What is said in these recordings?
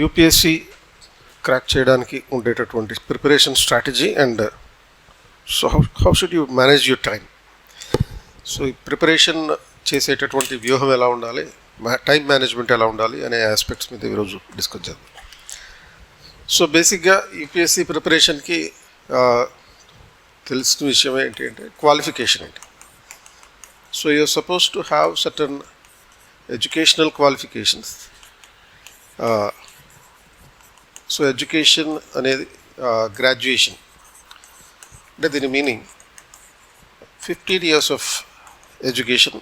UPSC crack చేయడానికి ఉండేటటువంటి preparation strategy and so how should you manage your time. So ఈ preparation చేసేటటువంటి వ్యూహం ఎలా ఉండాలి, టైం మేనేజ్మెంట్ ఎలా ఉండాలి అనే ఆస్పెక్ట్స్ మీద ఈరోజు డిస్కస్ చేద్దాం. సో బేసిక్గా యూపీఎస్సి ప్రిపరేషన్కి తెలిసిన విషయం ఏంటి అంటే క్వాలిఫికేషన్ ఏంటి. So you're supposed to have certain educational qualifications. So education అనేది గ్రాడ్యుయేషన్ అంటే దీని meaning 15 years of education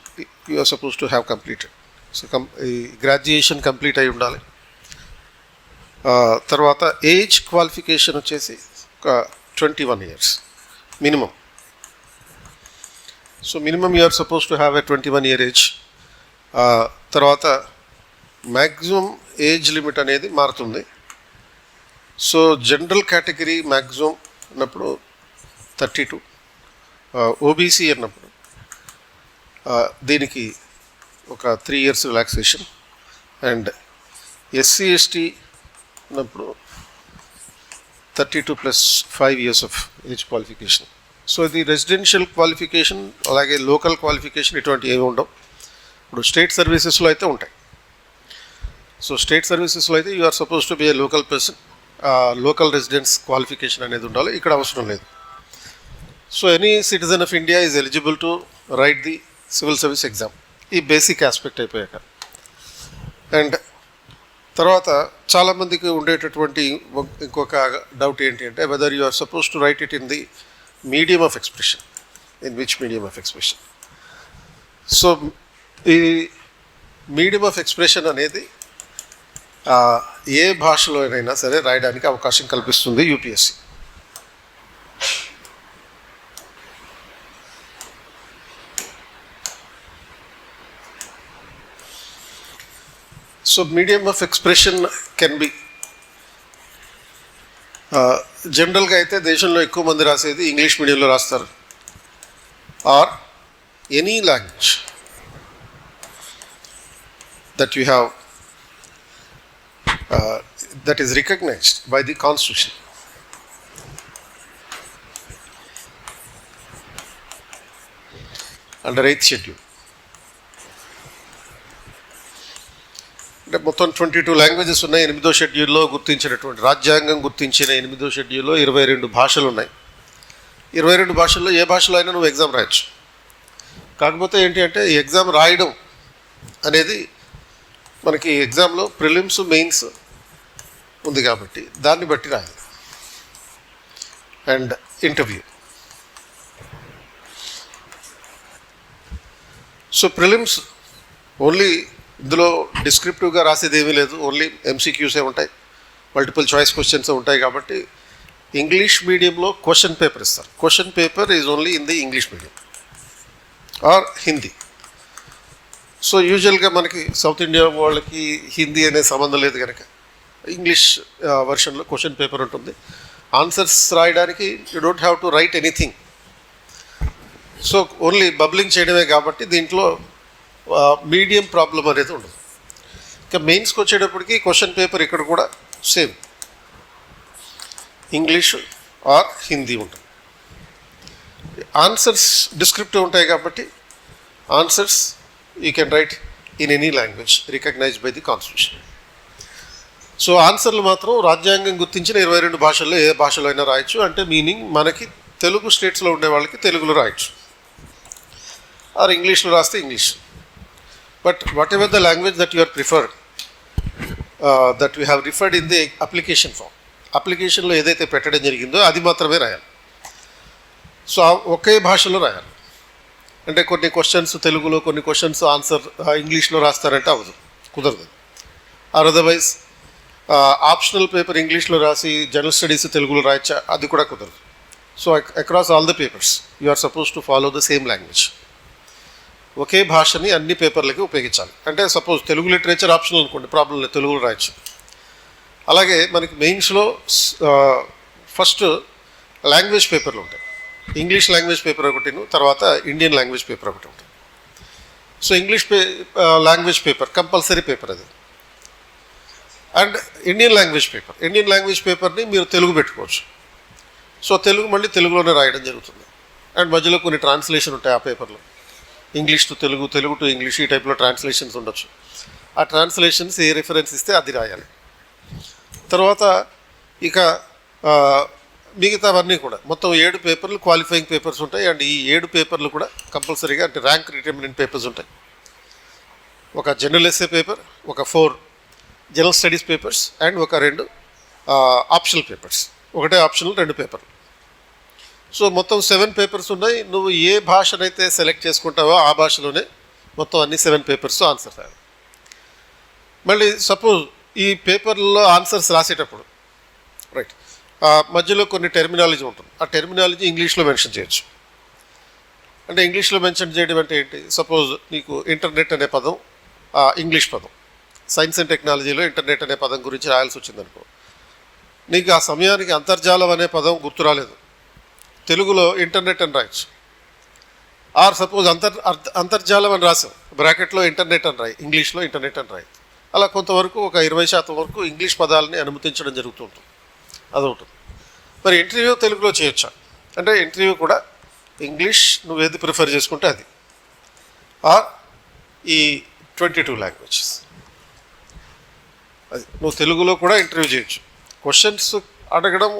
you are suppose to have completed. So ఈ గ్రాడ్యుయేషన్ కంప్లీట్ అయి ఉండాలి. తర్వాత ఏజ్ క్వాలిఫికేషన్ వచ్చేసి ఒక 21 years minimum. So minimum you are suppose to have a 21 year age. తర్వాత మ్యాక్సిమం ఏజ్ లిమిట్ అనేది మారుతుంది. సో జనరల్ కేటగిరీ మ్యాక్సిమం అన్నప్పుడు 32, ఓబీసీ అన్నప్పుడు దీనికి ఒక 3 years relaxation, and SC ST అన్నప్పుడు 32 + 5 years of age qualification. So ఇది రెసిడెన్షియల్ క్వాలిఫికేషన్, అలాగే లోకల్ క్వాలిఫికేషన్ ఇటువంటి ఏమి ఉండవు. ఇప్పుడు స్టేట్ సర్వీసెస్లో అయితే ఉంటాయి. సో స్టేట్ సర్వీసెస్లో అయితే you are suppose to be a local person, local residence qualification అనేది ఉండాలి. ఇక్కడ అవసరం లేదు. So any citizen of India is eligible to write the civil service exam. ఈ బేసిక్ ఆస్పెక్ట్ అయిపోయాక, అండ్ తర్వాత చాలామందికి ఉండేటటువంటి ఇంకొక డౌట్ ఏంటి అంటే whether you are suppose to write it in the medium of expression. In which medium of expression? So ఈ medium of expression అనేది ఏ భాషలోనైనా సరే రాయడానికి అవకాశం కల్పిస్తుంది UPSC. So medium of expression can be జనరల్గా అయితే దేశంలో ఎక్కువ మంది రాసేది ఇంగ్లీష్ మీడియంలో రాస్తారు, or any language that you have that is recognized by the constitution. Under 8th schedule అంటే మొత్తం 22 లాంగ్వేజెస్ ఉన్నాయి. 8వ షెడ్యూల్లో గుర్తించినటువంటి రాజ్యాంగం గుర్తించిన 8వ షెడ్యూల్లో 22 భాషలు ఉన్నాయి. 22 భాషల్లో ఏ భాషలో అయినా నువ్వు ఎగ్జామ్ రాయొచ్చు. కాకపోతే ఏంటి అంటే ఈ ఎగ్జామ్ రాయడం అనేది మనకి ఎగ్జామ్లో ప్రిలిమ్స్ మెయిన్స్ ఉంది కాబట్టి దాన్ని బట్టి రాయాలి, and interview. So prelims only ఇందులో డిస్క్రిప్టివ్గా రాసేది ఏమీ లేదు, ఓన్లీ ఎంసీక్యూసే ఉంటాయి, మల్టిపుల్ చాయిస్ క్వశ్చన్స్ ఉంటాయి. కాబట్టి ఇంగ్లీష్ మీడియంలో క్వశ్చన్ పేపర్ ఇస్తారు. Question paper is only in the English medium are Hindi. So యూజువల్గా మనకి సౌత్ ఇండియా వాళ్ళకి హిందీ అనే సంబంధం లేదు కనుక ఇంగ్లీష్ వర్షన్లో క్వశ్చన్ పేపర్ ఉంటుంది. ఆన్సర్స్ రాయడానికి you don't have to right anything. So only bubbling చేయడమే కాబట్టి దీంట్లో మీడియం ప్రాబ్లం అనేది ఉండదు. ఇంకా మెయిన్స్కి వచ్చేటప్పటికి క్వశ్చన్ పేపర్ ఇక్కడ కూడా సేమ్ ఇంగ్లీష్ ఆర్ హిందీ ఉంటుంది. ఆన్సర్స్ డిస్క్రిప్టివ్ ఉంటాయి కాబట్టి answers you can write in any language recognised by the constitution. So ఆన్సర్లు మాత్రం రాజ్యాంగం గుర్తించిన 22 భాషల్లో ఏ భాషలో అయినా రాయొచ్చు. అంటే మీనింగ్ మనకి తెలుగు స్టేట్స్లో ఉండే వాళ్ళకి తెలుగులో రాయొచ్చు, ఆర్ ఇంగ్లీష్లో రాస్తే English. But whatever the language that you are preferred, that you have referred in the application form, అప్లికేషన్లో ఏదైతే పెట్టడం జరిగిందో అది మాత్రమే రాయాలి. సో ఒకే భాషలో రాయాలి. అంటే కొన్ని క్వశ్చన్స్ తెలుగులో, కొన్ని క్వశ్చన్స్ ఆన్సర్ ఇంగ్లీష్లో రాస్తారంటే అవ్వదు, కుదరదు. ఆర్ అదర్వైజ్ ఆప్షనల్ పేపర్ ఇంగ్లీష్లో రాసి జనరల్ స్టడీస్ తెలుగులో రాయచ్చా, అది కూడా కుదరదు. So across all the papers you are suppose to follow the same language. ఒకే భాషని అన్ని పేపర్లకి ఉపయోగించాలి. అంటే సపోజ్ తెలుగు లిటరేచర్ ఆప్షనల్ అనుకోండి, ప్రాబ్లం లేదు, తెలుగులో రాయొచ్చు. అలాగే మనకి మెయిన్స్లో ఫస్ట్ లాంగ్వేజ్ పేపర్లు ఉంటాయి. ఇంగ్లీష్ లాంగ్వేజ్ పేపర్ ఒకటిను, తర్వాత ఇండియన్ లాంగ్వేజ్ పేపర్ ఒకటి ఉంటుంది. So English language paper compulsory paper అది. అండ్ ఇండియన్ లాంగ్వేజ్ పేపర్ని మీరు తెలుగు పెట్టుకోవచ్చు. సో తెలుగు మళ్ళీ తెలుగులోనే రాయడం జరుగుతుంది. అండ్ మధ్యలో కొన్ని ట్రాన్స్లేషన్ ఉంటాయి ఆ పేపర్లో, English to Telugu, Telugu to English, ఈ టైప్లో ట్రాన్స్లేషన్స్ ఉండొచ్చు. ఆ ట్రాన్స్లేషన్స్ ఏ రిఫరెన్స్ ఇస్తే అది రాయాలి. తర్వాత ఇక మిగతావన్నీ కూడా మొత్తం 7 పేపర్లు క్వాలిఫైయింగ్ పేపర్స్ ఉంటాయి. అండ్ ఈ 7 పేపర్లు కూడా కంపల్సరీగా అంటే ర్యాంక్ డిటర్మినెంట్ పేపర్స్ ఉంటాయి. ఒక జనరల్ ఎస్సే పేపర్, ఒక 4 జనరల్ స్టడీస్ పేపర్స్ అండ్ ఒక 2 ఆప్షనల్ పేపర్స్. ఒకటే ఆప్షనల్ 2 పేపర్లు. సో మొత్తం 7 పేపర్స్ ఉన్నాయి. నువ్వు ఏ భాషనైతే సెలెక్ట్ చేసుకుంటావో ఆ భాషలోనే మొత్తం అన్ని 7 పేపర్స్ ఆన్సర్ రాయాలి. మళ్ళీ సపోజ్ ఈ పేపర్లో ఆన్సర్స్ రాసేటప్పుడు రైట్ మధ్యలో కొన్ని టెర్మినాలజీ ఉంటుంది. ఆ టెర్మినాలజీ ఇంగ్లీష్లో మెన్షన్ చేయొచ్చు. అంటే ఇంగ్లీష్లో మెన్షన్ చేయడం అంటే ఏంటి? సపోజ్ నీకు ఇంటర్నెట్ అనే పదం ఇంగ్లీష్ పదం, సైన్స్ అండ్ టెక్నాలజీలో ఇంటర్నెట్ అనే పదం గురించి రాయాల్సి వచ్చిందనుకో, నీకు ఆ సమయానికి అంతర్జాలం అనే పదం గుర్తు రాలేదు, తెలుగులో ఇంటర్నెట్ అని రాయొచ్చు. ఆర్ సపోజ్ అంతర్జాలం అని రాసాం, బ్రాకెట్లో ఇంటర్నెట్ అని రాయి, ఇంగ్లీష్లో ఇంటర్నెట్ అని రాయి. అలా కొంతవరకు ఒక 20% వరకు ఇంగ్లీష్ పదాలని అనుమతించడం జరుగుతూ ఉంటుంది. అదొకటి. మరి ఇంటర్వ్యూ తెలుగులో చేయొచ్చా అంటే ఇంటర్వ్యూ కూడా ఇంగ్లీష్ నువ్వు ఏది ప్రిఫర్ చేసుకుంటే అది, ఆర్ ఈ 22 లాంగ్వేజెస్ అది నువ్వు తెలుగులో కూడా ఇంటర్వ్యూ చేయొచ్చు. క్వశ్చన్స్ అడగడం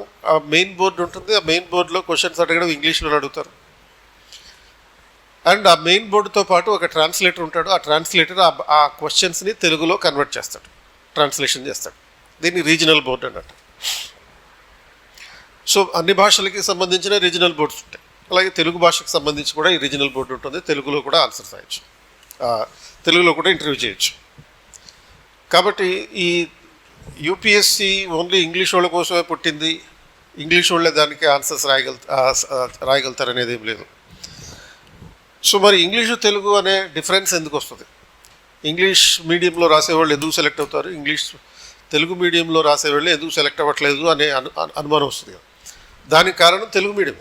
మెయిన్ బోర్డు ఉంటుంది. ఆ మెయిన్ బోర్డులో క్వశ్చన్స్ అడగడం ఇంగ్లీష్లో అడుగుతారు. అండ్ ఆ మెయిన్ బోర్డుతో పాటు ఒక ట్రాన్స్లేటర్ ఉంటాడు. ఆ ట్రాన్స్లేటర్ ఆ క్వశ్చన్స్ని తెలుగులో కన్వర్ట్ చేస్తాడు, ట్రాన్స్లేషన్ చేస్తాడు. దీన్ని రీజనల్ బోర్డు అన్నట్టు. సో అన్ని భాషలకి సంబంధించిన రీజనల్ బోర్డ్స్ ఉంటాయి. అలాగే తెలుగు భాషకు సంబంధించి కూడా ఈ రీజనల్ బోర్డు ఉంటుంది. తెలుగులో కూడా ఆన్సర్స్ రాయొచ్చు, తెలుగులో కూడా ఇంటర్వ్యూ చేయొచ్చు. కాబట్టి ఈ యూపీఎస్సి ఓన్లీ ఇంగ్లీష్ వాళ్ళ కోసమే పుట్టింది, ఇంగ్లీష్ వాళ్ళే దానికి ఆన్సర్స్ రాయగలుగుతారు అనేది ఏం లేదు. సో మరి ఇంగ్లీషు తెలుగు అనే డిఫరెన్స్ ఎందుకు వస్తుంది? ఇంగ్లీష్ మీడియంలో రాసేవాళ్ళు ఎందుకు సెలెక్ట్ అవుతారు, తెలుగు మీడియంలో రాసేవాళ్ళు ఎందుకు సెలెక్ట్ అవ్వట్లేదు అనే అనుమానం వస్తుంది కదా. దానికి కారణం తెలుగు మీడియం.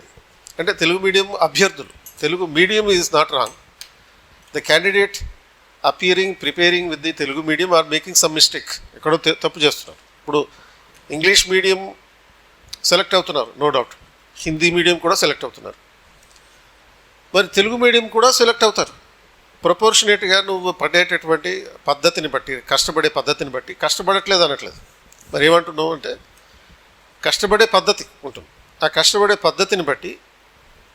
అంటే తెలుగు మీడియం అభ్యర్థులు, Telugu medium is not wrong. The candidate preparing with the Telugu medium are making some mistake, ఎక్కడో తప్పు చేస్తున్నారు. ఇప్పుడు ఇంగ్లీష్ మీడియం సెలెక్ట్ అవుతున్నారు, నో డౌట్. హిందీ మీడియం కూడా సెలెక్ట్ అవుతున్నారు. మరి తెలుగు మీడియం కూడా సెలెక్ట్ అవుతారు. ప్రపోర్షనేట్గా నువ్వు పడేటటువంటి పద్ధతిని బట్టి, కష్టపడే పద్ధతిని బట్టి. కష్టపడట్లేదు అనట్లేదు, మరి ఏమంటున్నావు అంటే కష్టపడే పద్ధతి ఉంటుంది. ఆ కష్టపడే పద్ధతిని బట్టి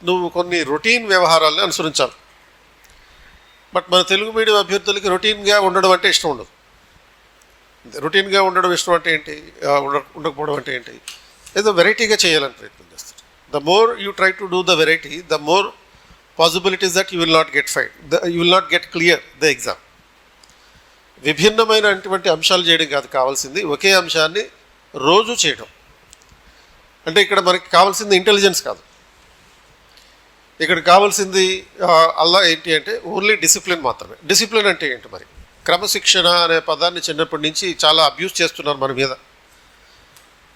నువ్వు కొన్ని రొటీన్ వ్యవహారాలను అనుసరించాలి. బట్ మన తెలుగు మీడియం అభ్యర్థులకి రొటీన్గా ఉండడం అంటే ఇష్టం ఉండదు. రొటీన్గా ఉండడం ఇష్టం అంటే ఏంటి, ఉండకపోవడం అంటే ఏంటి, ఏదో వెరైటీగా చేయాలని ప్రయత్నం చేస్తారు. The more you try to do the variety, the more possibilities that you will not get you will not get clear the exam. విభిన్నమైనటువంటి అంశాలు చేయడం కాదు కావాల్సింది, ఒకే అంశాన్ని రోజు చేయడం. అంటే ఇక్కడ మనకి కావాల్సింది ఇంటెలిజెన్స్ కాదు, ఇక్కడ కావాల్సింది అలా ఏంటి అంటే ఓన్లీ డిసిప్లిన్ మాత్రమే. డిసిప్లిన్ అంటే ఏంటి మరి? క్రమశిక్షణ అనే పదాన్ని చిన్నప్పటి నుంచి చాలా అబ్యూస్ చేస్తున్నారు మన మీద.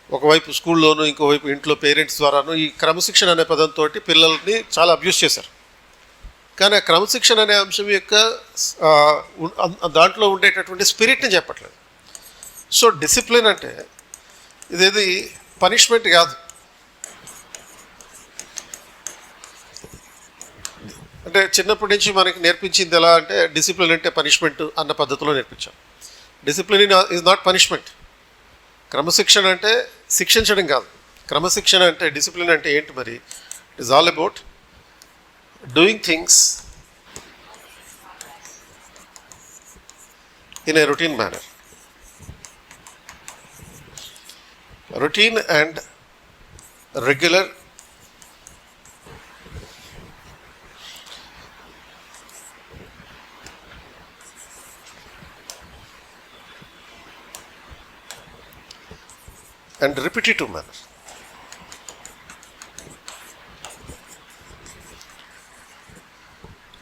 ఒకవైపు స్కూల్లోనూ, ఇంకోవైపు ఇంట్లో పేరెంట్స్ ద్వారాను ఈ క్రమశిక్షణ అనే పదంతో పిల్లల్ని చాలా అబ్యూస్ చేశారు. కానీ ఆ క్రమశిక్షణ అనే అంశం యొక్క దాంట్లో ఉండేటటువంటి స్పిరిట్ని చెప్పట్లేదు. సో డిసిప్లిన్ అంటే ఇదేది పనిష్మెంట్ కాదు. అంటే చిన్నప్పటి నుంచి మనకి నేర్పించింది ఎలా అంటే డిసిప్లిన్ అంటే పనిష్మెంట్ అన్న పద్ధతిలో నేర్పించాం. Discipline is not punishment. క్రమశిక్షణ అంటే శిక్షించడం కాదు. క్రమశిక్షణ అంటే, డిసిప్లిన్ అంటే ఏంటి మరి? It is all about doing things in a routine manner. Routine and regular and repetitive manner.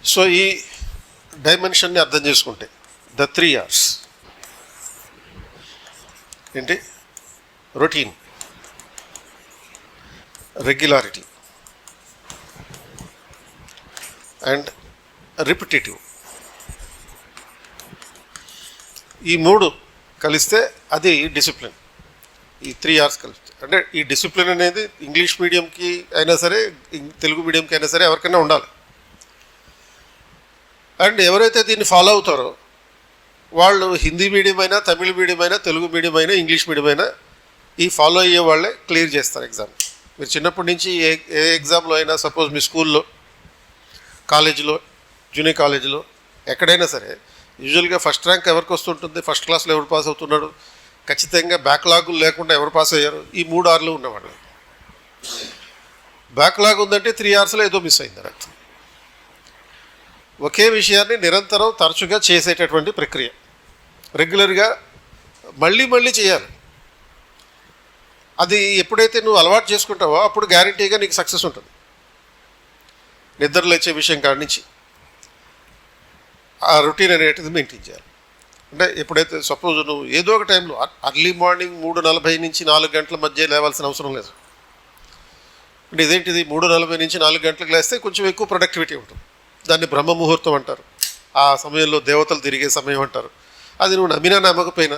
So ఈ డైమెన్షన్ని అర్థం చేసుకుంటే ద 3 R's ఏంటి? Routine, regularity and repetitive. ఈ 3 కలిస్తే అది డిసిప్లిన్. ఈ 3 అవర్స్ కలిస్తే అంటే ఈ డిసిప్లిన్ అనేది ఇంగ్లీష్ మీడియంకి అయినా సరే తెలుగు మీడియంకి అయినా సరే ఎవరికైనా ఉండాలి. అండ్ ఎవరైతే దీన్ని ఫాలో అవుతారో వాళ్ళు హిందీ మీడియం అయినా, తమిళ మీడియం అయినా, తెలుగు మీడియం అయినా, ఇంగ్లీష్ మీడియం అయినా ఈ ఫాలో అయ్యే వాళ్ళే క్లియర్ చేస్తారు ఎగ్జామ్. మీరు చిన్నప్పటి నుంచి ఏ ఎగ్జామ్లో అయినా, సపోజ్ మీ స్కూల్లో, కాలేజీలో, జూనియర్ కాలేజీలో ఎక్కడైనా సరే యూజువల్గా ఫస్ట్ ర్యాంక్ ఎవరికి వస్తుంటుంది, ఫస్ట్ క్లాస్లో ఎవరు పాస్ అవుతున్నాడు, ఖచ్చితంగా బ్యాక్లాగులు లేకుండా ఎవరు పాస్ అయ్యారు, ఈ 3 అవర్లు ఉన్నవాళ్ళు. బ్యాక్లాగ్ ఉందంటే 3 అవర్స్లో ఏదో మిస్ అయింది అర్థం. ఒకే విషయాన్ని నిరంతరం తరచుగా చేసేటటువంటి ప్రక్రియ, రెగ్యులర్గా మళ్ళీ మళ్ళీ చేయాలి. అది ఎప్పుడైతే నువ్వు అలవాటు చేసుకుంటావో అప్పుడు గ్యారంటీగా నీకు సక్సెస్ ఉంటుంది. నిద్ర లేచే విషయం కాడి నుంచి ఆ రొటీన్ అనేటిది మెయింటైన్ చేయాలి. అంటే ఎప్పుడైతే సపోజ్ నువ్వు ఏదో ఒక టైంలో అర్లీ మార్నింగ్ 3:40 నుంచి 4 గంటల మధ్య లేవాల్సిన అవసరం లేదు. అంటే ఇదేంటిది 3:40 నుంచి 4 గంటలకు లేస్తే కొంచెం ఎక్కువ ప్రొడక్టివిటీ ఉంటుంది. దాన్ని బ్రహ్మ ముహూర్తం అంటారు. ఆ సమయంలో దేవతలు తిరిగే సమయం అంటారు. అది నువ్వు నమ్మినా నమ్మకపోయినా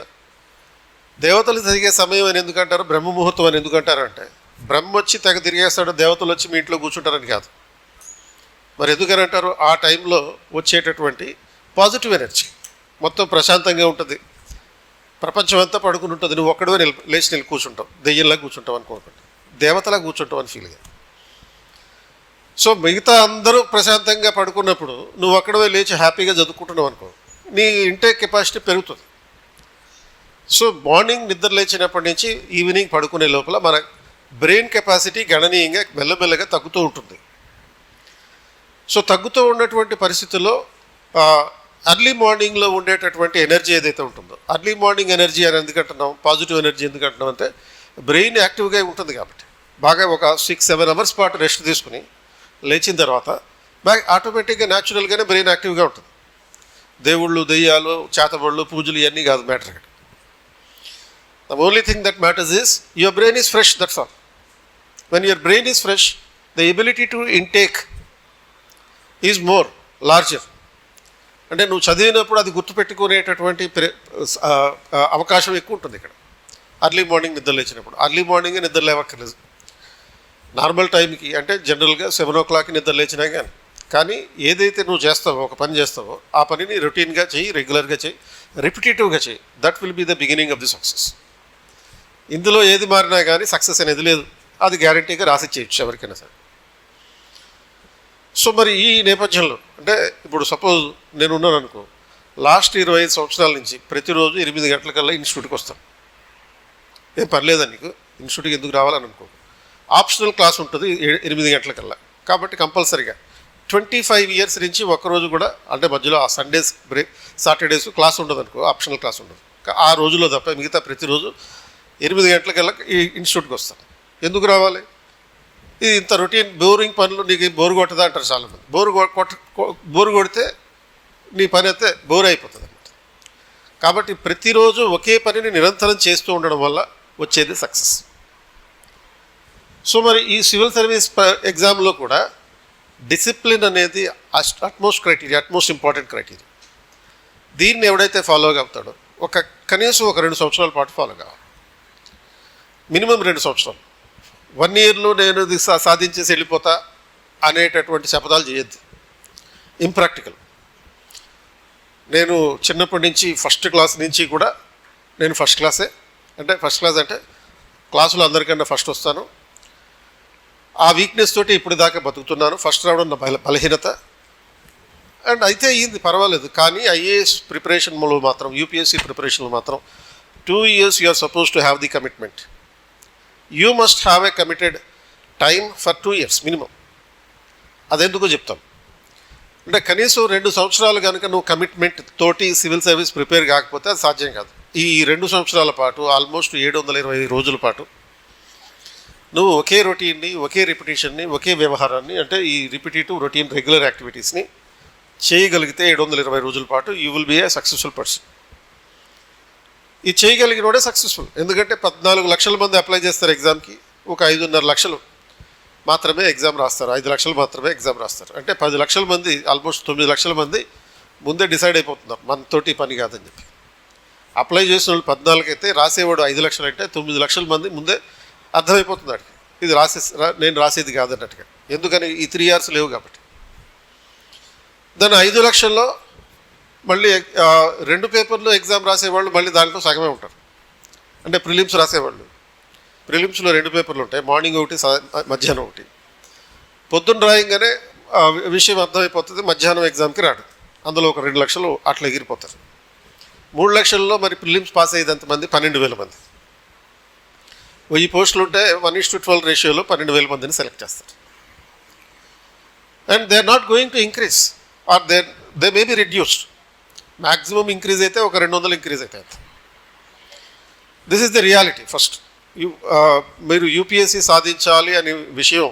దేవతలు తిరిగే సమయం అని ఎందుకంటారు, బ్రహ్మ ముహూర్తం అని ఎందుకంటారు అంటే బ్రహ్మ వచ్చి తెగ తిరిగేస్తాడు, దేవతలు వచ్చి మీ ఇంట్లో కూర్చుంటారని కాదు. మరి ఎందుకని అంటారు, ఆ టైంలో వచ్చేటటువంటి పాజిటివ్ ఎనర్జీ మొత్తం ప్రశాంతంగా ఉంటుంది, ప్రపంచం అంతా పడుకుని ఉంటుంది, నువ్వు ఒక్కడే లేచి కూర్చుంటావు, దెయ్యంలా కూర్చుంటావు అనుకోకుండా దేవతలా కూర్చుంటావు అని ఫీల్ అయ్యావు. సో మిగతా అందరూ ప్రశాంతంగా పడుకున్నప్పుడు నువ్వు ఒక్కడే లేచి హ్యాపీగా చదువుకుంటున్నావు అనుకో, నీ ఇంటేక్ కెపాసిటీ పెరుగుతుంది. సో మార్నింగ్ నిద్ర లేచినప్పటి నుంచి ఈవినింగ్ పడుకునే లోపల మన బ్రెయిన్ కెపాసిటీ గణనీయంగా మెల్లమెల్లగా తగ్గుతూ ఉంటుంది. సో తగ్గుతూ ఉన్నటువంటి పరిస్థితుల్లో అర్లీ మార్నింగ్లో ఉండేటటువంటి ఎనర్జీ ఏదైతే ఉంటుందో, అర్లీ మార్నింగ్ ఎనర్జీ అని ఎందుకంటున్నాం, పాజిటివ్ ఎనర్జీ ఎందుకంటున్నాం అంటే బ్రెయిన్ యాక్టివ్గా ఉంటుంది కాబట్టి బాగా ఒక 6-7 అవర్స్ పాటు రెస్ట్ తీసుకుని లేచిన తర్వాత బాగా ఆటోమేటిక్గా న్యాచురల్గానే బ్రెయిన్ యాక్టివ్గా ఉంటుంది. దేవుళ్ళు, దెయ్యాలు, చేతబళ్ళు, పూజలు ఇవన్నీ కాదు మ్యాటర్ ఇక్కడ. The only thing that matters is your brain is fresh, that's all. When your brain is fresh, the ability to intake is more, larger. అంటే నువ్వు చదివినప్పుడు అది గుర్తుపెట్టుకునేటటువంటి అవకాశం ఎక్కువ ఉంటుంది ఇక్కడ. అర్లీ మార్నింగ్ నిద్ర లేచినప్పుడు, అర్లీ మార్నింగే నిద్ర లేవక్కర్లేదు. నార్మల్ టైంకి అంటే జనరల్గా 7 o'clock నిద్ర లేచినా కానీ ఏదైతే నువ్వు చేస్తావో, ఒక పని చేస్తావో ఆ పనిని రొటీన్గా చెయ్యి, రెగ్యులర్గా చెయ్యి, రిపిటేటివ్గా చెయ్యి. That will be the beginning of the success. ఇందులో ఏది మారినా కానీ సక్సెస్ అనేది లేదు, అది గ్యారంటీగా రాసి చేయొచ్చు ఎవరికైనా సరే. సో మరి ఈ నేపథ్యంలో అంటే ఇప్పుడు సపోజ్ నేను ఉన్నాను అనుకో, లాస్ట్ 25 సంవత్సరాల నుంచి ప్రతిరోజు 8 గంటలకల్లా ఇన్స్టిట్యూట్కి వస్తాను. ఏం పర్లేదా నీకు, ఇన్స్టిట్యూట్కి ఎందుకు రావాలని అనుకో, ఆప్షనల్ క్లాస్ ఉంటుంది 8 గంటలకల్లా. కాబట్టి కంపల్సరీగా 25 years నుంచి ఒక్కరోజు కూడా అంటే మధ్యలో ఆ సండేస్ బ్రేక్, సాటర్డేస్ క్లాస్ ఉండదు అనుకో, ఆప్షనల్ క్లాస్ ఉండదు. ఆ రోజులో తప్ప మిగతా ప్రతిరోజు 8 గంటలకల్లా ఈ ఇన్స్టిట్యూట్కి వస్తాను. ఎందుకు రావాలి, ఇది ఇంత రొటీన్ బోరింగ్ పనులు నీకు బోరు కొట్టదా అంటారు చాలామంది. బోరు కొడితే నీ పని అయితే బోర్ అయిపోతుంది అన్నమాట. కాబట్టి ప్రతిరోజు ఒకే పనిని నిరంతరం చేస్తూ ఉండడం వల్ల వచ్చేది సక్సెస్. సో మరి ఈ సివిల్ సర్వీస్ ఎగ్జామ్లో కూడా డిసిప్లిన్ అనేది utmost criteria, utmost important criteria. దీన్ని ఎవడైతే ఫాలో అవుతాడో కనీసం ఒక 2 సంవత్సరాల పాటు ఫాలో కావాలి, మినిమం 2 సంవత్సరాలు. 1 yearలో నేను ఇది సాధించేసి వెళ్ళిపోతా అనేటటువంటి శపథాలు చేయొద్దు, ఇంప్రాక్టికల్. నేను చిన్నప్పటి నుంచి ఫస్ట్ క్లాస్ నుంచి కూడా నేను ఫస్ట్ క్లాస్ అంటే క్లాసులో అందరికన్నా ఫస్ట్ వస్తాను. ఆ వీక్నెస్ తోటి ఇప్పుడు దాకా బతుకుతున్నాను. ఫస్ట్ రావడం నా బలహీనత. అండ్ అయితే అయ్యింది పర్వాలేదు. కానీ ఐఏఎస్ ప్రిపరేషన్లో మాత్రం, యూపీఎస్సీ ప్రిపరేషన్లో మాత్రం 2 years you are suppose to have the commitment. You must have a committed time for 2 years minimum. అదెందుకో చెప్తాను. అంటే కనీసం 2 సంవత్సరాలు కనుక నువ్వు కమిట్మెంట్ తోటి సివిల్ సర్వీస్ ప్రిపేర్ కాకపోతే అది సాధ్యం కాదు. ఈ 2 సంవత్సరాల పాటు ఆల్మోస్ట్ 725 రోజుల పాటు నువ్వు ఒకే రొటీన్ని, ఒకే రిపిటేషన్ని, ఒకే వ్యవహారాన్ని అంటే ఈ రిపిటేటివ్ రొటీన్ రెగ్యులర్ యాక్టివిటీస్ని చేయగలిగితే 720 రోజుల పాటు you will be a successful person. ఇది చేయగలిగినోడే సక్సెస్ఫుల్. ఎందుకంటే 14 లక్షల మంది అప్లై చేస్తారు ఎగ్జామ్కి, ఒక 5.5 లక్షలు మాత్రమే ఎగ్జామ్ రాస్తారు, 5 లక్షలు మాత్రమే ఎగ్జామ్ రాస్తారు. అంటే 10 లక్షల మంది, ఆల్మోస్ట్ 9 లక్షల మంది ముందే డిసైడ్ అయిపోతున్నారు మనతోటి పని కాదని చెప్పి. అప్లై చేసిన వాళ్ళు 14 అయితే రాసేవాడు 5 లక్షలు అంటే 9 లక్షల మంది ముందే అర్థమైపోతుంది వాడికి ఇది నేను రాసేది కాదన్నట్టుగా. ఎందుకని ఈ 3 years లేవు కాబట్టి. దాని 5 లక్షల్లో మళ్ళీ 2 పేపర్లు ఎగ్జామ్ రాసేవాళ్ళు మళ్ళీ దాంట్లో సగమే ఉంటారు. అంటే ప్రిలిమ్స్ రాసేవాళ్ళు, ప్రిలిమ్స్లో 2 పేపర్లు ఉంటాయి, మార్నింగ్ ఒకటి మధ్యాహ్నం ఒకటి. పొద్దున్న రాయంగానే విషయం అర్థమైపోతుంది, మధ్యాహ్నం ఎగ్జామ్కి రాడు. అందులో ఒక 2 లక్షలు అట్లా ఎగిరిపోతారు. 3 లక్షల్లో మరి ప్రిలిమ్స్ పాస్ అయ్యేంత మంది 12,000 మంది. 1000 పోస్టులు ఉంటే 1:12 రేషియోలో 12,000 మందిని సెలెక్ట్ చేస్తారు. And they are not going to increase or they may be reduced. Maximum increase అయితే ఒక 200 ఇంక్రీజ్ అయితే. This is the reality. First మీరు యూపీఎస్సీ సాధించాలి అనే విషయం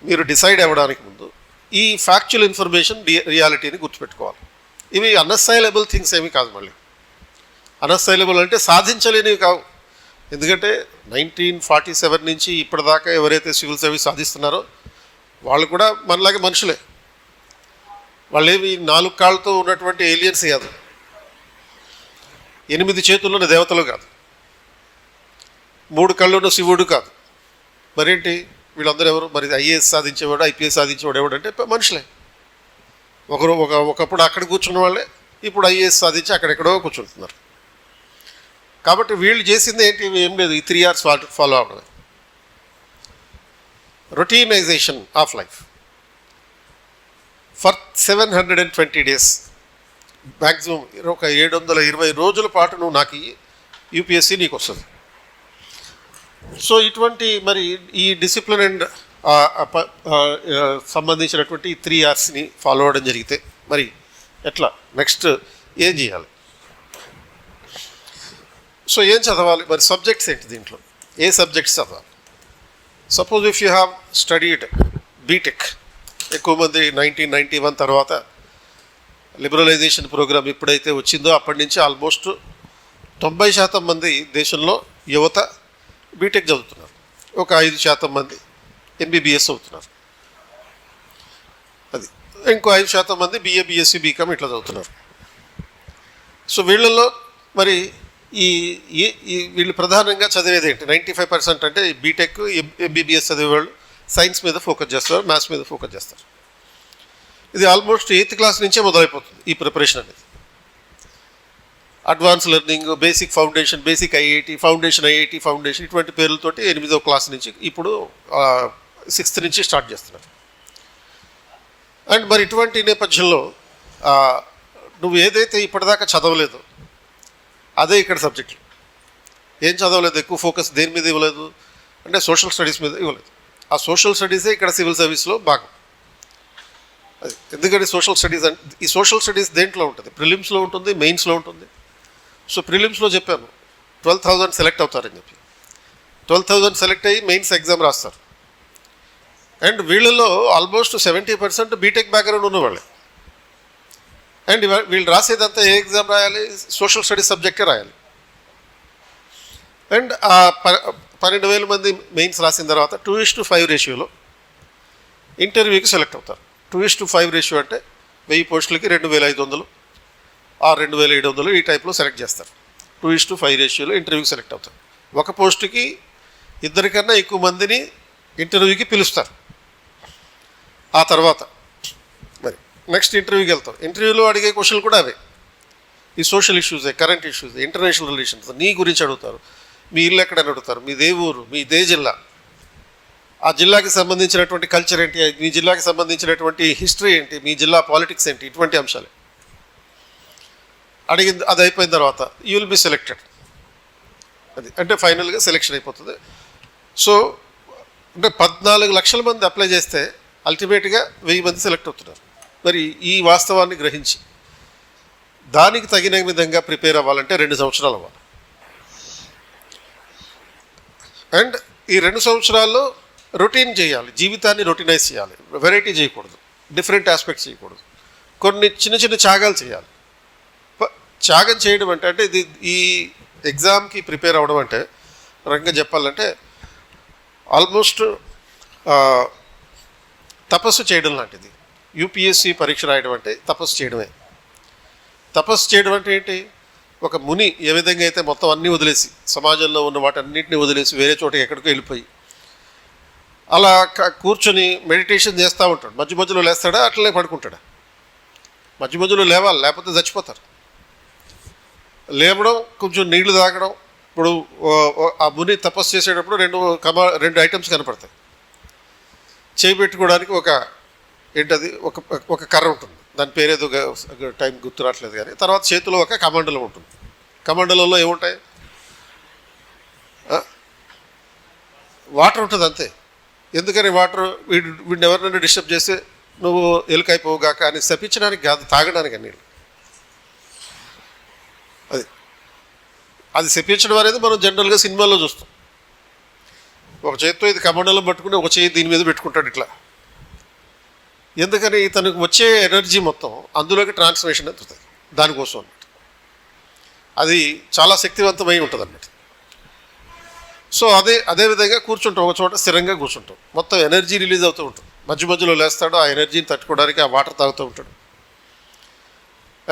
మీరు డిసైడ్ అవ్వడానికి ముందు ఈ ఫ్యాక్చువల్ ఇన్ఫర్మేషన్ రియాలిటీని గుర్తుపెట్టుకోవాలి. ఇవి అన్అసైలబుల్ థింగ్స్ ఏమీ కాదు. మళ్ళీ అన్అసైలబుల్ అంటే సాధించలేనివి కావు. ఎందుకంటే 1947 నుంచి ఇప్పటిదాకా ఎవరైతే సివిల్ సర్వీస్ సాధిస్తున్నారో వాళ్ళు కూడా మనలాగే మనుషులే. వాళ్ళేమి 4 కాళ్ళతో ఉన్నటువంటి ఏలియన్స్ కాదు, 8 చేతుల్లో దేవతలు కాదు, 3 కళ్ళున్న శివుడు కాదు. మరేంటి వీళ్ళందరూ ఎవరు? మరి ఐఏఎస్ సాధించేవాడు, ఐపీఎస్ సాధించేవాడు ఎవడంటే మనుషులే. ఒకప్పుడు అక్కడ కూర్చున్న వాళ్ళే ఇప్పుడు ఐఏఎస్ సాధించి అక్కడెక్కడో కూర్చుంటున్నారు. కాబట్టి వీళ్ళు చేసింది ఏంటి? ఏం లేదు, ఈ 3 years ఫాలో అవడమే. Routinization of life for 720 days, maximum ఒక 720 రోజుల పాటు నువ్వు నాకు యూపీఎస్సీ నీకు వస్తుంది. సో ఇటువంటి మరి ఈ డిసిప్లిన్ అండ్ సంబంధించినటువంటి 3 yearsని ఫాలో అవ్వడం జరిగితే మరి ఎట్లా నెక్స్ట్ ఏం చేయాలి? సో ఏం చదవాలి? మరి సబ్జెక్ట్స్ ఏంటి దీంట్లో? ఏ సబ్జెక్ట్స్ చదవాలి? Suppose if you have studied BTech, ఎక్కువ మంది 1991 తర్వాత లిబరలైజేషన్ ప్రోగ్రామ్ ఎప్పుడైతే వచ్చిందో అప్పటి నుంచి ఆల్మోస్ట్ 90% మంది దేశంలో యువత బీటెక్ చదువుతున్నారు. ఒక 5% మంది ఎంబీబీఎస్ అవుతున్నారు. అది ఇంకో 5% మంది BA BSc BCom ఇట్లా చదువుతున్నారు. సో వీళ్ళల్లో మరి వీళ్ళు ప్రధానంగా చదివేది ఏంటి? 95% అంటే బీటెక్ ఎంబీబీఎస్ చదివేవాళ్ళు సైన్స్ మీద ఫోకస్ చేస్తారు, మ్యాథ్స్ మీద ఫోకస్ చేస్తారు. ఇది ఆల్మోస్ట్ 8th క్లాస్ నుంచే మొదలైపోతుంది ఈ ప్రిపరేషన్ అనేది. Advance learning, basic foundation, basic IIT foundation, IIT foundation ఇటువంటి పేర్లతోటి 8వ క్లాస్ నుంచి ఇప్పుడు 6th నుంచి స్టార్ట్ చేస్తున్నారు. అండ్ మరి ఇటువంటి నేపథ్యంలో నువ్వు ఏదైతే ఇప్పటిదాకా చదవలేదో అదే ఇక్కడ సబ్జెక్టులు. ఏం చదవలేదు, ఎక్కువ ఫోకస్ దేని మీద ఇవ్వలేదు అంటే సోషల్ స్టడీస్ మీద ఇవ్వలేదు. ఆ సోషల్ స్టడీసే ఇక్కడ సివిల్ సర్వీస్లో భాగం. అది ఎందుకంటే సోషల్ స్టడీస్ అంటే ఈ సోషల్ స్టడీస్ దేంట్లో ఉంటుంది? ప్రిలిమ్స్లో ఉంటుంది, మెయిన్స్లో ఉంటుంది. సో ప్రిలిమ్స్లో చెప్పాను 12,000 సెలెక్ట్ అవుతారని చెప్పి. 12,000 సెలెక్ట్ అయ్యి మెయిన్స్ ఎగ్జామ్ రాస్తారు. అండ్ వీళ్ళలో ఆల్మోస్ట్ 70% బీటెక్ బ్యాక్గ్రౌండ్ ఉన్నవాళ్ళే. అండ్ వీళ్ళు రాసేదంతా ఏ ఎగ్జామ్ రాయాలి? సోషల్ స్టడీస్ సబ్జెక్టే రాయాలి. అండ్ 12,000 మంది మెయిన్స్ రాసిన తర్వాత 2:5 రేషియోలో ఇంటర్వ్యూకి సెలెక్ట్ అవుతారు. 2:5 రేషియో అంటే 1000 పోస్టులకి 2,500 ఆ 2,700 ఈ టైప్లో సెలెక్ట్ చేస్తారు. 2:5 రేషియోలో ఇంటర్వ్యూకి సెలెక్ట్ అవుతారు. ఒక పోస్టుకి 2 కన్నా ఎక్కువ మందిని ఇంటర్వ్యూకి పిలుస్తారు. ఆ తర్వాత మరి నెక్స్ట్ ఇంటర్వ్యూకి వెళ్తాం. ఇంటర్వ్యూలో అడిగే క్వశ్చన్లు కూడా అవే, ఈ సోషల్ ఇష్యూసే, కరెంట్ ఇష్యూస్, ఇంటర్నేషనల్ రిలేషన్స్, నీ గురించి అడుగుతారు. మీ ఇల్లు ఎక్కడని అడుగుతారు, మీదే ఊరు, మీదే జిల్లా, ఆ జిల్లాకి సంబంధించినటువంటి కల్చర్ ఏంటి, మీ జిల్లాకి సంబంధించినటువంటి హిస్టరీ ఏంటి, మీ జిల్లా పాలిటిక్స్ ఏంటి, ఇటువంటి అంశాలే అడిగింది. అది అయిపోయిన తర్వాత యూ విల్ బి సెలెక్టెడ్. అది అంటే ఫైనల్గా సెలెక్షన్ అయిపోతుంది. సో అంటే 14 లక్షల మంది అప్లై చేస్తే అల్టిమేట్గా 1000 మంది సెలెక్ట్ అవుతున్నారు. మరి ఈ వాస్తవాన్ని గ్రహించి దానికి తగిన విధంగా ప్రిపేర్ అవ్వాలంటే 2 సంవత్సరాలు అవ్వాలి. అండ్ ఈ 2 సంవత్సరాల్లో రొటీన్ చేయాలి, జీవితాన్ని రొటీనైజ్ చేయాలి, వెరైటీ చేయకూడదు, డిఫరెంట్ ఆస్పెక్ట్స్ చేయకూడదు, కొన్ని చిన్న చిన్న త్యాగాలు చేయాలి. త్యాగం చేయడం అంటే ఇది ఈ ఎగ్జామ్కి ప్రిపేర్ అవ్వడం అంటే రకంగా చెప్పాలంటే ఆల్మోస్ట్ తపస్సు చేయడం లాంటిది. యూపీఎస్సీ పరీక్ష రాయడం అంటే తపస్సు చేయడమే. తపస్సు చేయడం అంటే ఏంటి? ఒక ముని ఏ విధంగా అయితే మొత్తం అన్నీ వదిలేసి సమాజంలో ఉన్న వాటన్నిటిని వదిలేసి వేరే చోటకి ఎక్కడికో వెళ్ళిపోయి అలా కూర్చొని మెడిటేషన్ చేస్తూ ఉంటాడు. మధ్య మధ్యలో లేస్తాడా, అట్లనే పడుకుంటాడా? మధ్య మధ్యలో లేవాలి, లేకపోతే చచ్చిపోతారు. లేవడం, కొంచెం నీళ్లు తాగడం. ఇప్పుడు ఆ ముని తపస్సు చేసేటప్పుడు రెండు ఐటమ్స్ కనపడతాయి. చేయి పెట్టుకోవడానికి ఏంటది ఒక కర్ర ఉంటుంది, దాని పేరేదో టైం గుర్తు రావట్లేదు. కానీ తర్వాత చేతిలో ఒక కమండలం ఉంటుంది. కమండలంలో ఏముంటాయి? వాటర్ ఉంటుంది అంతే. ఎందుకని వాటర్ వీడిని ఎవరినైనా డిస్టర్బ్ చేస్తే నువ్వు ఎలుకైపోవుగాక అని శపించడానికి కాదు, తాగడానికి నీళ్ళు. అది శపించడం అనేది మనం జనరల్గా సినిమాల్లో చూస్తాం. ఒక చేతితో ఇది కమండలం పట్టుకుని ఒక చేయి దీని మీద పెట్టుకుంటాడు ఇట్లా. ఎందుకని తనకు వచ్చే ఎనర్జీ మొత్తం అందులోకి ట్రాన్స్ఫర్మేషన్ అవుతుంది, దానికోసం అన్నమాట. అది చాలా శక్తివంతమై ఉంటుంది అన్నమాట. సో అదే విధంగా కూర్చుంటాం, ఒక చోట స్థిరంగా కూర్చుంటాం, మొత్తం ఎనర్జీ రిలీజ్ అవుతూ ఉంటుంది. మధ్య మధ్యలో లేస్తాడో ఆ ఎనర్జీని తట్టుకోవడానికి ఆ వాటర్ తాగుతూ ఉంటాడు.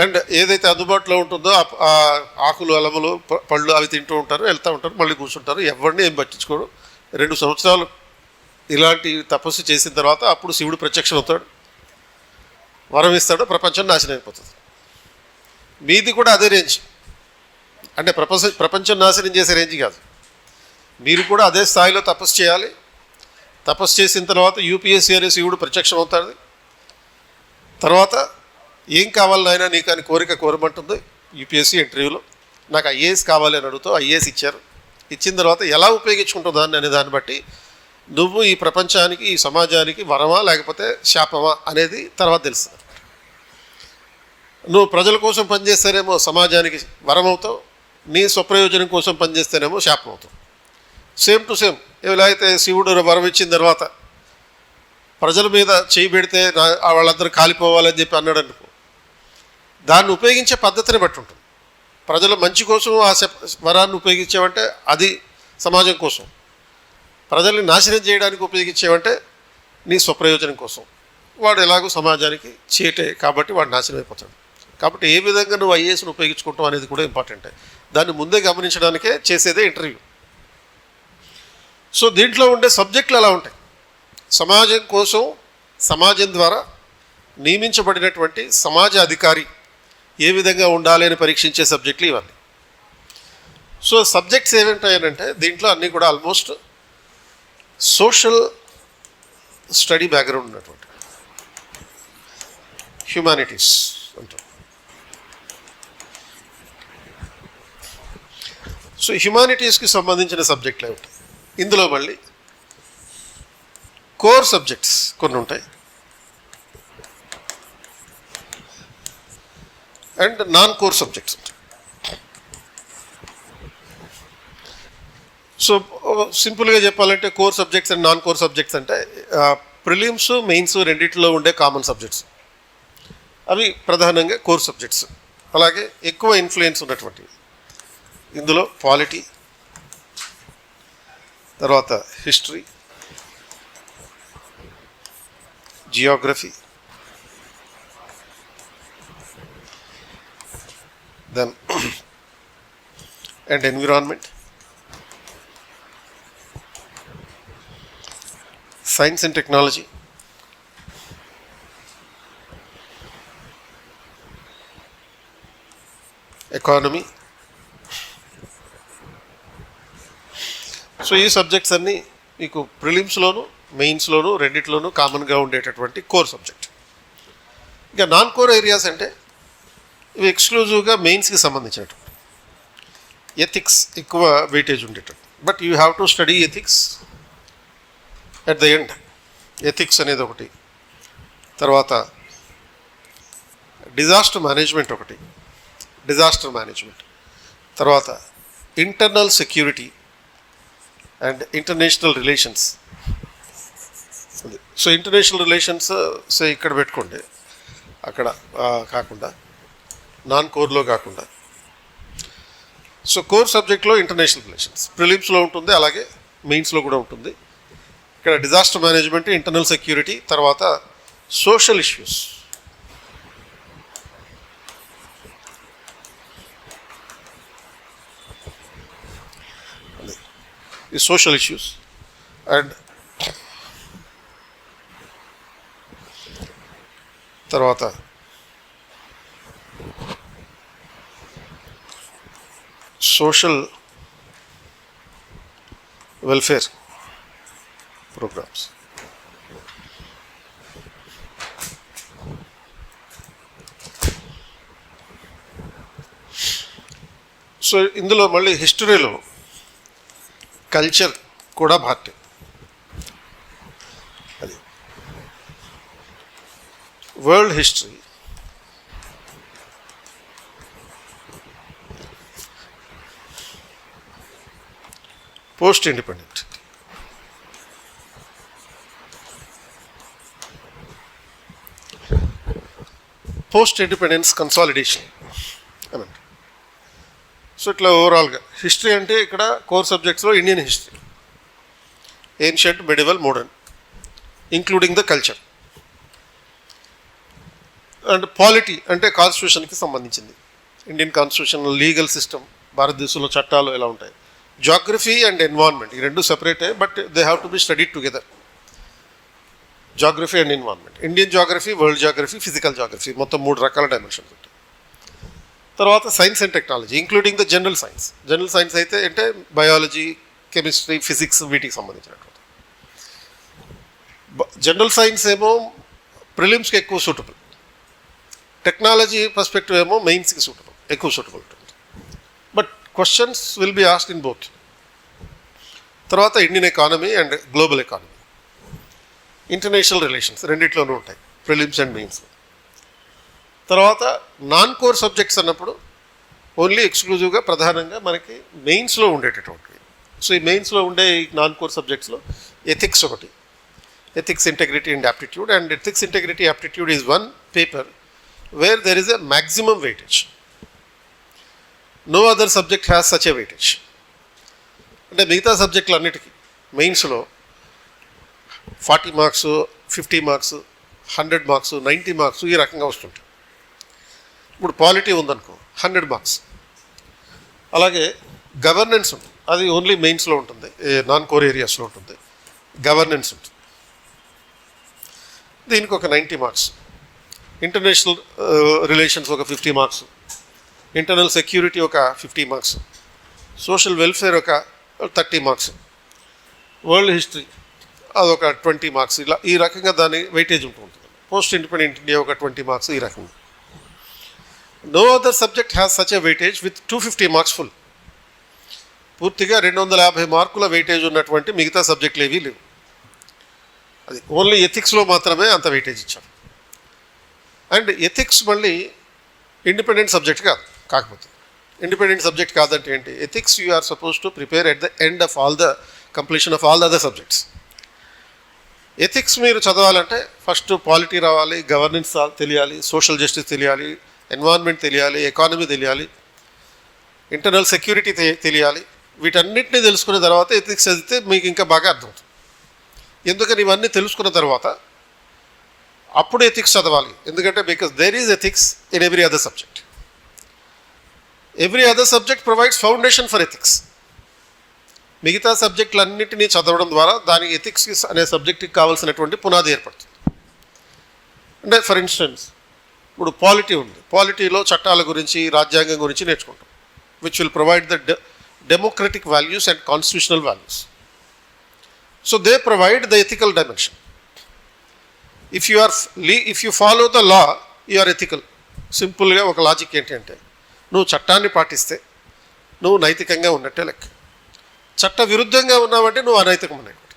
అండ్ ఏదైతే అందుబాటులో ఉంటుందో ఆ ఆకులు, అలములు, పళ్ళు అవి తింటూ ఉంటారు, వెళ్తూ ఉంటారు, మళ్ళీ కూర్చుంటారు. ఎవరిని ఏం పట్టించుకోరు. 2 సంవత్సరాలు ఇలాంటి తపస్సు చేసిన తర్వాత అప్పుడు శివుడు ప్రత్యక్షం అవుతాడు, వరం ఇస్తాడు, ప్రపంచం నాశనం అయిపోతుంది. మీది కూడా అదే రేంజ్, అంటే ప్రపంచం నాశనం చేసే రేంజ్ కాదు. మీరు కూడా అదే స్థాయిలో తపస్సు చేయాలి. తపస్సు చేసిన తర్వాత యూపీఎస్సీ అనే శివుడు ప్రత్యక్షం అవుతాడు. తర్వాత ఏం కావాలి నాయనా నీకు అని కోరమంటుంది యూపీఎస్సీ ఇంటర్వ్యూలో. నాకు ఐఏఎస్ కావాలి అని అడుగుతావు, ఐఏఎస్ ఇచ్చారు. ఇచ్చిన తర్వాత ఎలా ఉపయోగించుకుంటావు దాన్ని అనే దాన్ని బట్టి నువ్వు ఈ ప్రపంచానికి, ఈ సమాజానికి వరమా లేకపోతే శాపమా అనేది తర్వాత తెలుస్తుంది. నువ్వు ప్రజల కోసం పనిచేస్తేనేమో సమాజానికి వరం అవుతావు, నీ స్వప్రయోజనం కోసం పనిచేస్తేనేమో శాపం అవుతావు. Same to same. ఎలా అయితే శివుడు వరం ఇచ్చిన తర్వాత ప్రజల మీద చేయి పెడితే వాళ్ళందరూ కాలిపోవాలని చెప్పి అన్నాడు అనుకో, దాన్ని ఉపయోగించే పద్ధతిని బట్టి ఉంటుంది. ప్రజల మంచి కోసం ఆ వరాన్ని ఉపయోగించేవంటే అది సమాజం కోసం. ప్రజల్ని నాశనం చేయడానికి ఉపయోగించేవంటే నీ స్వప్రయోజనం కోసం. వాడు ఎలాగో సమాజానికి చేటే కాబట్టి వాడు నాశనం అయిపోతాడు. కాబట్టి ఏ విధంగా నువ్వు ఐఏఎస్ను ఉపయోగించుకుంటావు అనేది కూడా ఇంపార్టెంటే. దాన్ని ముందే గమనించడానికే చేసేదే ఇంటర్వ్యూ. సో దీంట్లో ఉండే సబ్జెక్టులు ఎలా ఉంటాయి? సమాజం కోసం, సమాజం ద్వారా నియమించబడినటువంటి సమాజ అధికారి ఏ విధంగా ఉండాలి అని పరీక్షించే సబ్జెక్టులు ఇవన్నీ. సో సబ్జెక్ట్స్ ఏమిటాయనంటే దీంట్లో అన్నీ కూడా ఆల్మోస్ట్ సోషల్ స్టడీ బ్యాక్గ్రౌండ్ ఉన్నటువంటి హ్యుమానిటీస్ అంటారు. సో హ్యుమానిటీస్కి సంబంధించిన సబ్జెక్టులు ఏమిటి? ఇందులో మళ్ళీ కోర్ సబ్జెక్ట్స్ కొన్ని ఉంటాయి అండ్ నాన్ కోర్ సబ్జెక్ట్స్ ఉంటాయి. సో సింపుల్గా చెప్పాలంటే core subjects and non core subjects అంటే ప్రిలిమ్స్, మెయిన్స్ రెండింటిలో ఉండే కామన్ సబ్జెక్ట్స్. అవి ప్రధానంగా కోర్ సబ్జెక్ట్స్. అలాగే ఎక్కువ ఇన్ఫ్లుయెన్స్ ఉన్నటువంటివి ఇందులో పాలిటీ, తర్వాత history, geography, then and environment, science and technology, economy. So ఈ సబ్జెక్ట్స్ అన్నీ మీకు ప్రిలిమ్స్లోను, మెయిన్స్లోను రెండిట్లోనూ కామన్గా ఉండేటటువంటి కోర్ సబ్జెక్ట్. ఇంకా నాన్ కోర్ ఏరియాస్ అంటే ఇవి ఎక్స్క్లూజివ్గా మెయిన్స్కి సంబంధించినట్టు. ఎథిక్స్ ఎక్కువ వెయిటేజ్ ఉండేటట్టు. But you have to study ethics at the end. Ethics అనేది ఒకటి, తర్వాత డిజాస్టర్ మేనేజ్మెంట్ ఒకటి, డిజాస్టర్ మేనేజ్మెంట్, తర్వాత internal security and international relations. So international relations ఇక్కడ పెట్టుకోండి, అక్కడ కాకుండా నాన్ కోర్లో కాకుండా. సో కోర్ సబ్జెక్ట్లో ఇంటర్నేషనల్ రిలేషన్స్ ప్రిలిమ్స్లో ఉంటుంది, అలాగే మెయిన్స్లో కూడా ఉంటుంది. ఇక్కడ డిజాస్టర్ మేనేజ్మెంట్, ఇంటర్నల్ సెక్యూరిటీ, తర్వాత సోషల్ ఇష్యూస్. ఈ సోషల్ ఇష్యూస్ అండ్ తర్వాత సోషల్ వెల్ఫేర్ ప్రోగ్రామ్స్. సో ఇందులో మళ్ళీ హిస్టరీలో కల్చర్ కూడా పార్టీ. అది world history, post independent, post independence consolidation అనండి. సో ఇట్లా ఓవరాల్గా హిస్టరీ అంటే ఇక్కడ కోర్ సబ్జెక్ట్స్లో Indian history, ancient, medieval, modern, including the culture. And polity అంటే కాన్స్టిట్యూషన్కి సంబంధించింది, ఇండియన్ కాన్స్టిట్యూషన్, లీగల్ సిస్టమ్, భారతదేశంలో చట్టాలు ఎలా ఉంటాయి. జాగ్రఫీ అండ్ ఎన్వైరాన్మెంట్ ఈ రెండు సెపరేటే, but they have to be studied together. Geography and environment, Indian geography, world geography, physical geography, మొత్తం 3 రకాల డైమెన్షన్స్ ఉంటాయి. తర్వాత science and technology including the general science. General science అయితే అంటే బయాలజీ, కెమిస్ట్రీ, ఫిజిక్స్, వీటికి సంబంధించినటువంటి. జనరల్ సైన్స్ ఏమో ప్రిలిమ్స్కి ఎక్కువ సూటబుల్, టెక్నాలజీ పర్స్పెక్టివ్ ఏమో మెయిన్స్కి ఎక్కువ సూటబుల్ ఉంటుంది. But questions will be asked in both. తర్వాత Indian economy and global economy, international relations రెండిట్లోనూ ఉంటాయి ప్రిలిమ్స్ అండ్ మెయిన్స్. తర్వాత నాన్ కోర్ సబ్జెక్ట్స్ అన్నప్పుడు ఓన్లీ ఎక్స్క్లూజివ్గా ప్రధానంగా మనకి మెయిన్స్లో ఉండేటటువంటివి. సో ఈ మెయిన్స్లో ఉండే ఈ నాన్ కోర్ సబ్జెక్ట్స్లో ఎథిక్స్ ఒకటి, ethics, integrity and aptitude. And ethics, integrity, aptitude is one paper where there is a maximum weightage. No other subject has such a weightage. అంటే మిగతా సబ్జెక్టులు అన్నిటికీ మెయిన్స్లో 40 మార్క్స్, 50 మార్క్స్, 100 మార్క్స్, 90 మార్క్స్ ఈ రకంగా వస్తుంటాయి. ఇప్పుడు పాలిటీ ఉందనుకో 100 మార్క్స్. అలాగే గవర్నెన్స్ ఉంటుంది, అది ఓన్లీ మెయిన్స్లో ఉంటుంది, నాన్ కోర్ ఏరియాస్లో ఉంటుంది. గవర్నెన్స్ ఉంటుంది, దీనికి ఒక 90 మార్క్స్. ఇంటర్నేషనల్ రిలేషన్స్ ఒక 50 మార్క్స్, ఇంటర్నల్ సెక్యూరిటీ ఒక 50 మార్క్స్, సోషల్ వెల్ఫేర్ ఒక 30 మార్క్స్, వరల్డ్ హిస్టరీ అదొక 20 మార్క్స్. ఇలా ఈ రకంగా దాని వెయిటేజ్ ఉంటుంది. పోస్ట్ ఇండిపెండెంట్ ఇండియా ఒక 20 మార్క్స్, ఈ రకంగా. No other subject has such a weightage with 250 marks full. పూర్తిగా 250 మార్కుల వెయిటేజ్ ఉన్నటువంటి మిగతా సబ్జెక్టులు ఏవీ లేవు. అది ఓన్లీ ఎథిక్స్లో మాత్రమే అంత వెయిటేజ్ ఇచ్చారు. అండ్ ఎథిక్స్ మళ్ళీ ఇండిపెండెంట్ సబ్జెక్ట్ కాదు. కాకపోతే ఇండిపెండెంట్ సబ్జెక్ట్ కాదంటే ఏంటి, ethics you are suppose to prepare at the end of all the completion of all the other subjects. Ethics మీరు చదవాలంటే ఫస్ట్ పాలిటీ రావాలి, గవర్నెన్స్ తెలియాలి, సోషల్ జస్టిస్ తెలియాలి, ఎన్వైరాన్మెంట్ తెలియాలి, ఎకానమీ తెలియాలి, ఇంటర్నల్ సెక్యూరిటీ తెలియాలి. వీటన్నిటిని తెలుసుకున్న తర్వాత ఎథిక్స్ చదివితే మీకు ఇంకా బాగా అర్థమవుతుంది. ఎందుకని ఇవన్నీ తెలుసుకున్న తర్వాత అప్పుడు ఎథిక్స్ చదవాలి. ఎందుకంటే because there is ethics in every other subject. Every other subject provides foundation for ethics. మిగతా సబ్జెక్టులన్నింటినీ చదవడం ద్వారా దాని ఎథిక్స్ అనే సబ్జెక్ట్కి కావాల్సినటువంటి పునాది ఏర్పడుతుంది. అంటే ఫర్ ఇన్స్టెన్స్ ఇప్పుడు పాలిటీ ఉంది, పాలిటీలో చట్టాల గురించి, రాజ్యాంగం గురించి నేర్చుకుంటాం, which will provide the democratic values and constitutional values. So they provide the ethical dimension. If you follow the law you are ethical. సింపుల్గా ఒక లాజిక్ ఏంటి అంటే, నువ్వు చట్టాన్ని పాటిస్తే నువ్వు నైతికంగా ఉన్నట్టే లెక్క. చట్ట విరుద్ధంగా ఉన్నావంటే నువ్వు అనైతికం ఉన్నట్టు.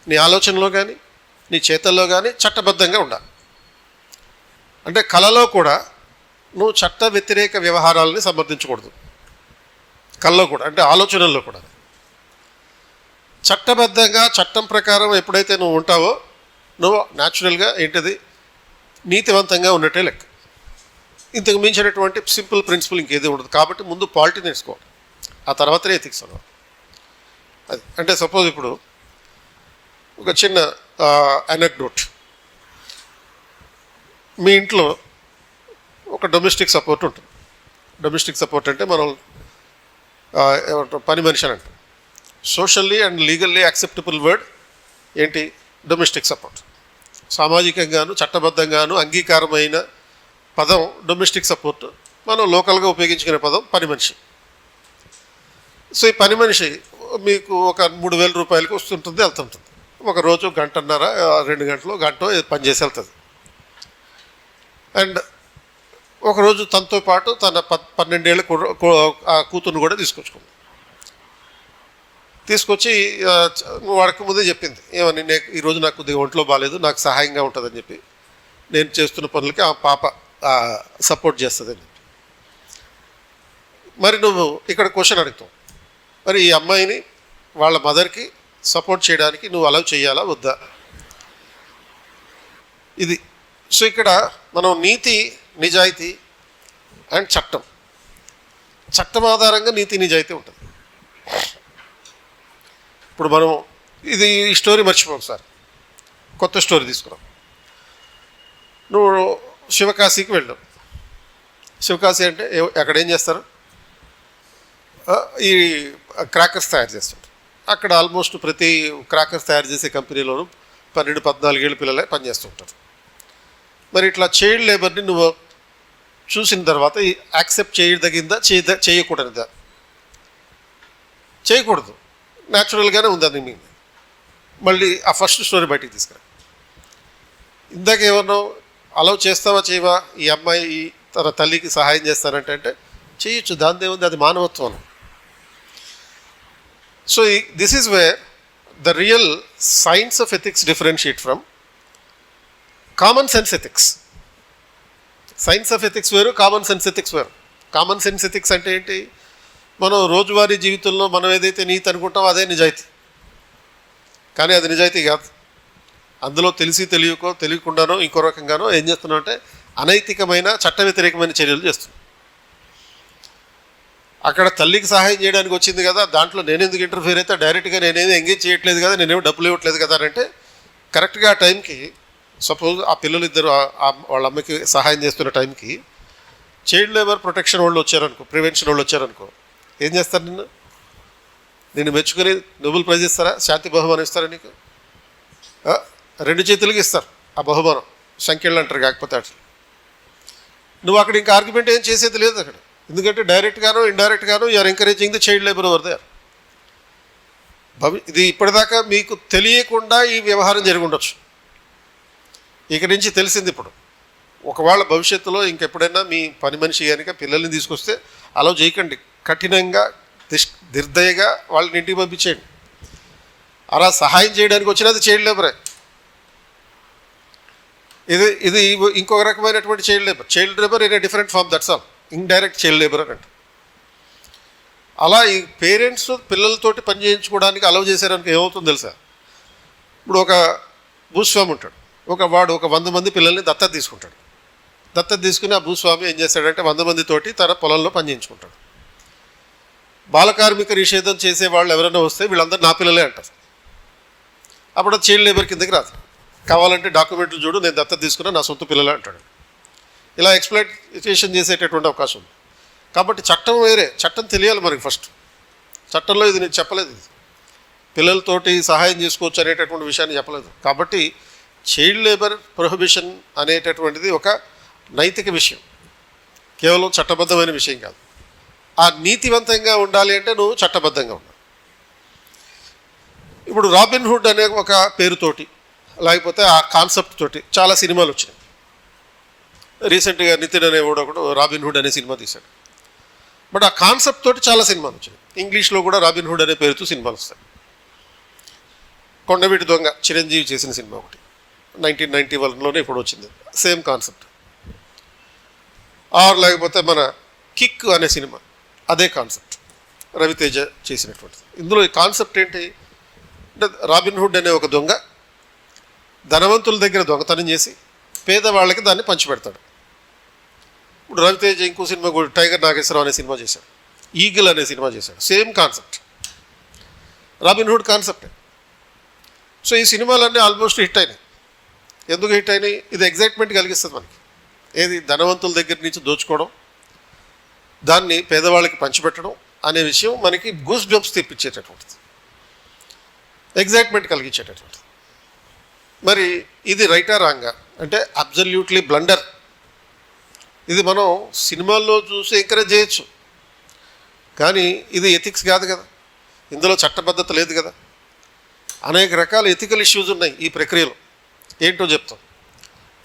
నీ ఆలోచనలో కానీ నీ చేతల్లో కానీ చట్టబద్ధంగా ఉండాలి. అంటే కళలో కూడా నువ్వు చట్ట వ్యతిరేక వ్యవహారాలని సమర్థించకూడదు. కళలో కూడా అంటే ఆలోచనల్లో కూడా చట్టబద్ధంగా చట్టం ప్రకారం ఎప్పుడైతే నువ్వు ఉంటావో నువ్వు న్యాచురల్గా ఏంటిది నీతివంతంగా ఉన్నట్టే లెక్క. ఇంతకు మించినటువంటి సింపుల్ ప్రిన్సిపల్ ఇంకేది ఉండదు. కాబట్టి ముందు పాలిటీ నేర్చుకోవాలి, ఆ తర్వాతనే ఎథిక్స్ అవ్వాలి. అది అంటే సపోజ్ ఇప్పుడు ఒక చిన్న అనెక్డోట్. మీ ఇంట్లో ఒక డొమెస్టిక్ సపోర్ట్ ఉంటుంది. డొమెస్టిక్ సపోర్ట్ అంటే మనం పని మనిషి అని అంటాం. Socially and legally acceptable word ఏంటి? Domestic support. సామాజికంగాను చట్టబద్ధంగాను అంగీకారమైన పదం డొమెస్టిక్ సపోర్ట్. మనం లోకల్గా ఉపయోగించుకునే పదం పని మనిషి. సో ఈ పని మనిషి మీకు ఒక 3,000 రూపాయలకి వస్తుంటుంది, వెళ్తుంటుంది. ఒక రోజు 1.5 గంటన్నర 2 గంటలు గంట పని చేసి వెళ్తుంది. అండ్ ఒకరోజు తనతో పాటు తన 12 ఏళ్ళ ఆ కూతుర్ని కూడా తీసుకొచ్చి వాడికి ముందే చెప్పింది ఏమని, ఈరోజు నాకు కొద్దిగా ఒంట్లో బాగాలేదు, నాకు సహాయంగా ఉంటుందని చెప్పి, నేను చేస్తున్న పనులకి ఆ పాప సపోర్ట్ చేస్తుందని చెప్పి. మరి నువ్వు ఇక్కడ క్వశ్చన్ అడుగుతావు, మరి ఈ అమ్మాయిని వాళ్ళ మదర్కి సపోర్ట్ చేయడానికి నువ్వు అలౌ చేయాలా వద్దా? ఇది. సో ఇక్కడ మనం నీతి, నిజాయితీ అండ్ చట్టం ఆధారంగా నీతి నిజాయితీ ఉంటుంది. ఇప్పుడు మనం ఇది ఈ స్టోరీ మర్చిపోకు సార్, కొత్త స్టోరీ తీసుకున్నాం. నువ్వు శివకాశీకి వెళ్ళావు. శివకాశీ అంటే అక్కడ ఏం చేస్తారు? ఈ క్రాకర్స్ తయారు చేస్తుంటారు. అక్కడ ఆల్మోస్ట్ ప్రతి క్రాకర్స్ తయారు చేసే కంపెనీలోనూ 12-14 ఏళ్ళ పిల్లలే పనిచేస్తుంటారు. మరి ఇట్లా చైల్డ్ లేబర్ని నువ్వు చూసిన తర్వాత యాక్సెప్ట్ చేయదగిందా, చేయకూడదా? చేయకూడదు, న్యాచురల్గానే ఉందని మీ మళ్ళీ ఆ ఫస్ట్ స్టోరీ బయటికి తీసుకురా. ఇందాక ఏమన్నా అలౌ చేస్తావా చేయవా? ఈ అమ్మాయి తన తల్లికి సహాయం చేస్తానంటే అంటే చేయొచ్చు, దాని ఏముంది, అది మానవత్వం. So this is where the real science of ethics differentiate from common sense ethics. Science of ethics వేరు, కామన్ సెన్స్ ఎథిక్స్ వేరు. కామన్ సెన్స్ ఎథిక్స్ అంటే ఏంటి? మనం రోజువారీ జీవితంలో మనం ఏదైతే నీతి అనుకుంటామో అదే నిజాయితీ. కానీ అది నిజాయితీ కాదు. అందులో తెలియకుండానో ఇంకో రకంగానో ఏం చేస్తున్నాం అంటే అనైతికమైన చట్ట వ్యతిరేకమైన చర్యలు చేస్తున్నాం. అక్కడ తల్లికి సహాయం చేయడానికి వచ్చింది కదా, దాంట్లో నేనెందుకు ఇంటర్ఫియర్ అయితే, డైరెక్ట్గా నేనేది ఎంగేజ్ చేయట్లేదు కదా, నేనేమో డబ్బులు ఇవ్వట్లేదు కదా అని అంటే కరెక్ట్గా ఆ టైంకి సపోజ్ ఆ పిల్లలు ఇద్దరు వాళ్ళ అమ్మకి సహాయం చేస్తున్న టైంకి చైల్డ్ లేబర్ ప్రొటెక్షన్ వాళ్ళు వచ్చారనుకో, ప్రివెన్షన్ వాళ్ళు వచ్చారనుకో, ఏం చేస్తారు? నిన్ను మెచ్చుకొని నోబెల్ ప్రైజ్ ఇస్తారా, శాంతి బహుమానం ఇస్తారా? నీకు 2 చేతులకి ఇస్తారు ఆ బహుమానం, సంఖ్యలు అంటారు. కాకపోతే అట్లా నువ్వు అక్కడ ఇంకా ఆర్గ్యుమెంట్ ఏం చేసేది లేదు అక్కడ. ఎందుకంటే డైరెక్ట్గానో ఇండైరెక్ట్గానో you are encouraging the child labour over there. ఇది ఇప్పటిదాకా మీకు తెలియకుండా ఈ వ్యవహారం జరిగి ఉండొచ్చు, ఇక నుంచి తెలిసింది. ఇప్పుడు ఒకవేళ భవిష్యత్తులో ఇంకెప్పుడైనా మీ పని మనిషి కనుక పిల్లల్ని తీసుకొస్తే అలౌ చేయకండి, కఠినంగా నిర్దయగా వాళ్ళని ఇంటికి పంపించేయండి. అలా సహాయం చేయడానికి వచ్చినది చైల్డ్ లేబరే. ఇది ఇంకొక రకమైనటువంటి child labour in a different form, that's all. Indirect child labour అని అంటే అలా ఈ పేరెంట్స్ పిల్లలతోటి పని చేయించుకోవడానికి అలౌ చేశారనుకో ఏమవుతుందో తెలుసా? ఇప్పుడు ఒక భూస్వామి ఉంటాడు, వాడు ఒక 100 మంది పిల్లల్ని దత్తత తీసుకుంటాడు. దత్తత తీసుకుని ఆ భూస్వామి ఏం చేస్తాడంటే 100 మందితోటి తన పొలంలో పని చేయించుకుంటాడు. బాలకార్మిక నిషేధం చేసే వాళ్ళు ఎవరైనా వస్తే వీళ్ళందరూ నా పిల్లలే అంటారు. అప్పుడు చైల్డ్ లేబర్ కిందకి రాదు. కావాలంటే డాక్యుమెంట్లు చూడు, నేను దత్తత తీసుకున్నా, నా సొంత పిల్లలే అంటాడు. ఇలా ఎక్స్ప్లాయిటేషన్ చేసేటటువంటి అవకాశం ఉంది. కాబట్టి చట్టం వేరే, చట్టం తెలియాలి మనకి ఫస్ట్. చట్టంలో ఇది నేను చెప్పలేదు, ఇది పిల్లలతోటి సహాయం చేసుకోవచ్చు అనేటటువంటి విషయాన్ని చెప్పలేదు. కాబట్టి చైల్డ్ లేబర్ ప్రొహిబిషన్ అనేటటువంటిది ఒక నైతిక విషయం, కేవలం చట్టబద్ధమైన విషయం కాదు. ఆ నీతివంతంగా ఉండాలి అంటే నువ్వు చట్టబద్ధంగా ఉండాలి. ఇప్పుడు రాబిన్ హుడ్ అనే ఒక పేరుతోటి లేకపోతే ఆ కాన్సెప్ట్ తోటి చాలా సినిమాలు వచ్చినాయి. రీసెంట్గా నితిన్ అనేవాడు ఒకడు రాబిన్ హుడ్ అనే సినిమా తీశాడు. బట్ ఆ కాన్సెప్ట్ తోటి చాలా సినిమాలు వచ్చినాయి. ఇంగ్లీష్లో కూడా రాబిన్ హుడ్ అనే పేరుతో సినిమాలు వస్తాయి. కొండవీటి దొంగ చిరంజీవి చేసిన సినిమా ఒకటి 1991లోనే ఇప్పుడు వచ్చింది, సేమ్ కాన్సెప్ట్. ఆర్ లేకపోతే మన కిక్ అనే సినిమా, అదే కాన్సెప్ట్, రవితేజ చేసినటువంటిది. ఇందులో ఈ కాన్సెప్ట్ ఏంటి అంటే రాబిన్ హుడ్ అనే ఒక దొంగ ధనవంతుల దగ్గర దొంగతనం చేసి పేదవాళ్ళకి దాన్ని పంచిపెడతాడు. ఇప్పుడు రవితేజ ఇంకో సినిమా కూడా టైగర్ నాగేశ్వరరావు అనే సినిమా చేశాడు, ఈగిల్ అనే సినిమా చేశాడు, సేమ్ కాన్సెప్ట్, రాబిన్ హుడ్ కాన్సెప్టే. సో ఈ సినిమాలన్నీ ఆల్మోస్ట్ హిట్ అయినాయి. ఎందుకు హిట్ అయినాయి? ఇది ఎగ్జైట్మెంట్ కలిగిస్తుంది మనకి. ఏది? ధనవంతుల దగ్గర నుంచి దోచుకోవడం, దాన్ని పేదవాళ్ళకి పంచిపెట్టడం అనే విషయం మనకి గూస్ బంప్స్ తెప్పించేటటువంటిది. ఎగ్జైట్మెంట్ కలిగించేటటువంటి. మరి ఇది రైటా రాంగా అంటే అబ్జల్యూట్లీ బ్లండర్. ఇది మనం సినిమాల్లో చూసి ఎంకరేజ్ చేయొచ్చు, కానీ ఇది ఎథిక్స్ కాదు కదా, ఇందులో చట్టబద్ధత లేదు కదా. అనేక రకాల ఎథికల్ ఇష్యూస్ ఉన్నాయి ఈ ప్రక్రియలో. ఏంటో చెప్తాం.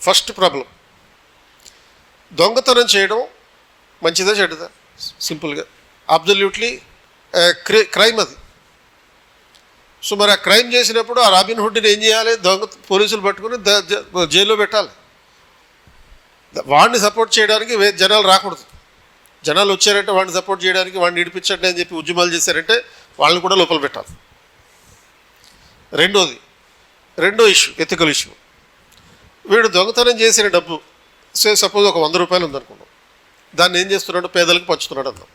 ఫస్ట్ ప్రాబ్లం, దొంగతనం చేయడం మంచిదా చెడ్డదా? సింపుల్గా అబ్జల్యూట్లీ క్రైమ్ అది. సో మరి ఆ క్రైమ్ చేసినప్పుడు ఆ రాబిన్ హుడ్ని ఏం చేయాలి? పోలీసులు పట్టుకుని జైల్లో పెట్టాలి. వాడిని సపోర్ట్ చేయడానికి జనాలు రాకూడదు. జనాలు వచ్చారంటే వాడిని సపోర్ట్ చేయడానికి, వాడిని ఇడిపించండి అని చెప్పి ఉద్యమాలు చేశారంటే వాళ్ళని కూడా లోపల పెట్టాలి. రెండో ఇష్యూ, ఎథికల్ ఇష్యూ. వీడు దొంగతనం చేసిన డబ్బు సపోజ్ ఒక 100 రూపాయలు ఉందనుకున్నాం, దాన్ని ఏం చేస్తున్నాడు? పేదలకు పంచుతున్నాడు అన్నాం.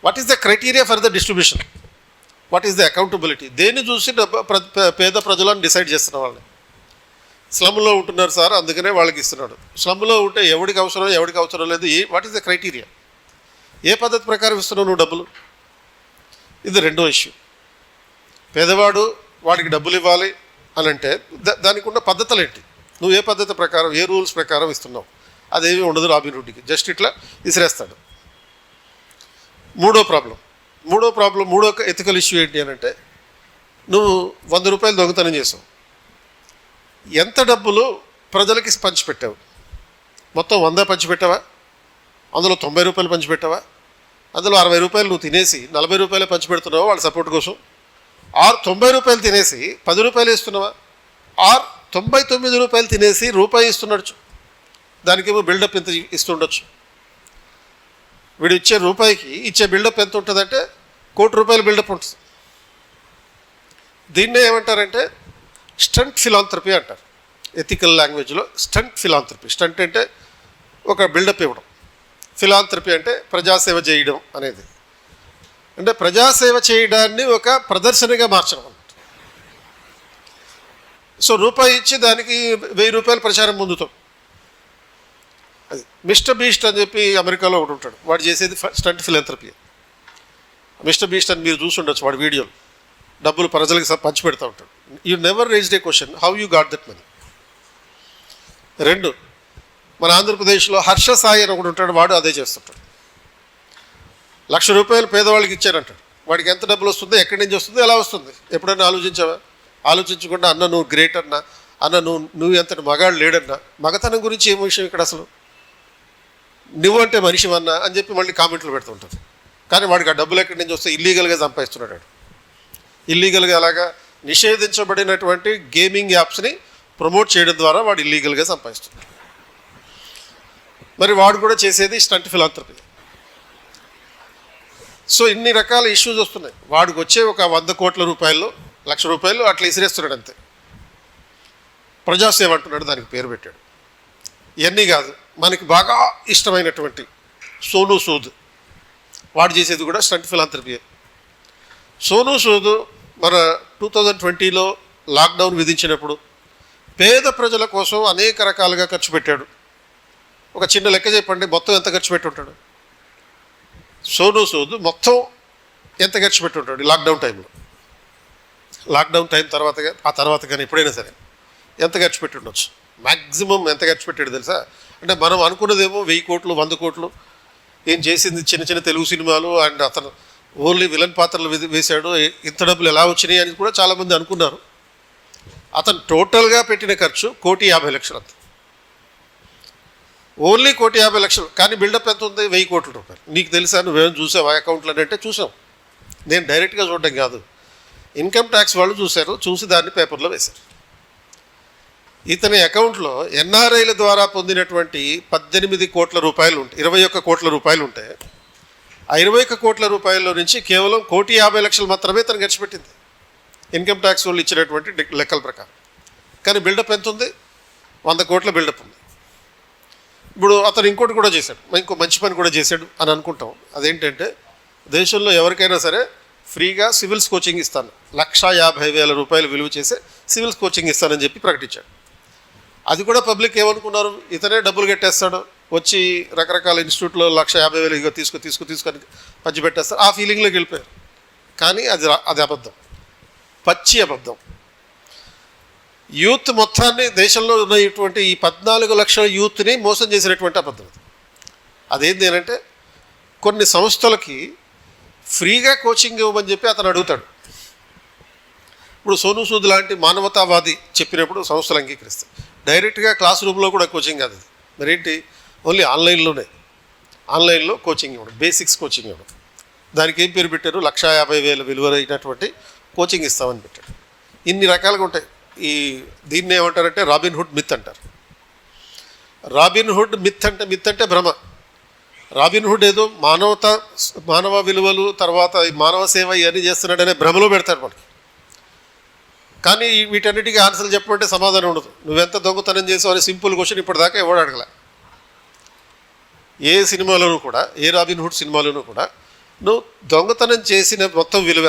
What is the criteria for the distribution? What is the accountability? దేన్ని చూసి పేద ప్రజలను డిసైడ్ చేస్తున్న వాళ్ళని? స్లమ్లో ఉంటున్నారు సార్, అందుకనే వాళ్ళకి ఇస్తున్నాడు. స్లమ్లో ఉంటే ఎవరికి అవసరం లేదు. What is the criteria? ఏ పద్ధతి ప్రకారం ఇస్తున్నావు నువ్వు డబ్బులు? ఇది రెండో ఇష్యూ. పేదవాడు వాడికి డబ్బులు ఇవ్వాలి అని అంటే దానికి ఉన్న పద్ధతులు ఏంటి? నువ్వు ఏ పద్ధతి ప్రకారం, ఏ రూల్స్ ప్రకారం ఇస్తున్నావు? అదేమీ ఉండదు రాబిన్ హుడ్కి, జస్ట్ ఇట్లా విసిరేస్తాడు. మూడో ఎథికల్ ఇష్యూ ఏంటి అని అంటే, నువ్వు 100 రూపాయలు దొంగతనం చేసావు, ఎంత డబ్బులు ప్రజలకి పంచిపెట్టావు? మొత్తం 100 పంచిపెట్టావా? అందులో 90 రూపాయలు పంచిపెట్టావా? అందులో 60 రూపాయలు నువ్వు తినేసి 40 రూపాయలే పంచిపెడుతున్నావా వాళ్ళ సపోర్ట్ కోసం? ఆర్ 90 రూపాయలు తినేసి 10 రూపాయలు ఇస్తున్నావా? ఆర్ 99 రూపాయలు తినేసి రూపాయి ఇస్తున్నాడు, దానికేమో బిల్డప్ ఎంత ఇస్తుండొచ్చు. వీడు ఇచ్చే రూపాయికి ఇచ్చే బిల్డప్ ఎంత ఉంటుందంటే 1 కోటి రూపాయల బిల్డప్ ఉంటుంది. దీన్నే ఏమంటారంటే స్టంట్ ఫిలాంథ్రపీ అంటారు ఎథికల్ లాంగ్వేజ్లో. స్టంట్ ఫిలాంథ్రపీ, స్టంట్ అంటే ఒక బిల్డప్ ఇవ్వడం, ఫిలాంథ్రపీ అంటే ప్రజాసేవ చేయడం అనేది. అంటే ప్రజాసేవ చేయడాన్ని ఒక ప్రదర్శనగా మార్చడం అన్నమాట. సో రూపాయి ఇచ్చి దానికి 1000 రూపాయలు ప్రచారం పొందుతాం. అది మిస్టర్ బీస్ట్ అని చెప్పి అమెరికాలో ఒకటి ఉంటాడు, వాడు చేసేది స్టంట్ ఫిలాంథ్రపీ. మిస్టర్ బీస్ట్ అని మీరు చూసి ఉండొచ్చు వాడి వీడియోలు. డబ్బులు ప్రజలకు పంచిపెడతా ఉంటాడు. You never raised A question how you got that money. 2, మన ఆంధ్రప్రదేశ్లో హర్ష సాయి అని ఒకటి ఉంటాడు, వాడు అదే చేస్తుంటాడు. 1,00,000 రూపాయలు పేదవాళ్ళకి ఇచ్చారంటాడు. వాడికి ఎంత డబ్బులు వస్తుందో, ఎక్కడి నుంచి వస్తుందో, ఎలా వస్తుంది? ఎప్పుడైనా ఆలోచించావా? ఆలోచించకుండా అన్న నువ్వు గ్రేట్ అన్న నువ్వు ఎంతటి మగాడు లేడన్నా. మగతనం గురించి ఏం విషయం ఇక్కడ అసలు? నువ్వు అంటే మనిషివన్నా అని చెప్పి మళ్ళీ కామెంట్లు పెడుతూ ఉంటుంది. కానీ వాడికి ఆ డబ్బులు ఎక్కడి నుంచి వస్తే ఇల్లీగల్గా సంపాదిస్తున్నాడు. ఇల్లీగల్గా అలాగా నిషేధించబడినటువంటి గేమింగ్ యాప్స్ని ప్రమోట్ చేయడం ద్వారా వాడు ఇల్లీగల్గా సంపాదిస్తున్నాడు. మరి వాడు కూడా చేసేది స్టంట్ ఫిలాంథ్రపీ. సో ఇన్ని రకాల ఇష్యూస్ వస్తున్నాయి. వాడికి వచ్చే ఒక 100 కోట్ల రూపాయలు, 1,00,000 రూపాయలు అట్లా ఇసిరేస్తున్నాడు అంతే. ప్రజాసేవ అంటున్నాడు, దానికి పేరు పెట్టాడు. ఇవన్నీ కాదు, మనకి బాగా ఇష్టమైనటువంటి సోనూ సూద్, వాడు చేసేది కూడా స్టంట్ ఫిలాంథ్రపీయే. సోనూ సూద్ మన 2020లో లాక్డౌన్ విధించినప్పుడు పేద ప్రజల కోసం అనేక రకాలుగా ఖర్చు పెట్టాడు. ఒక చిన్న లెక్క చెప్పండి, మొత్తం ఎంత ఖర్చు పెట్టి ఉంటాడు సోనూ సూద్? మొత్తం ఎంత ఖర్చు పెట్టి ఉంటాడు లాక్డౌన్ టైంలో? లాక్డౌన్ టైం తర్వాత కానీ ఎప్పుడైనా సరే ఎంత ఖర్చు పెట్టి ఉండొచ్చు? మ్యాక్సిమం ఎంత ఖర్చు పెట్టాడు తెలుసా? అంటే మనం అనుకున్నదేమో 1000 కోట్లు 100 కోట్లు. ఏం చేసింది చిన్న చిన్న తెలుగు సినిమాలు, అండ్ అతను ఓన్లీ విలన్ పాత్రలు వేశాడు, ఇంత డబ్బులు ఎలా వచ్చినాయి అని కూడా చాలామంది అనుకున్నారు. అతను టోటల్గా పెట్టిన ఖర్చు 1,50,00,000 అంత. ఓన్లీ 1,50,00,000. కానీ బిల్డప్ ఎంత ఉంది? 1000 కోట్ల రూపాయలు. నీకు తెలుసా? నువ్వేం చూసావు ఆ అకౌంట్లు అని అంటే చూసాం. నేను డైరెక్ట్గా చూడడం కాదు, ఇన్కమ్ ట్యాక్స్ వాళ్ళు చూశారు, చూసి దాన్ని పేపర్లో వేశారు. ఇతని అకౌంట్లో ఎన్ఆర్ఐల ద్వారా పొందినటువంటి 18 కోట్ల రూపాయలు ఉంటాయి, 21 కోట్ల రూపాయలు ఉంటాయి. ఆ 21 కోట్ల రూపాయల నుంచి కేవలం 1,50,00,000 మాత్రమే తను ఖర్చు పెట్టింది ఇన్కమ్ ట్యాక్స్ వాళ్ళు ఇచ్చినటువంటి లెక్కల ప్రకారం. కానీ బిల్డప్ ఎంత ఉంది? 100 కోట్ల బిల్డప్ ఉంది. ఇప్పుడు అతను ఇంకోటి కూడా చేశాడు, ఇంకో మంచి పని కూడా చేశాడు అని అనుకుంటాం. అదేంటంటే దేశంలో ఎవరికైనా సరే ఫ్రీగా సివిల్స్ కోచింగ్ ఇస్తాను, 1,50,000 రూపాయలు విలువ చేసే సివిల్స్ కోచింగ్ ఇస్తానని చెప్పి ప్రకటించాడు. అది కూడా పబ్లిక్ ఏమనుకున్నారు? ఇతనే డబ్బులు కట్టేస్తాడు, వచ్చి రకరకాల ఇన్స్టిట్యూట్లో 1,50,000 ఇగో తీసుకొని పంచిపెట్టేస్తారు, ఆ ఫీలింగ్లోకి వెళ్ళిపోయారు. కానీ అది అబద్ధం. పచ్చి అబద్ధం. యూత్ మొత్తాన్ని, దేశంలో ఉన్నటువంటి ఈ 14 లక్షల యూత్ని మోసం చేసినటువంటి అబద్ధం. అదేంటి అంటే కొన్ని సంస్థలకి ఫ్రీగా కోచింగ్ ఇవ్వమని చెప్పి అతను అడుగుతాడు. ఇప్పుడు సోను సూద్ లాంటి మానవతావాది చెప్పినప్పుడు సంస్థలు అంగీకరిస్తాయి. డైరెక్ట్గా క్లాస్ రూమ్లో కూడా కోచింగ్ కాదు. మరేంటి, ఓన్లీ ఆన్లైన్లో కోచింగ్ ఇవ్వడం, బేసిక్స్ కోచింగ్ ఇవ్వడం. దానికి ఏం పేరు పెట్టారు, 1,50,000 విలువైనటువంటి కోచింగ్ ఇస్తామని పెట్టాడు. ఇన్ని రకాలుగా ఉంటాయి. దీన్ని ఏమంటారంటే రాబిన్హుడ్ మిత్ అంటారు. రాబిన్హుడ్ మిత్ అంటే భ్రమ. రాబిన్హుడ్ ఏదో మానవ విలువలు, తర్వాత మానవ సేవ ఇవన్నీ చేస్తున్నాడనే భ్రమలో పెడతాడు మనకి. కానీ వీటన్నిటికీ ఆన్సర్లు చెప్పమంటే సమాధానం ఉండదు. నువ్వెంత దొంగతనం చేసావు అనే సింపుల్ క్వశ్చన్ ఇప్పటిదాకా ఎవడు అడగల. ఏ సినిమాలోనూ కూడా, ఏ రాబిన్హుడ్ సినిమాలోనూ కూడా నువ్వు దొంగతనం చేసిన మొత్తం విలువ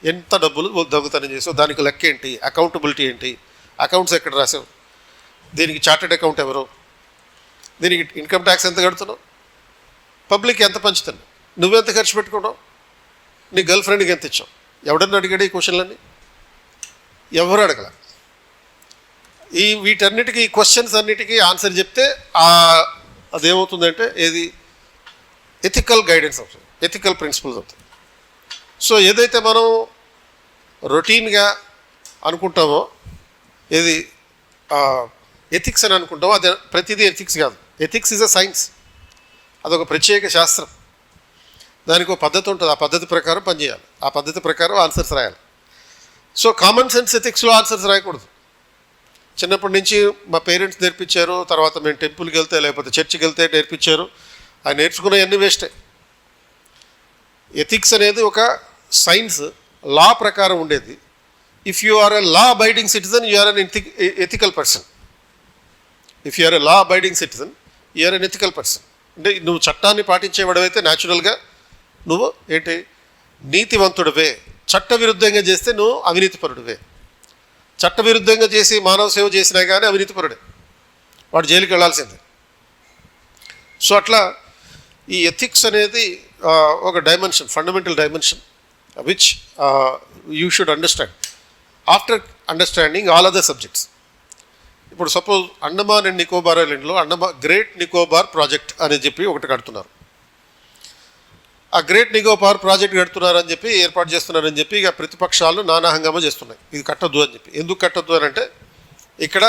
ఎంత డబ్బులు దొంగతనం చేసావు, దానికి లెక్క ఏంటి, అకౌంటబిలిటీ ఏంటి, అకౌంట్స్ ఎక్కడ రాసావు, దీనికి చార్టెడ్ అకౌంట్ ఎవరు, దీనికి ఇన్కమ్ ట్యాక్స్ ఎంత కడుతున్నావు, పబ్లిక్ ఎంత పంచుతున్నావు, నువ్వెంత ఖర్చు పెట్టుకున్నావు, నీ గర్ల్ ఫ్రెండ్కి ఎంత ఇచ్చావు, ఎవడన్నా అడిగాడు ఈ క్వశ్చన్లన్నీ? ఎవరు అడగల. వీటన్నిటికీ, ఈ క్వశ్చన్స్ అన్నిటికీ ఆన్సర్ చెప్తే అదేమవుతుందంటే ఏది ఎథికల్ గైడెన్స్ అవుతుంది, ఎథికల్ ప్రిన్సిపల్స్ అవుతుంది. సో ఏదైతే మనం రొటీన్గా అనుకుంటామో, ఏది ఎథిక్స్ అని అనుకుంటామో, అది ప్రతిదీ ఎథిక్స్ కాదు. Ethics is a science. అదొక ప్రత్యేక శాస్త్రం. దానికి ఒక పద్ధతి ఉంటుంది. ఆ పద్ధతి ప్రకారం పనిచేయాలి, ఆ పద్ధతి ప్రకారం ఆన్సర్స్ రాయాలి. సో కామన్ సెన్స్ ఎథిక్స్లో ఆన్సర్స్ రాయకూడదు. చిన్నప్పటి నుంచి మా పేరెంట్స్ నేర్పించారు, తర్వాత మేము టెంపుల్కి వెళ్తే లేకపోతే చర్చికి వెళ్తే నేర్పించారు. ఆ నేర్చుకునేవన్నీ వేస్టే. ఎథిక్స్ అనేది ఒక సైన్స్, లా ప్రకారం ఉండేది. If you are a law abiding citizen, you are an ethical person. If you are a law abiding citizen, you are an ethical person. అంటే నువ్వు చట్టాన్ని పాటించేవాడవైతే న్యాచురల్గా నువ్వు ఏంటి, నీతివంతుడివే. చట్టవిరుద్ధంగా చేస్తే నువ్వు అవినీతిపరుడివే. చట్టవిరుద్ధంగా చేసి మానవ సేవ చేసినా కానీ అవినీతిపరుడే, వాడు జైలుకి వెళ్ళాల్సిందే. సో అట్లా ఈ ఎథిక్స్ అనేది ఒక dimension, fundamental dimension which you should understand after understanding all other subjects. ఇప్పుడు సపోజ్ అండమాన్ అండ్ నికోబార్ ఐలాండ్లో గ్రేట్ నికోబార్ ప్రాజెక్ట్ అని చెప్పి ఒకటి కడుతున్నారు. ఆ గ్రేట్ నికోబార్ ప్రాజెక్ట్ కడుతున్నారని చెప్పి, ఏర్పాటు చేస్తున్నారని చెప్పి ఇక ప్రతిపక్షాలు నానా హంగామా చేస్తున్నాయి. ఇది కట్టొద్దు అని చెప్పి. ఎందుకు కట్టొద్దు అని అంటే ఇక్కడ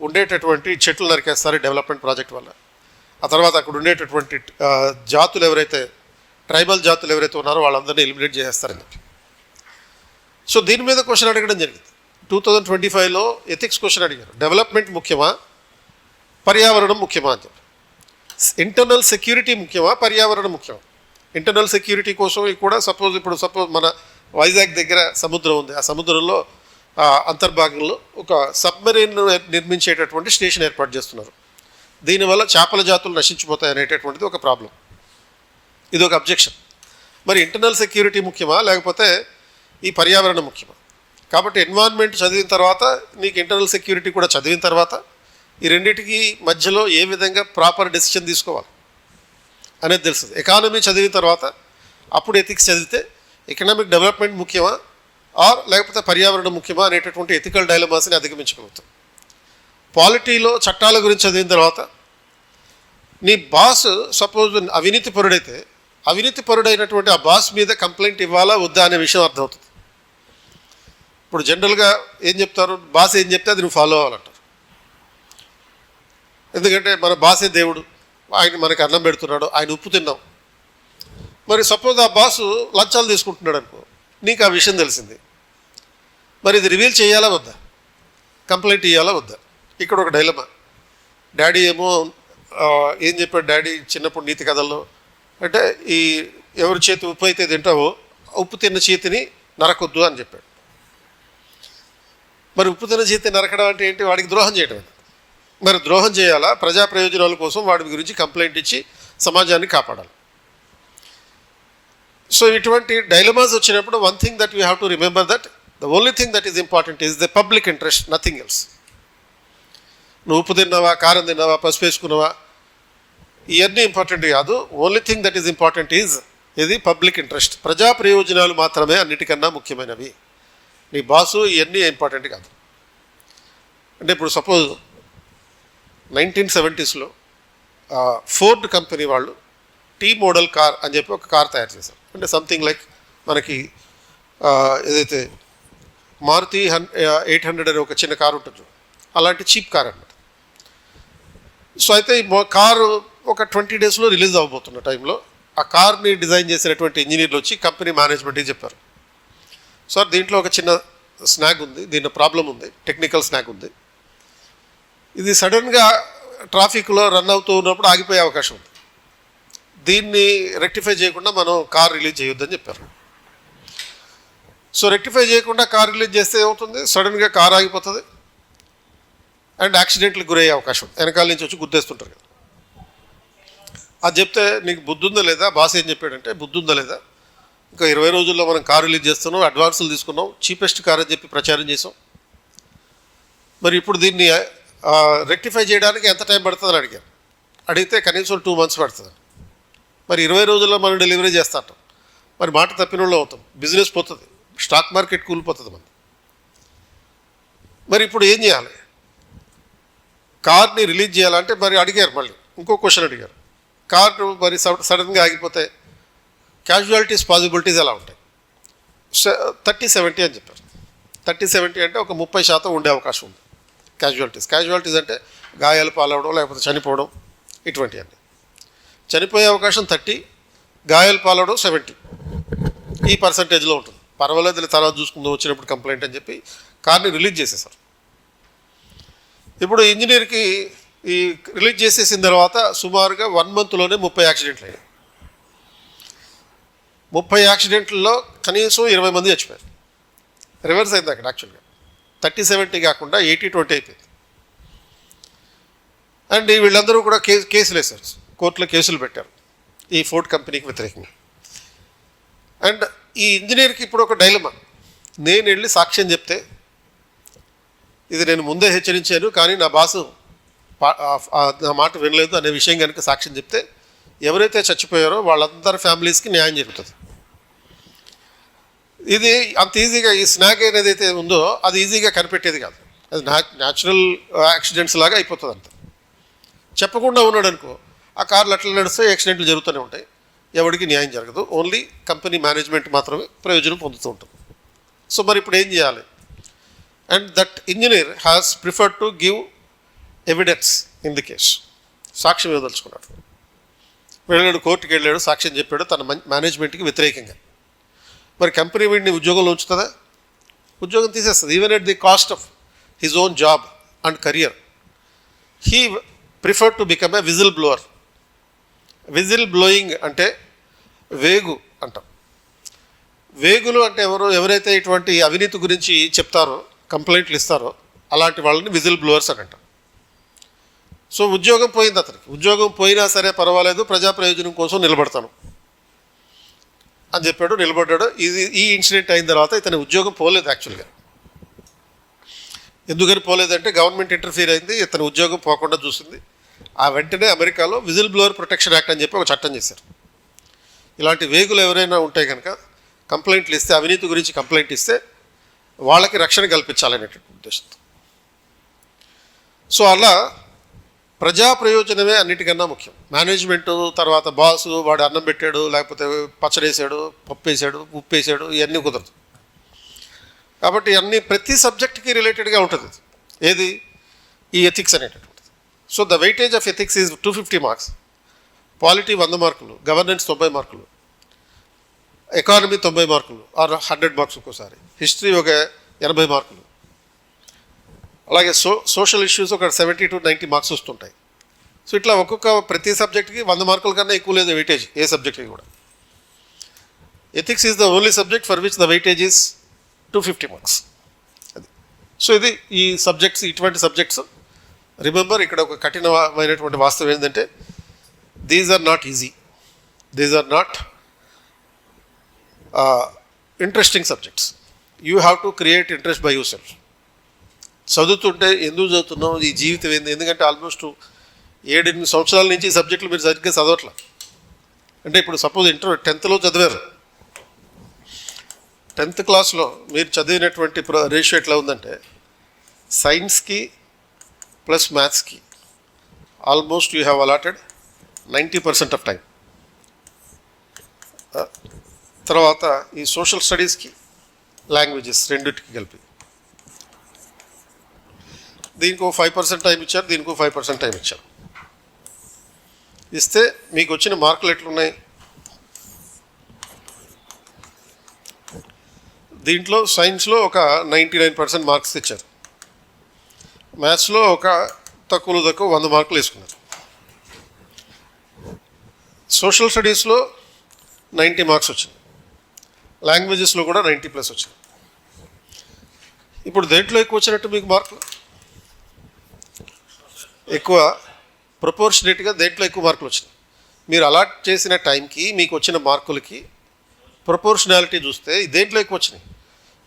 ఉండేటటువంటి చెట్లు నరికేస్తారు డెవలప్మెంట్ ప్రాజెక్ట్ వల్ల. ఆ తర్వాత అక్కడ ఉండేటటువంటి జాతులు ఎవరైతే, ట్రైబల్ జాతులు ఎవరైతే ఉన్నారో వాళ్ళందరినీ ఎలిమినేట్ చేసేస్తారని చెప్పి. సో దీని మీద క్వశ్చన్ అడగడం జరిగింది. 2025లో ఎథిక్స్ క్వశ్చన్ అడిగారు. డెవలప్మెంట్ ముఖ్యమా, పర్యావరణం ముఖ్యమా అని చెప్పి. ఇంటర్నల్ సెక్యూరిటీ ముఖ్యమా, పర్యావరణం ముఖ్యమా? ఇంటర్నల్ సెక్యూరిటీ కోసం కూడా సపోజ్ మన వైజాగ్ దగ్గర సముద్రం ఉంది. ఆ సముద్రంలో అంతర్భాగంలో ఒక సబ్మెరీన్ నిర్మించేటటువంటి స్టేషన్ ఏర్పాటు చేస్తున్నారు. దీనివల్ల చేపల జాతులు నశించిపోతాయి అనేటటువంటిది ఒక ప్రాబ్లం. ఇది ఒక అబ్జెక్షన్. మరి ఇంటర్నల్ సెక్యూరిటీ ముఖ్యమా, లేకపోతే ఈ పర్యావరణం ముఖ్యమా? కాబట్టి ఎన్విరాన్మెంట్ చదివిన తర్వాత, నీకు ఇంటర్నల్ సెక్యూరిటీ కూడా చదివిన తర్వాత, ఈ రెండింటికి మధ్యలో ఏ విధంగా ప్రాపర్ డెసిషన్ తీసుకోవాలి అనేది తెలుస్తుంది. ఎకానమీ చదివిన తర్వాత అప్పుడు ఎథిక్స్ చదివితే ఎకనామిక్ డెవలప్మెంట్ ముఖ్యమా లేకపోతే పర్యావరణం ముఖ్యమా అనేటటువంటి ఎథికల్ డైలమాస్ని అధిగమించగలుగుతాం. పాలిటీలో చట్టాల గురించి చదివిన తర్వాత నీ బాస్ సపోజ్ అవినీతిపరుడైతే, అవినీతిపరుడైనటువంటి ఆ బాస్ మీద కంప్లైంట్ ఇవ్వాలా వద్దా అనే విషయం అర్థమవుతుంది. ఇప్పుడు జనరల్గా ఏం చెప్తారు, బాస్ ఏం చెప్తే అది నువ్వు ఫాలో అవ్వాలంటారు. ఎందుకంటే మన బాసే దేవుడు, ఆయన మనకి అన్నం పెడుతున్నాడు, ఆయన ఉప్పు తిన్నాం. మరి సపోజ్ ఆ బాసు లంచాలు తీసుకుంటున్నాడు అనుకో, నీకు ఆ విషయం తెలిసింది. మరి ఇది రివీల్ చేయాలా వద్దా, కంప్లైంట్ ఇవ్వాలా వద్దా? ఇక్కడ ఒక డైలమా. డాడీ ఏమో ఏం చెప్పాడు డాడీ చిన్నప్పుడు నీతి కథల్లో అంటే, ఈ ఎవరి చేతి ఉప్పు అయితే తింటావో ఉప్పు తిన్న చేతిని నరకొద్దు అని చెప్పాడు. మరి ఉప్పు తిన్న చేతి నరకడం అంటే ఏంటి? వాడికి ద్రోహం చేయడం. మరి ద్రోహం చేయాలా, ప్రజా ప్రయోజనాల కోసం వాడి గురించి కంప్లైంట్ ఇచ్చి సమాజాన్ని కాపాడాలి. సో ఇటువంటి డైలమాస్ వచ్చినప్పుడు one thing that we have to remember that the only thing that is important is the public interest, nothing else. నువ్వు ఉప్పు తిన్నావా, కారం తిన్నావా, పసుపు వేసుకున్నావా, ఇవన్నీ ఇంపార్టెంట్ కాదు. Only thing that is important is ఇది పబ్లిక్ ఇంట్రెస్ట్. ప్రజా ప్రయోజనాలు మాత్రమే అన్నిటికన్నా ముఖ్యమైనవి. నీ బాసు ఇవన్నీ ఇంపార్టెంట్ కాదు. అంటే ఇప్పుడు సపోజ్ 1970s ఫోర్డ్ కంపెనీ వాళ్ళు టీ మోడల్ కార్ అని చెప్పి ఒక కార్ తయారు చేశారు. అంటే సంథింగ్ లైక్ మనకి ఏదైతే మారుతి 800 అనే ఒక చిన్న కారు ఉంటుంది, అలాంటి చీప్ కార్ అన్నమాట. సో అయితే ఈ కారు ఒక 20 daysలో రిలీజ్ అవ్వబోతున్న టైంలో ఆ కార్ని డిజైన్ చేసినటువంటి ఇంజనీర్లు వచ్చి కంపెనీ మేనేజ్మెంట్కి చెప్పారు, సార్ దీంట్లో ఒక చిన్న స్నాగ్ ఉంది, దీంట్లో ప్రాబ్లం ఉంది, టెక్నికల్ స్నాగ్ ఉంది, ఇది సడన్గా ట్రాఫిక్లో రన్ అవుతూ ఉన్నప్పుడు ఆగిపోయే అవకాశం ఉంది, దీన్ని రెక్టిఫై చేయకుండా మనం కార్ రిలీజ్ చేయొద్దని చెప్పారు. సో రెక్టిఫై చేయకుండా కార్ రిలీజ్ చేస్తే ఏమవుతుంది, సడన్గా కార్ ఆగిపోతుంది అండ్ యాక్సిడెంట్లకు గురయ్యే అవకాశం ఉంది, వెనకాల నుంచి వచ్చి గుద్దేస్తుంటారు కదా. అది చెప్తే నీకు బుద్ధి ఉందా లేదా, బాస్ ఏం చెప్పాడంటే బుద్ధి ఉందా లేదా, ఇంకా 20 రోజుల్లో మనం కార్ రిలీజ్ చేస్తున్నాం, అడ్వాన్సులు తీసుకున్నాం, చీపెస్ట్ కార్ అని చెప్పి ప్రచారం చేసాం, మరి ఇప్పుడు దీన్ని రెక్టిఫై చేయడానికి ఎంత టైం పడుతుందని అడిగారు. అడిగితే కనీసం 2 months పడుతుంది. మరి 20 రోజుల్లో మనం డెలివరీ చేస్తాం, మరి మాట తప్పిన వాళ్ళు అవుతాం, బిజినెస్ పోతుంది, స్టాక్ మార్కెట్ కూలిపోతుంది మన. మరి ఇప్పుడు ఏం చేయాలి, కార్ని రిలీజ్ చేయాలంటే మరి అడిగారు, మళ్ళీ ఇంకో క్వశ్చన్ అడిగారు, కారు మరి సడన్గా ఆగిపోతే క్యాజువాలిటీస్ పాసిబిలిటీస్ ఎలా ఉంటాయి, 30-70 అని చెప్పారు. 30-70 అంటే ఒక 30% ఉండే అవకాశం ఉంది క్యాజువాలిటీస్ అంటే గాయాలు పాలవడం లేకపోతే చనిపోవడం, ఇటువంటివన్నీ. చనిపోయే అవకాశం 30, గాయాలు పాలవడం 70, ఈ పర్సంటేజ్లో ఉంటుంది. పర్వాలేదు తర్వాత చూసుకుందాం వచ్చినప్పుడు కంప్లైంట్ అని చెప్పి కార్ని రిలీజ్ చేసేసారు. ఇప్పుడు ఇంజనీర్కి ఈ రిలీజ్ చేసేసిన తర్వాత సుమారుగా 1 monthలోనే 30 యాక్సిడెంట్లు అయ్యాయి. 30 యాక్సిడెంట్లలో కనీసం 20 మంది చచ్చిపోయారు. రివర్స్ అయింది అక్కడ, యాక్చువల్గా 30-70 కాకుండా 80-20 అయిపోయింది. అండ్ వీళ్ళందరూ కూడా కేసులు వేశారు, కోర్టులో కేసులు పెట్టారు ఈ ఫోర్డ్ కంపెనీకి వ్యతిరేకంగా. అండ్ ఈ ఇంజనీర్కి ఇప్పుడు ఒక డైలమా, నేను వెళ్ళి సాక్ష్యం చెప్తే ఇది నేను ముందే హెచ్చరించాను కానీ నా బాసు నా మాట వినలేదు అనే విషయం కనుక సాక్ష్యం చెప్తే ఎవరైతే చచ్చిపోయారో వాళ్ళందరి ఫ్యామిలీస్కి న్యాయం జరుగుతుంది. ఇది అంత ఈజీగా ఈ స్నాగ్ అనేది అయితే ఉందో అది ఈజీగా కనిపెట్టేది కాదు, అది న్యాచురల్ యాక్సిడెంట్స్ లాగా అయిపోతుంది. అంత చెప్పకుండా ఉన్నాడు అనుకో, ఆ కార్లు అట్లా నడిస్తే యాక్సిడెంట్లు జరుగుతూనే ఉంటాయి, ఎవరికి న్యాయం జరగదు, ఓన్లీ కంపెనీ మేనేజ్మెంట్ మాత్రమే ప్రయోజనం పొందుతూ ఉంటుంది. సో మరి ఇప్పుడు ఏం చేయాలి, and that engineer has preferred to give evidence in the case, సాక్ష్యం ఇవ్వదలుచుకున్నాడు, వెళ్ళాడు కోర్టుకి వెళ్ళాడు, సాక్ష్యం చెప్పాడు తన మేనేజ్మెంట్కి వ్యతిరేకంగా. మరి కంపెనీ వీడిని ఉద్యోగంలో ఉంచుతుందా, ఉద్యోగం తీసేస్తుంది, even at the cost of his own job and career. He prefer to become a whistle blower. Whistle blowing అంటే వేగు అంటాం. వేగులు అంటే ఎవరైతే ఇటువంటి అవినీతి గురించి చెప్తారో, కంప్లైంట్లు ఇస్తారో అలాంటి వాళ్ళని విజిల్ బ్లోవర్స్ అని అంటాం. సో ఉద్యోగం పోయింది అతనికి, ఉద్యోగం పోయినా సరే పర్వాలేదు, ప్రజా ప్రయోజనం కోసం నిలబడతాను అని చెప్పాడు, నిలబడ్డాడు. ఈ ఇన్సిడెంట్ అయిన తర్వాత ఇతని ఉద్యోగం పోలేదు. యాక్చువల్గా ఎందుకని పోలేదంటే గవర్నమెంట్ ఇంటర్ఫీర్ అయింది, ఇతని ఉద్యోగం పోకుండా చూసింది. ఆ వెంటనే అమెరికాలో విజిల్ బ్లోవర్ ప్రొటెక్షన్ యాక్ట్ అని చెప్పి ఒక చట్టం చేశారు. ఇలాంటి వేగులు ఎవరైనా ఉంటే కనుక కంప్లైంట్లు ఇస్తే, అవినీతి గురించి కంప్లైంట్ ఇస్తే వాళ్ళకి రక్షణ కల్పించాలనేటువంటి ఉద్దేశంతో. సో అలా ప్రజా ప్రయోజనమే అన్నిటికన్నా ముఖ్యం. మేనేజ్మెంటు తర్వాత బాసు వాడు అన్నం పెట్టాడు, లేకపోతే పచ్చడేసాడు, పప్పు వేసాడు, ఉప్పు వేసాడు, ఇవన్నీ కుదరదు. కాబట్టి అన్ని ప్రతి సబ్జెక్ట్కి రిలేటెడ్గా ఉంటుంది ఏది, ఈ ఎథిక్స్ అనేటటువంటిది. So the weightage of ethics is 250 marks, polity 100 marks, governance 90 marks, economy 90 marks or 100 marks ఒక్కోసారి, హిస్టరీ ఒక 80 marks, అలాగే సోషల్ ఇష్యూస్ ఒక 70 to 90 marks వస్తుంటాయి. సో ఇట్లా ఒక్కొక్క ప్రతి సబ్జెక్ట్కి 100 marks కన్నా ఎక్కువ లేదు వెయిటేజ్ ఏ సబ్జెక్ట్కి కూడా. Ethics is the only subject for which the weightage is 250 marks. అది. సో ఇది ఈ సబ్జెక్ట్స్, ఇటువంటి సబ్జెక్ట్స్ రిమెంబర్. ఇక్కడ ఒక కఠినమైనటువంటి వాస్తవం ఏంటంటే these are not easy, these are not interesting subjects. You have to create interest by yourself. చదువుతుంటే ఎందుకు చదువుతున్నాం, ఈ జీవితం ఏంది, ఎందుకంటే ఆల్మోస్ట్ 7-8 సంవత్సరాల నుంచి ఈ సబ్జెక్టులు మీరు సరిగ్గా చదవట్లా. అంటే ఇప్పుడు సపోజ్ 10th చదివారు, 10th క్లాస్లో మీరు చదివినటువంటి రేషియో ఎట్లా ఉందంటే సైన్స్కి ప్లస్ మ్యాథ్స్కి almost you have allotted 90% of time. తర్వాత ఈ సోషల్ స్టడీస్కి లాంగ్వేజెస్ రెండింటికి కలిపి దీనికి 5% టైం ఇచ్చారు, దీనికి 5% టైం ఇచ్చారు. ఇస్తే మీకు వచ్చిన మార్కులు ఎట్లున్నాయి? దీంట్లో సైన్స్లో ఒక 99% మార్క్స్ తెచ్చారు, మ్యాథ్స్లో ఒక తక్కువ 100 మార్కులు వేసుకున్నారు, సోషల్ స్టడీస్లో 90 మార్క్స్ వచ్చింది, లాంగ్వేజెస్లో కూడా 90+ వచ్చింది. ఇప్పుడు దేంట్లో ఎక్కువ వచ్చినట్టు మీకు మార్కులు? ఎక్కువ ప్రపోర్షనేట్గా దేంట్లో ఎక్కువ మార్కులు వచ్చినాయి? మీరు అలాట్ చేసిన టైంకి మీకు వచ్చిన మార్కులకి ప్రపోర్షనాలిటీ చూస్తే దేంట్లో ఎక్కువ వచ్చినాయి?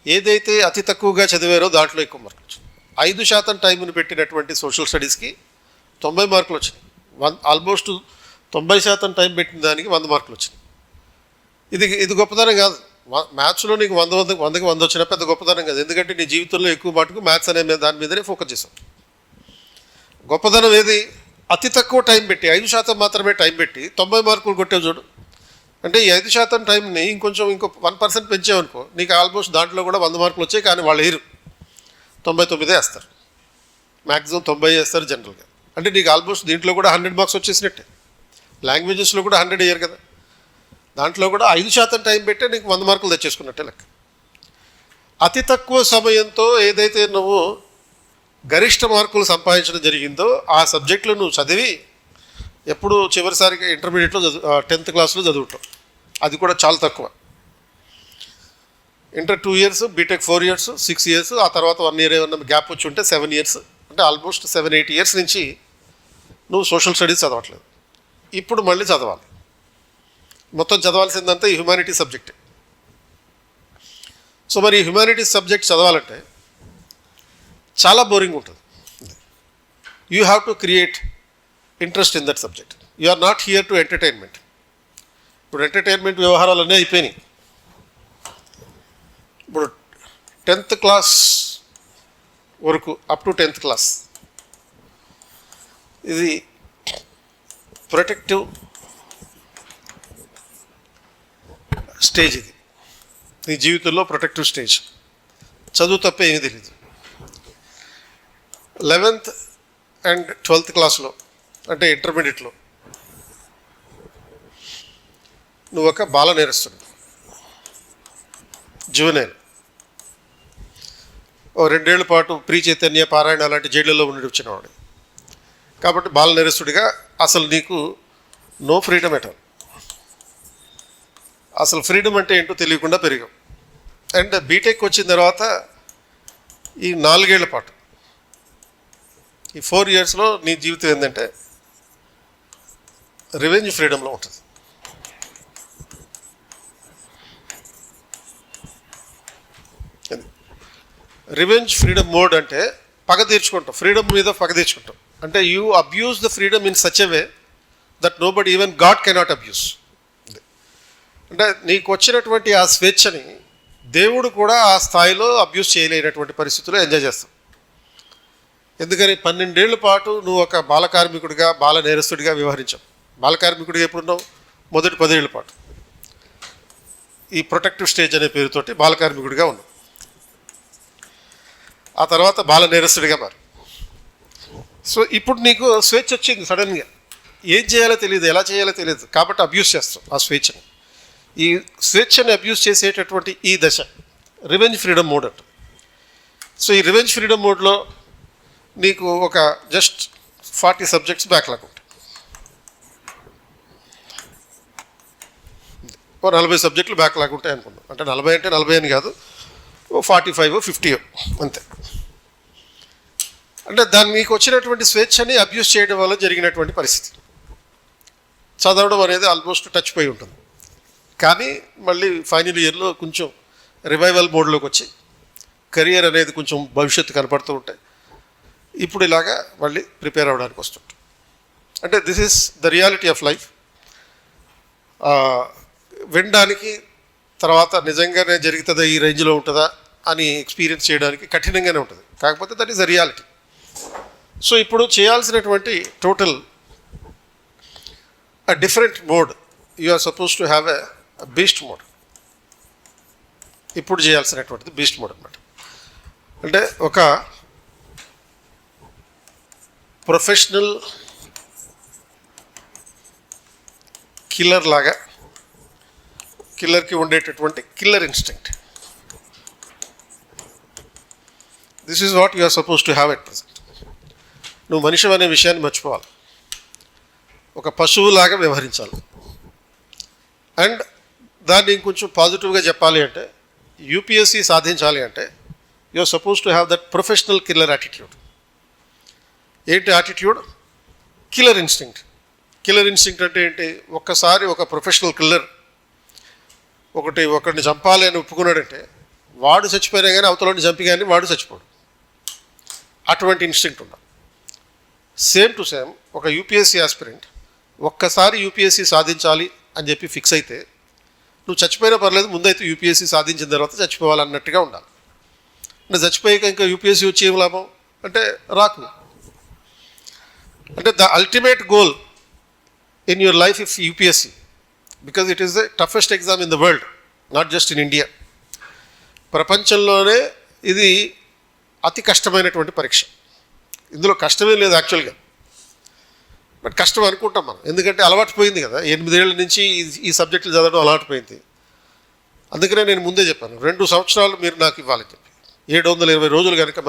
ఏదైతే అతి తక్కువగా చదివారో దాంట్లో ఎక్కువ మార్కులు వచ్చినాయి. 5% టైంని పెట్టినటువంటి సోషల్ స్టడీస్కి 90 మార్కులు వచ్చినాయి. ఆల్మోస్ట్ 90% టైం పెట్టిన దానికి 100 మార్కులు వచ్చినాయి. ఇది గొప్పతనం కాదు. మ్యాథ్స్లో నీకు 100కి 100 వచ్చినా పెద్ద గొప్పతనం కాదు, ఎందుకంటే నీ జీవితంలో ఎక్కువ మటుకు మ్యాథ్స్ అనే దాని మీదనే ఫోకస్ చేసాం. గొప్పతనం ఏది? అతి తక్కువ టైం పెట్టి 5% మాత్రమే టైం పెట్టి 90 మార్కులు కొట్టావు చూడు. అంటే ఈ 5% టైంని ఇంకో 1% పెంచామనుకో, నీకు ఆల్మోస్ట్ దాంట్లో కూడా 100 మార్కులు వచ్చాయి. కానీ వాళ్ళు వేయరు, 99 వేస్తారు, మ్యాక్సిమం 90 వేస్తారు జనరల్గా. అంటే నీకు ఆల్మోస్ట్ దీంట్లో కూడా 100 మార్క్స్ వచ్చేసినట్టే. లాంగ్వేజెస్లో కూడా 100 వేయరు కదా, దాంట్లో కూడా 5% టైం పెట్టే నీకు 100 మార్కులు తెచ్చేసుకున్నట్టే లెక్క. అతి తక్కువ సమయంతో ఏదైతే నువ్వు గరిష్ట మార్కులు సంపాదించడం జరిగిందో ఆ సబ్జెక్టులు నువ్వు చదివి ఎప్పుడు చివరిసారిగా ఇంటర్మీడియట్లో 10th క్లాస్లో చదువుతావు. అది కూడా చాలా తక్కువ. Inter 2 years, BTech 4 years, 6 years, ఆ తర్వాత 1 year ఏమన్నా గ్యాప్ వచ్చి ఉంటే 7 years. అంటే ఆల్మోస్ట్ 7-8 years నుంచి నువ్వు సోషల్ స్టడీస్ చదవట్లేదు. ఇప్పుడు మళ్ళీ చదవాలి. మొత్తం చదవాల్సిందంతా ఈ హ్యుమానిటీస్ సబ్జెక్టే. సో మరి ఈ హ్యుమానిటీస్ సబ్జెక్ట్ చదవాలంటే చాలా బోరింగ్ ఉంటుంది. You have to create interest in that subject. You are not here to entertainment. ఇప్పుడు ఎంటర్టైన్మెంట్ వ్యవహారాలన్నీ అయిపోయినాయి. ఇప్పుడు 10th క్లాస్ వరకు, అప్ టు 10th క్లాస్, ఇది ప్రొటెక్టివ్ స్టేజ్. ఇది నీ జీవితంలో ప్రొటెక్టివ్ స్టేజ్. చదువు తప్ప ఏమీ తెలియదు. 11th and 12th క్లాస్లో అంటే ఇంటర్మీడియట్లో నువ్వు ఒక బాల నేరస్తుడు, జువెనైల్. 2 ఏళ్ల పాటు ప్రీ చైతన్య, పారాయణ అలాంటి జైళ్ళలో ఉండి వచ్చినవాడు. కాబట్టి బాల నేరస్తుడిగా అసలు నీకు నో ఫ్రీడమ్ ఎట్ ఆల్. అసలు ఫ్రీడమ్ అంటే ఏంటో తెలియకుండా పెరిగాం. అండ్ బీటెక్ వచ్చిన తర్వాత ఈ 4 ఏళ్ల పాటు, ఈ 4 yearsలో నీ జీవితం ఏంటంటే రివెంజ్ ఫ్రీడమ్లో ఉంటుంది. రివెంజ్ ఫ్రీడమ్ మోడ్ అంటే పగ తీర్చుకుంటాం, ఫ్రీడమ్ మీద పగ తీర్చుకుంటాం. అంటే you abuse the freedom in such a way that nobody, even God cannot abuse. అంటే నీకు వచ్చినటువంటి ఆ స్వేచ్ఛని దేవుడు కూడా ఆ స్థాయిలో అబ్యూస్ చేయలేనటువంటి పరిస్థితుల్లో ఎంజాయ్ చేస్తాం. ఎందుకని 12 ఏళ్ల పాటు నువ్వు ఒక బాల కార్మికుడిగా, బాల నేరస్తుడిగా వ్యవహరించావు. బాల కార్మికుడిగా ఎప్పుడున్నావు? మొదటి 10 ఏళ్ల పాటు ఈ ప్రొటెక్టివ్ స్టేజ్ అనే పేరుతోటి బాల కార్మికుడిగా ఉన్నావు. ఆ తర్వాత బాల నేరస్తుడిగా మారు. సో ఇప్పుడు నీకు స్వేచ్ఛ వచ్చింది సడన్గా. ఏం చేయాలో తెలియదు, ఎలా చేయాలో తెలియదు, కాబట్టి అబ్యూస్ చేస్తాం ఆ స్వేచ్ఛని. ఈ స్వేచ్ఛని అబ్యూస్ చేసేటటువంటి ఈ దశ రివెంజ్ ఫ్రీడమ్ మోడ్ అంట. సో ఈ రివెంజ్ ఫ్రీడమ్ మోడ్లో నీకు ఒక జస్ట్ 40 సబ్జెక్ట్స్ బ్యాక్లాగ్ ఉంటాయి. 40 సబ్జెక్టులు బ్యాక్లాగ్ ఉంటాయి అనుకున్నాం. అంటే 40 అంటే 40 అని కాదు, 45, 50 అంతే. అంటే దాన్ని మీకు వచ్చినటువంటి స్వేచ్ఛని అబ్యూస్ చేయడం వల్ల జరిగినటువంటి పరిస్థితి. చదవడం అనేది ఆల్మోస్ట్ టచ్ పోయి ఉంటుంది. కానీ మళ్ళీ ఫైనల్ ఇయర్లో కొంచెం రివైవల్ మోడ్లోకి వచ్చి కెరియర్ అనేది కొంచెం భవిష్యత్తు కనపడుతూ ఉంటాయి. ఇప్పుడు ఇలాగా మళ్ళీ ప్రిపేర్ అవ్వడానికి వస్తుంటాం. అంటే this is the reality of life. వినడానికి తర్వాత నిజంగానే జరుగుతుందా, ఈ రేంజ్లో ఉంటుందా అని ఎక్స్పీరియన్స్ చేయడానికి కఠినంగానే ఉంటుంది. కాకపోతే that is the reality. So ఇప్పుడు చేయాల్సినటువంటి total a different mode. You are supposed to have a beast mode. ఇప్పుడు చేయాల్సినటువంటిది బీస్ట్ మోడ్ అనమాట. అంటే ఒక ప్రొఫెషనల్ కిల్లర్ లాగా, కిల్లర్కి ఉండేటటువంటి killer instinct. This is what you are suppose to have at present. నువ్వు మనిషి అనే విషయాన్ని మర్చిపోవాలి, ఒక పశువులాగా వ్యవహరించాలి. అండ్ దాన్ని ఇంకొంచెం పాజిటివ్గా చెప్పాలి అంటే, యూపీఎస్సీ సాధించాలి అంటే you are suppose to have that professional killer attitude. ఏంటి attitude? Killer instinct. Killer instinct అంటే ఏంటి? ఒక్కసారి ఒక ప్రొఫెషనల్ కిల్లర్ ఒకరిని చంపాలి అని ఒప్పుకున్నాడంటే వాడు చచ్చిపోయినా కానీ అవతలని చంపి కానీ వాడు చచ్చిపోడు. అటువంటి ఇన్స్టింక్ట్ ఉండాలి. సేమ్ టు సేమ్ ఒక యూపీఎస్సీ ఆస్పిరెంట్ ఒక్కసారి యూపీఎస్సీ సాధించాలి అని చెప్పి ఫిక్స్ అయితే నువ్వు చచ్చిపోయినా పర్లేదు, ముందైతే యూపీఎస్సీ సాధించిన తర్వాత చచ్చిపోవాలన్నట్టుగా ఉండాలి. అంటే చచ్చిపోయాక ఇంకా యూపీఎస్సీ వచ్చి ఏం లాభం అంటే రాకు. అంటే the ultimate goal in your life if UPSC, because it is the toughest exam in the world, not just in India. ప్రపంచంలోనే ఇది అతి కష్టమైనటువంటి పరీక్ష. ఇందులో కష్టమే లేదు యాక్చువల్గా, బట్ కష్టం అనుకుంటాం మనం, ఎందుకంటే అలవాటు పోయింది కదా. 8 ఏళ్ళ నుంచి ఈ సబ్జెక్టులు చదవడం అలవాటు పోయింది. అందుకనే నేను ముందే చెప్పాను, 2 సంవత్సరాలు మీరు నాకు ఇవ్వాలని చెప్పి. 720 రోజులు కనుక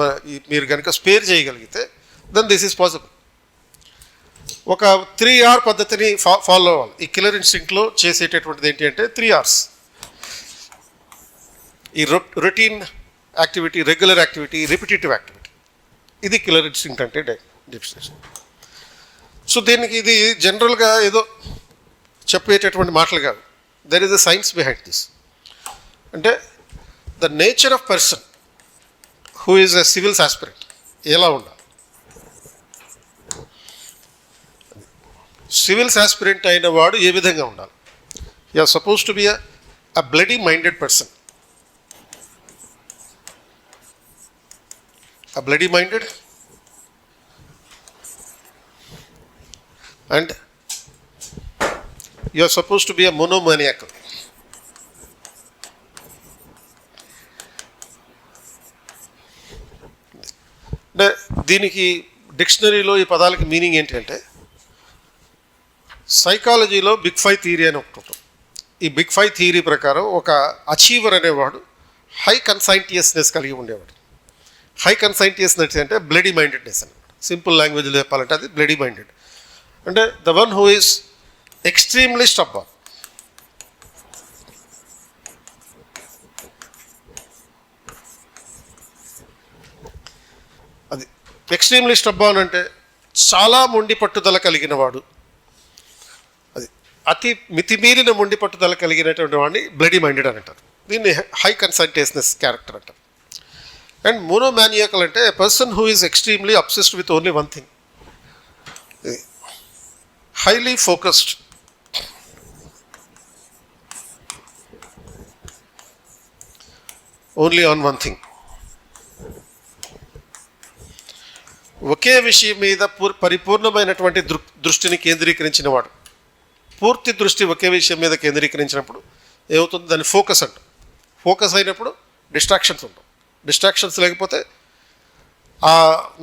మీరు కనుక స్పేర్ చేయగలిగితే దెన్ దిస్ ఈజ్ పాసిబుల్. ఒక 3 hour పద్ధతిని ఫాలో అవ్వాలి. ఈ కిల్లర్ ఇన్స్టింక్ట్లో చేసేటటువంటిది ఏంటి అంటే 3 hours. ఈ routine activity, regular activity, repetitive activity, ఇది కిల్లర్ ఇన్స్టింక్ట్ అంటే డెఫినేషన్. సో దీనికి ఇది జనరల్గా ఏదో చెప్పేటటువంటి మాటలు కాదు. There is a science behind this. అంటే the nature of person who is a civils aspirant ఎలా ఉండాలి. సివిల్స్ ఆస్పిరెంట్ అయిన వాడు ఏ విధంగా ఉండాలి? You are suppose to be a bloody minded person. a bloody minded and you are supposed to be a monomaniacal. అంటే దీనికి డిక్షనరీలో ఈ పదాలకి మీనింగ్ ఏంటంటే, సైకాలజీలో బిగ్ 5 థియరీ అని ఒకటి ఉంటుంది. ఈ బిగ్ 5 థియరీ ప్రకారం ఒక అచీవర్ అనేవాడు హై కన్సైంటియస్నెస్ కలిగి ఉండేవాడు. హై కన్సైంటియస్నెస్ అంటే బ్లడీ మైండెడ్నెస్ అనమాట. సింపుల్ లాంగ్వేజ్లో చెప్పాలంటే అది బ్లడీ మైండెడ్. అంటే the one who is extremely stubborn. అది ఎక్స్ట్రీమ్లీ స్టబ్బర్న్ అంటే చాలా మొండి పట్టుదల కలిగిన వాడు. అది అతి మితిమీరిన మొండి పట్టుదల కలిగినటువంటి వాడిని బ్లడీ మైండెడ్ అని అంటారు. దీన్ని హై కన్సైంటియస్నెస్ క్యారెక్టర్ అంటారు. అండ్ మోనోమానియాకల్ అంటే a person who is extremely obsessed with only one thing, highly focused, only on one thing. ఒకే విషయం మీద పరిపూర్ణమైనటువంటి దృష్టిని కేంద్రీకరించిన వాడు. పూర్తి దృష్టి ఒకే విషయం మీద కేంద్రీకరించినప్పుడు ఏమవుతుంది? దాన్ని ఫోకస్ అంట. ఫోకస్ అయినప్పుడు డిస్ట్రాక్షన్స్ ఉండవు. డిస్ట్రాక్షన్స్ లేకపోతే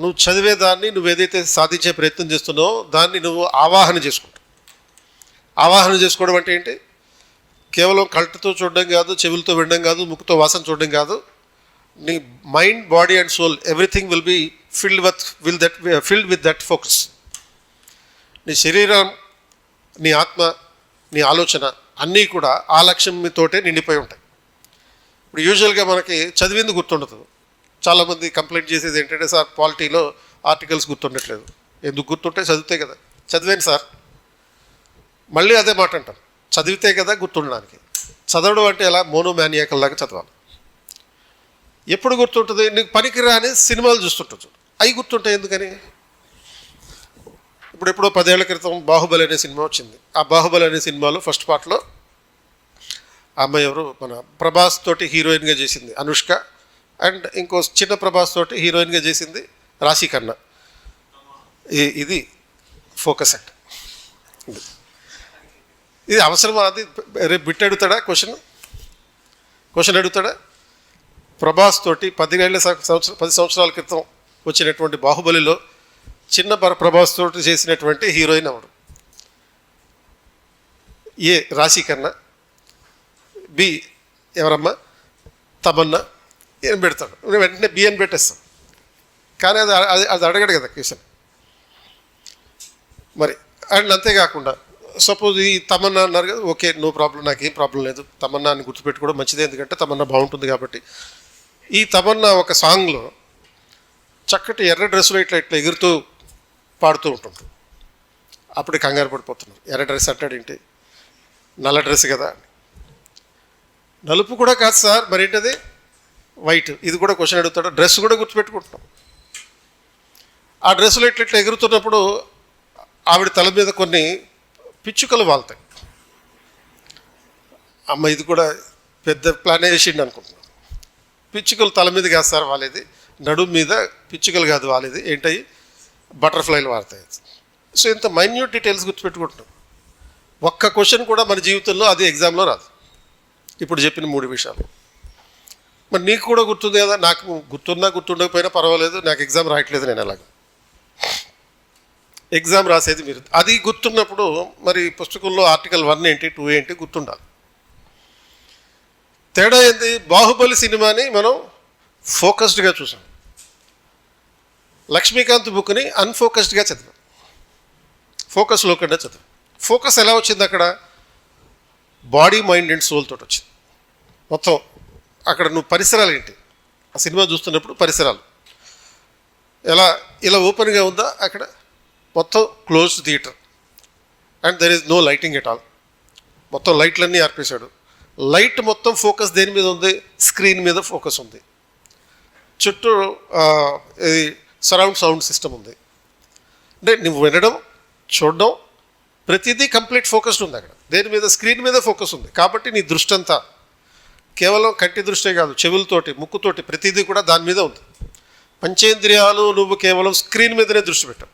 నువ్వు చదివేదాన్ని, నువ్వు ఏదైతే సాధించే ప్రయత్నం చేస్తున్నావో దాన్ని నువ్వు ఆవాహన చేసుకుంటావు. ఆవాహన చేసుకోవడం అంటే ఏంటి? కేవలం కళ్ళతో చూడడం కాదు, చెవులతో వినడం కాదు, ముక్కుతో వాసన చూడడం కాదు. నీ mind, body and soul everything will be filled with that focus. నీ శరీరం, నీ ఆత్మ, నీ ఆలోచన అన్నీ కూడా ఆ లక్ష్యంతోటే నిండిపోయి ఉంటాయి. ఇప్పుడు యూజువల్గా మనకి చదివింది గుర్తుండదు. చాలామంది కంప్లైంట్ చేసేది ఏంటంటే, సార్ పాలిటీలో ఆర్టికల్స్ గుర్తుండట్లేదు. ఎందుకు గుర్తుంటే? చదివితే కదా. చదివాను సార్, మళ్ళీ అదే మాట అంటారు, చదివితే కదా గుర్తుండడానికి. చదవడం అంటే ఎలా? మోనోమానియాకల్ లాగా చదవాలి. ఎప్పుడు గుర్తుంటుంది? నీకు పనికిరాని సినిమాలు చూస్తుంటుంది, అవి గుర్తుంటాయి. ఎందుకని? ఎప్పుడో 10 ఏళ్ల క్రితం బాహుబలి అనే సినిమా వచ్చింది. ఆ బాహుబలి అనే సినిమాలో ఫస్ట్ పార్ట్లో ఆ అమ్మాయి ఎవరు, మన ప్రభాస్ తోటి హీరోయిన్గా చేసింది అనుష్క, అండ్ ఇంకో చిన్న ప్రభాస్ తోటి హీరోయిన్గా చేసింది రాశి ఖన్నా. ఇది ఫోకస్ అంటే. ఇది అవసరమా? అది రేపు బిట్ అడుగుతాడా, క్వశ్చన్ అడుగుతాడా? ప్రభాస్ తోటి 10 సంవత్సరాల క్రితం వచ్చినటువంటి బాహుబలిలో చిన్న ప్రభాస్ తోటి చేసినటువంటి హీరోయిన్ అవడు. ఏ రాశి ఖన్నా, బి ఎవరమ్మా తమన్నా, ఏం పెడతాడు? వెంటనే బి అని పెట్టేస్తాం. కానీ అది అడగడు కదా క్వశ్చన్. మరి అండ్ అంతేకాకుండా సపోజ్ ఈ తమన్నా అన్నారు కదా, ఓకే నో ప్రాబ్లం, నాకేం ప్రాబ్లం లేదు, తమన్నా అని గుర్తుపెట్టుకోవడం మంచిదే, ఎందుకంటే తమన్నా బాగుంటుంది కాబట్టి. ఈ తమన్నా ఒక సాంగ్లో చక్కటి ఎర్ర డ్రెస్సులో ఇట్లా ఎగురుతూ పాడుతూ ఉంటుంటారు. అప్పుడు కంగారు పడిపోతున్నారు, ఎర్ర డ్రెస్ అంటాడేంటి, నల్ల డ్రెస్ కదా అని. నలుపు కూడా కాదు సార్, మరేంటది వైట్. ఇది కూడా క్వశ్చన్ అడుగుతాడు. డ్రెస్ కూడా గుర్తుపెట్టుకుంటున్నాం. ఆ డ్రెస్సులో ఇట్లా ఎగురుతున్నప్పుడు ఆవిడ తల మీద కొన్ని పిచ్చుకలు వాళ్తాయి. అమ్మ ఇది కూడా పెద్ద ప్లాన్ వేసిండు అనుకుంటున్నాను. పిచ్చుకలు తల మీద కాదు సార్ వాలేది, నడుము మీద పిచ్చుకలు కాదు వాలేది, ఏంటవి బటర్ఫ్లైలు వాడతాయి. సో ఇంత మైన్యూట్ డీటెయిల్స్ గుర్తుపెట్టుకుంటున్నాం. ఒక్క క్వశ్చన్ కూడా మన జీవితంలో అది ఎగ్జామ్లో రాదు. ఇప్పుడు చెప్పిన 3 విషయాలు మరి నీకు కూడా గుర్తుంది కదా. నాకు గుర్తుండకపోయినా పర్వాలేదు, నాకు ఎగ్జామ్ రాయట్లేదు, నేను అలాగ ఎగ్జామ్ రాసేది మీరు. అది గుర్తున్నప్పుడు మరి పుస్తకంలో ఆర్టికల్ 1 ఏంటి 2 ఏంటి గుర్తుండాలి. తేడా ఏంటి? బాహుబలి సినిమాని మనం ఫోకస్డ్గా చూసాం, లక్ష్మీకాంత్ బుక్ని అన్ఫోకస్డ్గా చదివాం, ఫోకస్ లోకుండా చదివాం. ఫోకస్ ఎలా వచ్చింది అక్కడ? బాడీ, మైండ్ అండ్ సోల్ తోటి వచ్చింది మొత్తం. అక్కడ నువ్వు పరిసరాలు ఏంటి, ఆ సినిమా చూస్తున్నప్పుడు పరిసరాలు ఎలా ఇలా ఓపెన్గా ఉందా, అక్కడ మొత్తం closed theatre and there is no lighting at all. మొత్తం లైట్లన్నీ ఆర్పేశాడు. లైట్ మొత్తం ఫోకస్ దేని మీద ఉంది? స్క్రీన్ మీద ఫోకస్ ఉంది. చుట్టూ ఇది సరౌండ్ సౌండ్ సిస్టమ్ ఉంది. అంటే నువ్వు వినడం, చూడడం, ప్రతిదీ కంప్లీట్ ఫోకస్డ్ ఉంది అక్కడ. దేని మీద? స్క్రీన్ మీద ఫోకస్ ఉంది. కాబట్టి నీ దృష్టి అంతా కేవలం కంటి దృష్టే కాదు, చెవులతోటి, ముక్కుతోటి, ప్రతిదీ కూడా దాని మీద ఉంది. పంచేంద్రియాలు నువ్వు కేవలం స్క్రీన్ మీదనే దృష్టి పెట్టావు.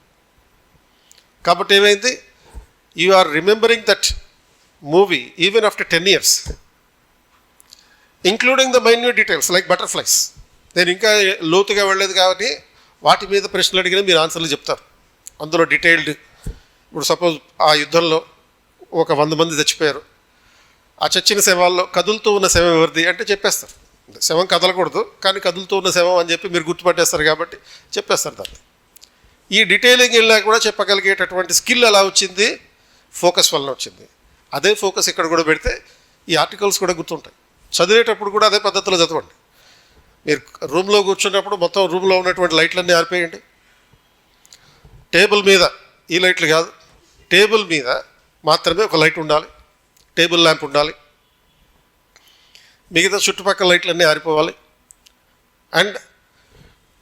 కాబట్టి ఏమైంది? You are remembering that movie even after 10 years, including the minute details like butterflies. నేను ఇంకా లోతుగా వెళ్ళలేదు కాబట్టి వాటి మీద ప్రశ్నలు అడిగినా మీరు ఆన్సర్లు చెప్తారు. అందులో డీటెయిల్డ్. ఇప్పుడు సపోజ్ ఆ యుద్ధంలో ఒక 100 మంది చచ్చిపోయారు. ఆ చచ్చిన శవాల్లో కదులుతూ ఉన్న శవం ఎవరిది అంటే చెప్పేస్తారు. శవం కదలకూడదు కానీ కదులుతూ ఉన్న శవం అని చెప్పి మీరు గుర్తుపట్టేస్తారు కాబట్టి చెప్పేస్తారు దాన్ని. ఈ డీటెయిలింగ్ వెళ్ళా కూడా చెప్పగలిగేటటువంటి స్కిల్ ఎలా వచ్చింది? ఫోకస్ వలన వచ్చింది. అదే ఫోకస్ ఇక్కడ కూడా పెడితే ఈ ఆర్టికల్స్ కూడా గుర్తుంటాయి. చదివేటప్పుడు కూడా అదే పద్ధతిలో చదవండి. మీరు రూమ్లో కూర్చున్నప్పుడు మొత్తం రూమ్లో ఉన్నటువంటి లైట్లన్నీ ఆరిపోయండి. టేబుల్ మీద ఈ లైట్లు కాదు, టేబుల్ మీద మాత్రమే ఒక లైట్ ఉండాలి, టేబుల్ ల్యాంప్ ఉండాలి. మిగతా చుట్టుపక్కల లైట్లన్నీ ఆరిపోవాలి. అండ్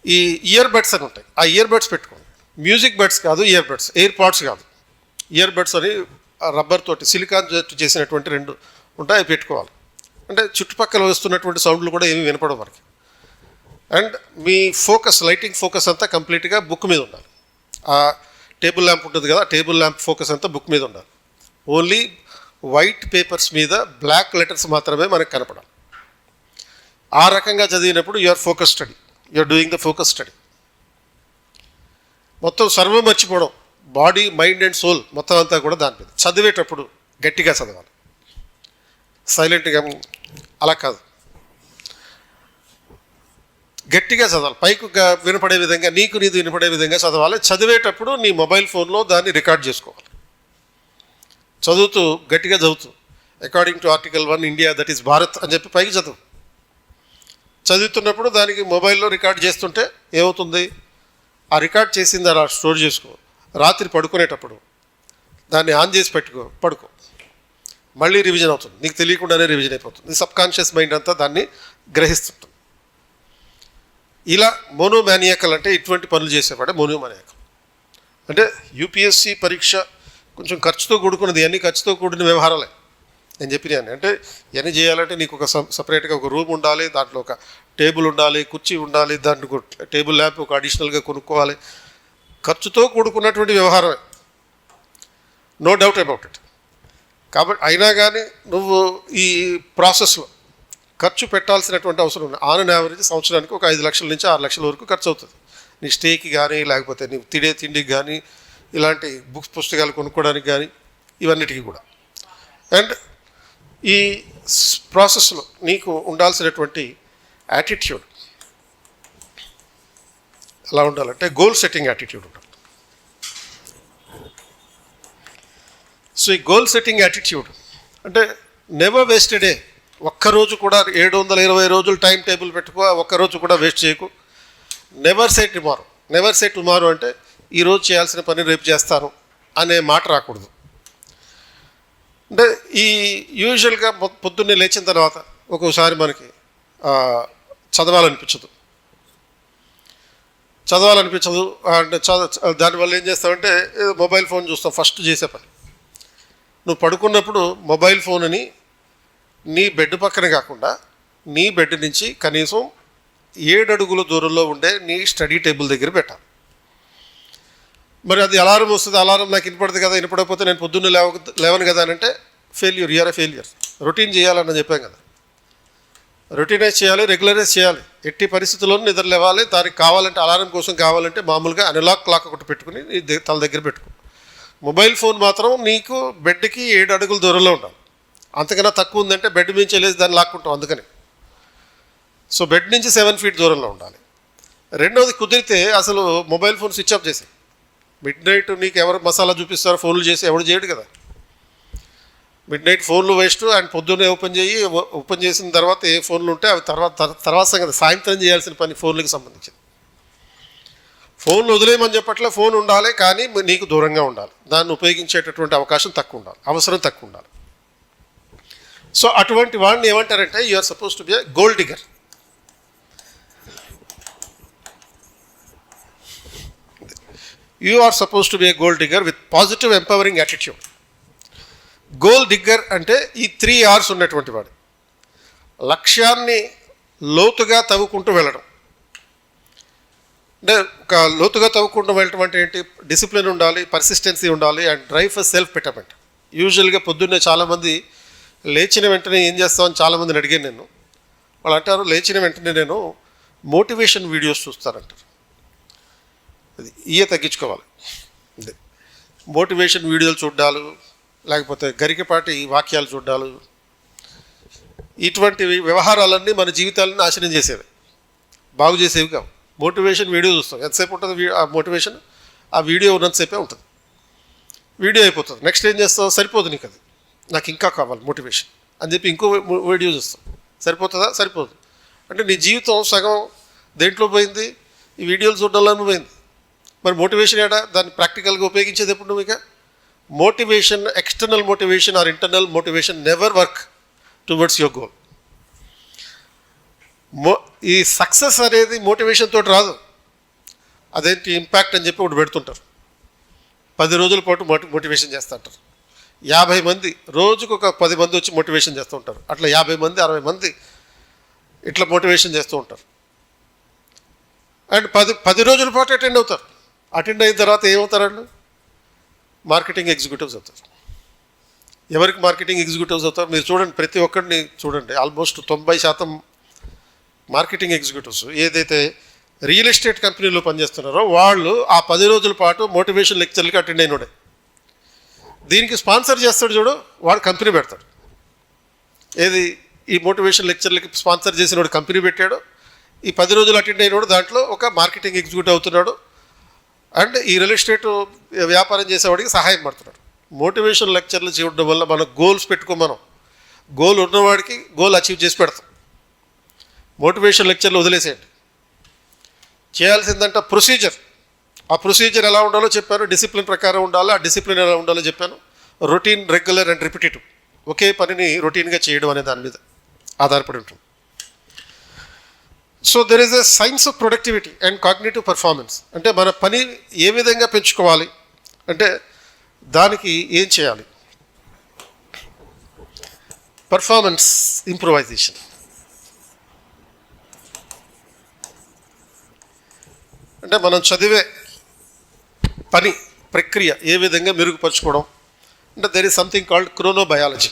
ఈ ఇయర్ బడ్స్ అని ఉంటాయి, ఆ ఇయర్ బడ్స్ పెట్టుకోండి. మ్యూజిక్ బడ్స్ కాదు, ఇయర్ బడ్స్, ఎయిర్ పాడ్స్ కాదు, ఇయర్ బడ్స్ అని రబ్బర్ తోటి సిలికాన్ చేసినటువంటి 2 ఉంటాయి, అవి పెట్టుకోవాలి. అంటే చుట్టుపక్కల వస్తున్నటువంటి సౌండ్లు కూడా ఏమీ వినపడవు మనకి. And me focus, lighting focus అంతా కంప్లీట్గా బుక్ మీద ఉండాలి. ఆ టేబుల్ ల్యాంప్ ఉంటుంది కదా, టేబుల్ ల్యాంప్ ఫోకస్ అంతా బుక్ మీద ఉండాలి. ఓన్లీ వైట్ పేపర్స్ మీద బ్లాక్ లెటర్స్ మాత్రమే మనకు కనపడాలి. ఆ రకంగా చదివినప్పుడు your focus study, you're doing the focus study. మొత్తం సర్వం మర్చిపోవడం, బాడీ, మైండ్ అండ్ సోల్ మొత్తం అంతా కూడా దాని మీద. చదివేటప్పుడు గట్టిగా చదవాలి, సైలెంట్గా అలా కాదు, గట్టిగా చదవాలి. పైకి వినపడే విధంగా, నీకు నీది వినపడే విధంగా చదవాలి. చదివేటప్పుడు నీ మొబైల్ ఫోన్లో దాన్ని రికార్డ్ చేసుకోవాలి. చదువుతూ గట్టిగా చదువుతూ according to article 1 India that is Bharat అని చెప్పి పైకి చదువు. చదువుతున్నప్పుడు దానికి మొబైల్లో రికార్డ్ చేస్తుంటే ఏమవుతుంది? ఆ రికార్డ్ చేసింది అలా స్టోర్ చేసుకో. రాత్రి పడుకునేటప్పుడు దాన్ని ఆన్ చేసి పడుకో. మళ్ళీ రివిజన్ అవుతుంది, నీకు తెలియకుండానే రివిజన్ అయిపోతుంది. నీ సబ్కాన్షియస్ మైండ్ అంతా దాన్ని గ్రహిస్తుంటుంది. ఇలా మోనోమానియాకల్ అంటే ఇటువంటి పనులు చేసేవాడే మోనోమానియాకల్. అంటే యూపీఎస్సీ పరీక్ష కొంచెం ఖర్చుతో కూడుకున్నది, అన్ని ఖర్చుతో కూడిన వ్యవహారాలే. నేను చెప్పినాను. అంటే ఇవన్నీ చేయాలంటే నీకు ఒక సపరేట్గా ఒక రూమ్ ఉండాలి, దాంట్లో ఒక టేబుల్ ఉండాలి, కుర్చీ ఉండాలి, దాంట్లో టేబుల్ ల్యాంప్ ఒక అడిషనల్గా కొనుక్కోవాలి. ఖర్చుతో కూడుకున్నటువంటి వ్యవహారమే, నో డౌట్ అబౌట్ ఇట్. కాబట్టి అయినా కానీ నువ్వు ఈ ప్రాసెస్లో ఖర్చు పెట్టాల్సినటువంటి అవసరం ఉంది. ఆన్ యావరేజ్ సంవత్సరానికి ఒక 5 లక్షల నుంచి 6 లక్షల వరకు ఖర్చు అవుతుంది. నీ స్టేకి కానీ, లేకపోతే నీ తిండికి కానీ, ఇలాంటి పుస్తకాలు కొనుక్కోవడానికి కానీ, ఇవన్నిటికీ కూడా. అండ్ ఈ ప్రాసెస్లో నీకు ఉండాల్సినటువంటి యాటిట్యూడ్ ఎలా ఉండాలంటే గోల్ సెట్టింగ్ యాటిట్యూడ్ ఉండాలి. సో ఈ గోల్ సెట్టింగ్ యాటిట్యూడ్ అంటే నెవర్ వేస్ట్ డే. ఒక్కరోజు కూడా 720 రోజులు టైం టేబుల్ పెట్టుకో, ఒక్కరోజు కూడా వేస్ట్ చేయకు. Never say tomorrow. Never say tomorrow అంటే ఈరోజు చేయాల్సిన పని రేపు చేస్తాను అనే మాట రాకూడదు. అంటే ఈ యూజువల్గా పొద్దున్నే లేచిన తర్వాత ఒక్కోసారి మనకి చదవాలనిపించదు అంటే దానివల్ల ఏం చేస్తామంటే మొబైల్ ఫోన్ చూస్తాం. ఫస్ట్ చేసే పని, నువ్వు పడుకున్నప్పుడు మొబైల్ ఫోన్ని నీ బెడ్ పక్కన కాకుండా నీ బెడ్ నుంచి కనీసం 7 అడుగుల దూరంలో ఉండే నీ స్టడీ టేబుల్ దగ్గర పెట్టాలి. మరి అది అలారం వస్తుంది, అలారం నాకు వినపడదు కదా, వినపడకపోతే నేను పొద్దున్నే లేవను కదా అని అంటే failure, you're a failure. Routine చేయాలని చెప్పాం కదా, రొటీనైజ్ చేయాలి, రెగ్యులరైజ్ చేయాలి. ఎట్టి పరిస్థితుల్లోనూ నిద్ర లేవాలి. దానికి కావాలంటే అలారం కోసం కావాలంటే మామూలుగా అనలాగ్ క్లాక్ ఒకటి పెట్టుకుని నీ తల దగ్గర పెట్టుకో. మొబైల్ ఫోన్ మాత్రం నీకు బెడ్కి 7 అడుగుల దూరంలో ఉండాలి. అంతకన్నా తక్కువ ఉందంటే బెడ్ నుంచి వెళ్ళేసి దాన్ని లాక్కుంటాం. అందుకని సో బెడ్ నుంచి 7 ఫీట్ దూరంలో ఉండాలి. రెండవది, కుదిరితే అసలు మొబైల్ ఫోన్ స్విచ్ ఆఫ్ చేసి, మిడ్ నైట్ నీకు ఎవరు మసాలా చూపిస్తారో ఫోన్లు చేసి ఎవడు చేయడు కదా. మిడ్ నైట్ ఫోన్లు వేస్ట్. అండ్ పొద్దున్నే ఓపెన్ చేసిన తర్వాత ఏ ఫోన్లు ఉంటే అవి తర్వాత సంగతి, సాయంత్రం చేయాల్సిన పని ఫోన్లకు సంబంధించింది. ఫోన్లు వదిలేయమని చెప్పట్లే, ఫోన్ ఉండాలి కానీ నీకు దూరంగా ఉండాలి. దాన్ని ఉపయోగించేటటువంటి అవకాశం తక్కువ ఉండాలి, అవసరం తక్కువ ఉండాలి. సో అటువంటి వాడిని ఏమంటారంటే you are suppose to be a gold digger. You are suppose to be a gold digger with positive empowering attitude. Goal digger అంటే ఈ 3 R's ఉన్నటువంటి వాడు. లక్ష్యాన్ని లోతుగా తవ్వుకుంటూ వెళ్ళడం. అంటే ఒక లోతుగా తవ్వుకుంటూ వెళ్ళటం అంటే ఏంటి? డిసిప్లిన్ ఉండాలి, పర్సిస్టెన్సీ ఉండాలి, and drive for self betterment. యూజువల్గా పొద్దున్నే చాలామంది లేచిన వెంటనే ఏం చేస్తామని చాలామందిని అడిగాను నేను. వాళ్ళు అంటారు, లేచిన వెంటనే నేను మోటివేషన్ వీడియోస్ చూస్తానంటారు. అది తగ్గించుకోవాలి. అదే మోటివేషన్ వీడియోలు చూడాలు, లేకపోతే గరికపాటి వాక్యాలు చూడాలు, ఇటువంటి వ్యవహారాలన్నీ మన జీవితాలను నాశనం చేసేవి, బాగు చేసేవి కావు. మోటివేషన్ వీడియో చూస్తాం, ఎంతసేపు ఉంటుంది ఆ మోటివేషన్? ఆ వీడియో ఉన్నంతసేపే ఉంటుంది, వీడియో అయిపోతుంది. నెక్స్ట్ ఏం చేస్తావు? సరిపోదు నీకు, అది నాకు ఇంకా కావాలి మోటివేషన్ అని చెప్పి ఇంకో వీడియో చూస్తాం. సరిపోతుందా? సరిపోదు. అంటే నీ జీవితం సగం దేంట్లో పోయింది? ఈ వీడియోలు చూడడంలో పోయింది. మరి మోటివేషన్ ఏడా? దాన్ని ప్రాక్టికల్గా ఉపయోగించేది ఎప్పుడు నువ్వు? ఇక motivation, external motivation are internal motivation never work towards your goal. ఈ సక్సెస్ అనేది మోటివేషన్ తోటి రాదు. అదేంటి ఇంపాక్ట్ అని చెప్పి ఒకటి పెడుతుంటారు. 10 రోజుల పాటు మోటివేషన్ చేస్తుంటారు. 50 మంది, రోజుకు ఒక 10 మంది వచ్చి మోటివేషన్ చేస్తూ ఉంటారు. అట్లా 50 మంది 60 మంది ఇట్లా మోటివేషన్ చేస్తూ ఉంటారు. అండ్ 10 రోజుల పాటు అటెండ్ అవుతారు. అటెండ్ అయిన తర్వాత ఏమవుతారండి? మార్కెటింగ్ ఎగ్జిక్యూటివ్స్ అవుతారు. ఎవరికి మార్కెటింగ్ ఎగ్జిక్యూటివ్స్ అవుతారు? మీరు చూడండి, ప్రతి ఒక్కరిని చూడండి, ఆల్మోస్ట్ 90% మార్కెటింగ్ ఎగ్జిక్యూటివ్స్ ఏదైతే రియల్ ఎస్టేట్ కంపెనీలో పనిచేస్తున్నారో వాళ్ళు ఆ 10 రోజుల పాటు మోటివేషన్ లెక్చర్లకి అటెండ్ అయినోడే. దీనికి స్పాన్సర్ చేస్తాడు చూడు, వాడు కంపెనీ పెడతాడు. ఏది? ఈ మోటివేషన్ లెక్చర్లకి స్పాన్సర్ చేసినోడు కంపెనీ పెట్టాడు. ఈ 10 రోజులు అటెండ్ అయినోడు దాంట్లో ఒక మార్కెటింగ్ ఎగ్జిక్యూటివ్ అవుతున్నాడు. అండ్ ఈ రియల్ ఎస్టేట్ వ్యాపారం చేసేవాడికి సహాయం పడుతున్నాడు. మోటివేషన్ లెక్చర్లు చేయడం వల్ల మన గోల్స్ మనం గోల్ ఉన్నవాడికి గోల్ అచీవ్ చేసి పెడతాం. మోటివేషన్ లెక్చర్లు వదిలేసేయండి. చేయాల్సిందంటే ప్రొసీజర్. ఆ ప్రొసీజర్ ఎలా ఉండాలో చెప్పాను, డిసిప్లిన్ ప్రకారం ఉండాలి. ఆ డిసిప్లిన్ ఎలా ఉండాలో చెప్పాను. Routine, regular and repetitive. ఒకే పనిని రొటీన్గా చేయడం అనే దాని మీద ఆధారపడి ఉంటుంది. So there is a science of productivity and cognitive performance. అంటే మన పని ఏ విధంగా పెంచుకోవాలి అంటే దానికి ఏం చేయాలి? Performance improvisation. అంటే మనం చదివే పని ప్రక్రియ ఏ విధంగా మెరుగుపరచుకోవడం. అంటే there is something called chronobiology.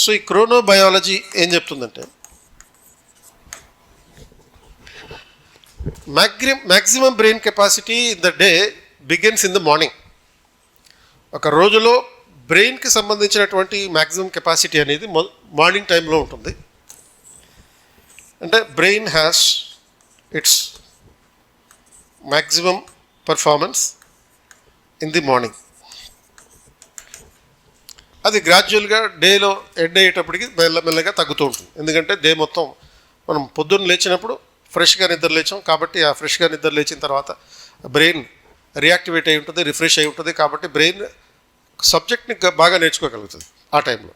So ఈ క్రోనోబయాలజీ ఏం చెప్తుందంటే maximum brain capacity in the day begins in the morning. ఒక రోజులో బ్రెయిన్కి సంబంధించినటువంటి మ్యాక్సిమం కెపాసిటీ అనేది మార్నింగ్ టైంలో ఉంటుంది. అంటే brain has its maximum performance in the morning. అది గ్రాడ్యువల్గా డేలో ఎండ్ అయ్యేటప్పటికి మెల్లమెల్లగా తగ్గుతూ ఉంటుంది. ఎందుకంటే డే మొత్తం మనం పొద్దున్న లేచినప్పుడు ఫ్రెష్గా నిద్ర లేచాం కాబట్టి ఆ ఫ్రెష్గా నిద్ర లేచిన తర్వాత బ్రెయిన్ రియాక్టివేట్ అయి ఉంటుంది, రిఫ్రెష్ అయి ఉంటుంది. కాబట్టి బ్రెయిన్ సబ్జెక్ట్ని బాగా నేర్చుకోగలుగుతుంది ఆ టైంలో.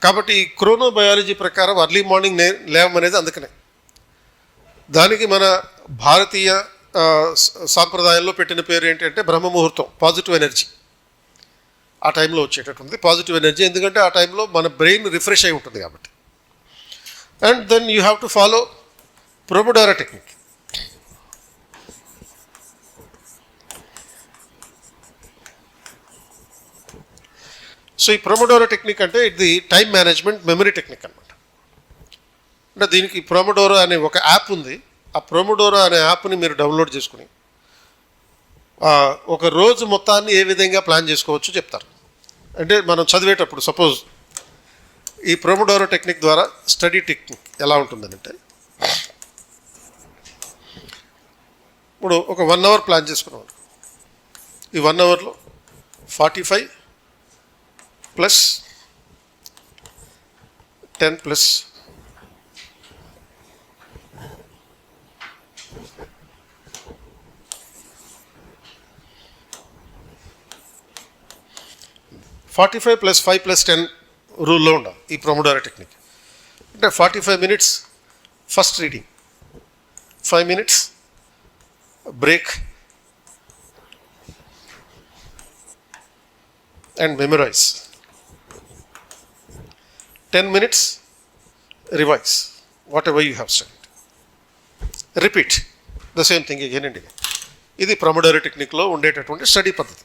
కాబట్టి ఈ క్రోనోబయాలజీ ప్రకారం అర్లీ మార్నింగ్ లేవమనేది అందుకనే. దానికి మన భారతీయ సాంప్రదాయంలో పెట్టిన పేరు ఏంటంటే బ్రహ్మ ముహూర్తం, పాజిటివ్ ఎనర్జీ. ఆ టైంలో వచ్చేటటువంటి పాజిటివ్ ఎనర్జీ, ఎందుకంటే ఆ టైంలో మన బ్రెయిన్ రిఫ్రెష్ అయి ఉంటుంది కాబట్టి. And then you have to follow pomodoro technique. So ఈ ప్రొమోడోరో టెక్నిక్ అంటే ఇది టైం మేనేజ్మెంట్ మెమరీ టెక్నిక్ అనమాట. అంటే దీనికి ప్రొమోడోరో అనే ఒక యాప్ ఉంది. ఆ ప్రొమోడోరో అనే యాప్ని మీరు డౌన్లోడ్ చేసుకుని ఒక రోజు మొత్తాన్ని ఏ విధంగా ప్లాన్ చేసుకోవచ్చు చెప్తారు. అంటే మనం చదివేటప్పుడు సపోజ్ ఈ ప్రొమోడోరో టెక్నిక్ ద్వారా స్టడీ టెక్నిక్ ఎలా ఉంటుందంటే ఇప్పుడు ఒక 1 అవర్ ప్లాన్ చేసుకున్నాం. ఈ 1 అవర్లో 45 ప్లస్ 10 ప్లస్ 45 ప్లస్ 5 ప్లస్ 10 రూల్లో ఉండాలి ఈ ప్రొమోడోరో టెక్నిక్. అంటే 45 minutes first reading, 5 minutes break and memorise, 10 minutes revise whatever you have studied, repeat the same thing again and again. ఇది ప్రొమోడోరో టెక్నిక్లో ఉండేటటువంటి స్టడీ పద్ధతి.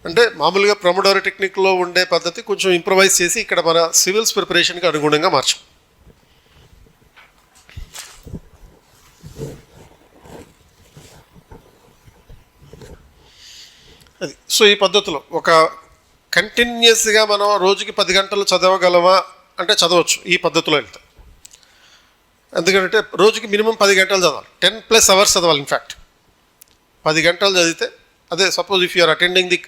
అంటే మామూలుగా ప్రొమోడోరో టెక్నిక్లో ఉండే పద్ధతి కొంచెం ఇంప్రవైజ్ చేసి ఇక్కడ మన సివిల్స్ ప్రిపరేషన్కి అనుగుణంగా మార్చాం. అది సో ఈ పద్ధతిలో ఒక కంటిన్యూస్గా మనం రోజుకి 10 గంటలు చదవగలమా అంటే చదవచ్చు ఈ పద్ధతిలో వెళ్తే. ఎందుకంటే రోజుకి మినిమం 10 గంటలు చదవాలి, 10+ అవర్స్ చదవాలి. ఇన్ఫ్యాక్ట్ 10 గంటలు చదివితే అదే suppose if you're attending the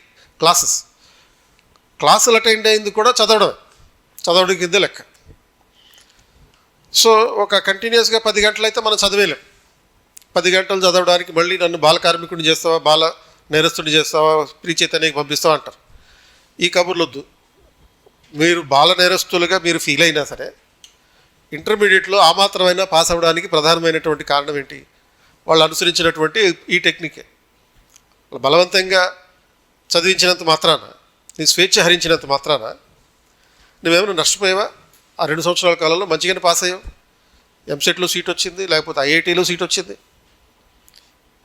క్లాసులు అటెండ్ అయింది కూడా చదవడం కింద లెక్క. సో ఒక కంటిన్యూస్గా 10 గంటలు అయితే మనం చదివేలేం. 10 గంటలు చదవడానికి మళ్ళీ నన్ను బాల కార్మికుడిని చేస్తావా, బాల నేరస్తుడిని చేస్తావా, ప్రీచైతన్యకి పంపిస్తావా అంటారు. ఈ కబుర్లొద్దు. మీరు బాల నేరస్తులుగా మీరు ఫీల్ అయినా సరే ఇంటర్మీడియట్లో ఆ మాత్రమైనా పాస్ అవ్వడానికి ప్రధానమైనటువంటి కారణం ఏంటి? వాళ్ళు అనుసరించినటువంటి ఈ టెక్నికే. బలవంతంగా చదివించినంత మాత్రాన, నీ స్వేచ్ఛ హరించినంత మాత్రాన నువ్వేమైనా నష్టపోయావా? ఆ 2 సంవత్సరాల కాలంలో మంచిగానే పాస్ అయ్యావు, ఎంసెట్లో సీట్ వచ్చింది, లేకపోతే ఐఐటీలో సీట్ వచ్చింది.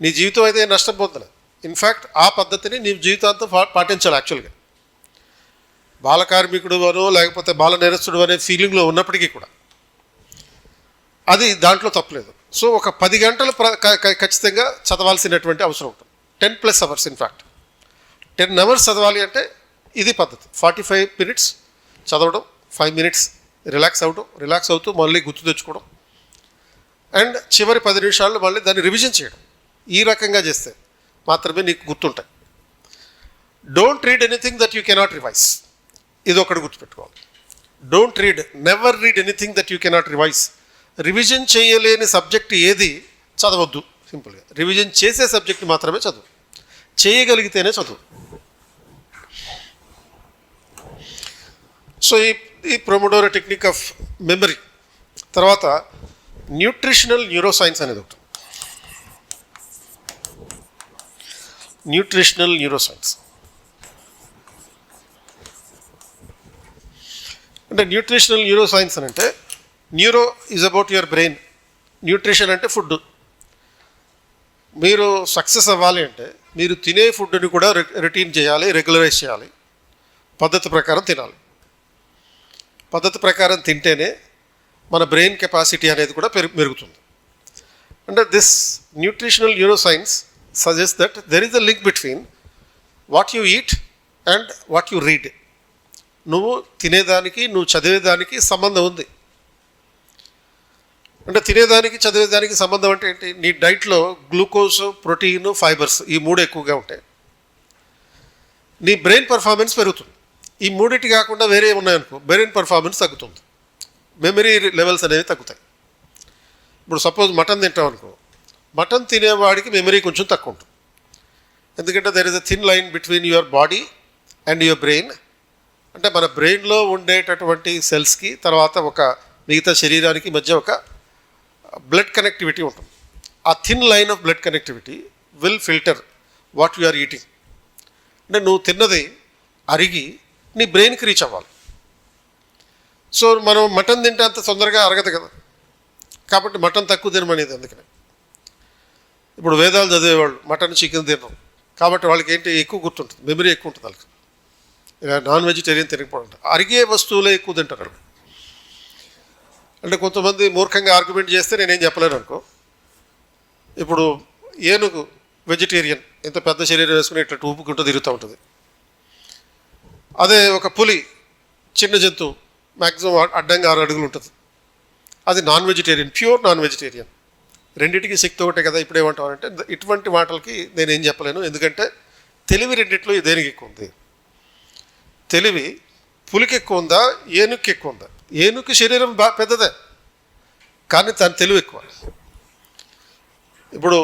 నీ జీవితం అయితే నష్టం పొందలేదు. ఇన్ఫ్యాక్ట్ ఆ పద్ధతిని నీ జీవితాంతం పాటించాలి. యాక్చువల్గా బాల కార్మికుడు అనో లేకపోతే బాల నేరస్తుడు అనే ఫీలింగ్లో ఉన్నప్పటికీ కూడా అది దాంట్లో తప్పలేదు. సో ఒక 10 గంటలు ఖచ్చితంగా చదవాల్సినటువంటి అవసరం ఉంటుంది. 10+ అవర్స్. ఇన్ఫ్యాక్ట్ 10 అవర్స్ చదవాలి అంటే ఇది పద్ధతి. 45 మినిట్స్ చదవడం, 5 మినిట్స్ రిలాక్స్ అవుతూ మళ్ళీ గుర్తు తెచ్చుకోవడం, అండ్ చివరి 10 నిమిషాల్లో మళ్ళీ దాన్ని రివిజన్ చేయడం. ఈ రకంగా చేస్తే మాత్రమే నీకు గుర్తుంటాయి. Don't read anything that you cannot revise. ఇది ఒకటి గుర్తుపెట్టుకోవాలి. Never read anything that you cannot revise. Revision చేయలేని సబ్జెక్ట్ ఏది చదవద్దు. సింపుల్గా రివిజన్ చేసే సబ్జెక్ట్ మాత్రమే చదువు, చేయగలిగితేనే చదువు. సో ఈ ప్రొమోడోరో టెక్నిక్ ఆఫ్ మెమరీ. తర్వాత న్యూట్రిషనల్ న్యూరోసైన్స్ అనేది ఒకటి. న్యూట్రిషనల్ న్యూరోసైన్స్ అంటే న్యూట్రిషనల్ న్యూరో సైన్స్ అని అంటే neuro is about your brain, nutrition అంటే ఫుడ్. మీరు సక్సెస్ అవ్వాలి అంటే మీరు తినే ఫుడ్ని కూడా రొటీన్ చేయాలి, రెగ్యులరైజ్ చేయాలి, పద్ధతి ప్రకారం తినాలి. పద్ధతి ప్రకారం తింటేనే మన బ్రెయిన్ కెపాసిటీ అనేది కూడా పెరుగుతుంది. అంటే this nutritional neuro science suggest that there is a link between what you eat and what you read. నువ్వు తినేదానికి నువ్వు చదివేదానికి సంబంధం ఉంది. అంటే తినేదానికి చదివేదానికి సంబంధం అంటే ఏంటి? నీ డైట్లో గ్లూకోజ్, ప్రోటీన్, ఫైబర్స్ ఈ మూడు ఎక్కువగా ఉంటాయి, నీ బ్రెయిన్ పర్ఫార్మెన్స్ పెరుగుతుంది. ఈ మూడింటి కాకుండా వేరే ఉన్నాయనుకో బ్రెయిన్ పర్ఫార్మెన్స్ తగ్గుతుంది, మెమరీ లెవెల్స్ అనేవి తగ్గుతాయి. ఇప్పుడు సపోజ్ మటన్ తింటాం అనుకో, మటన్ తినేవాడికి మెమరీ కొంచెం తక్కువ ఉంటుంది. ఎందుకంటే there is a thin line between your body and your brain. అంటే మన బ్రెయిన్లో ఉండేటటువంటి సెల్స్కి తర్వాత ఒక మిగతా శరీరానికి మధ్య ఒక బ్లడ్ కనెక్టివిటీ ఉంటుంది. ఆ thin line of blood connectivity will filter what you are eating. అంటే నువ్వు తిన్నది అరిగి నీ బ్రెయిన్కి రీచ్ అవ్వాలి. సో మనం మటన్ తింటే అంత తొందరగా అరగదు కదా, కాబట్టి మటన్ తక్కువ తినమనేది. అందుకనే ఇప్పుడు వేదాలు చదివేవాళ్ళు మటన్, చికెన్ తినరు, కాబట్టి వాళ్ళకి ఏంటి ఎక్కువ గుర్తుంటుంది, మెమరీ ఎక్కువ ఉంటుంది వాళ్ళకి. నాన్ వెజిటేరియన్ తినకపోవడం, అరిగే వస్తువులే ఎక్కువ తింటారు వాళ్ళు. అంటే కొంతమంది మూర్ఖంగా ఆర్గ్యుమెంట్ చేస్తే నేనేం చెప్పలేను అనుకో. ఇప్పుడు ఏనుగు వెజిటేరియన్, ఇంత పెద్ద శరీరం వేసుకుని ఇట్లా ఊపుకుంటూ తిరుగుతూ ఉంటుంది. అదే ఒక పులి చిన్న జంతువు, మ్యాక్సిమం అడ్డంగా 6 అడుగులు ఉంటుంది, అది non vegetarian, pure non vegetarian. రెండింటికి శక్తి ఒకటే కదా. ఇప్పుడు ఏమంటామంటే ఇటువంటి మాటలకి నేనేం చెప్పలేను, ఎందుకంటే తెలివి రెండిట్లో దేనికి ఎక్కువ ఉంది? తెలివి పులికి ఎక్కువ ఉందా, ఏనుగుకి ఎక్కువ ఉందా? ఏనుగుకి శరీరం పెద్దదే, కానీ తన తెలివి ఎక్కువ. ఇప్పుడు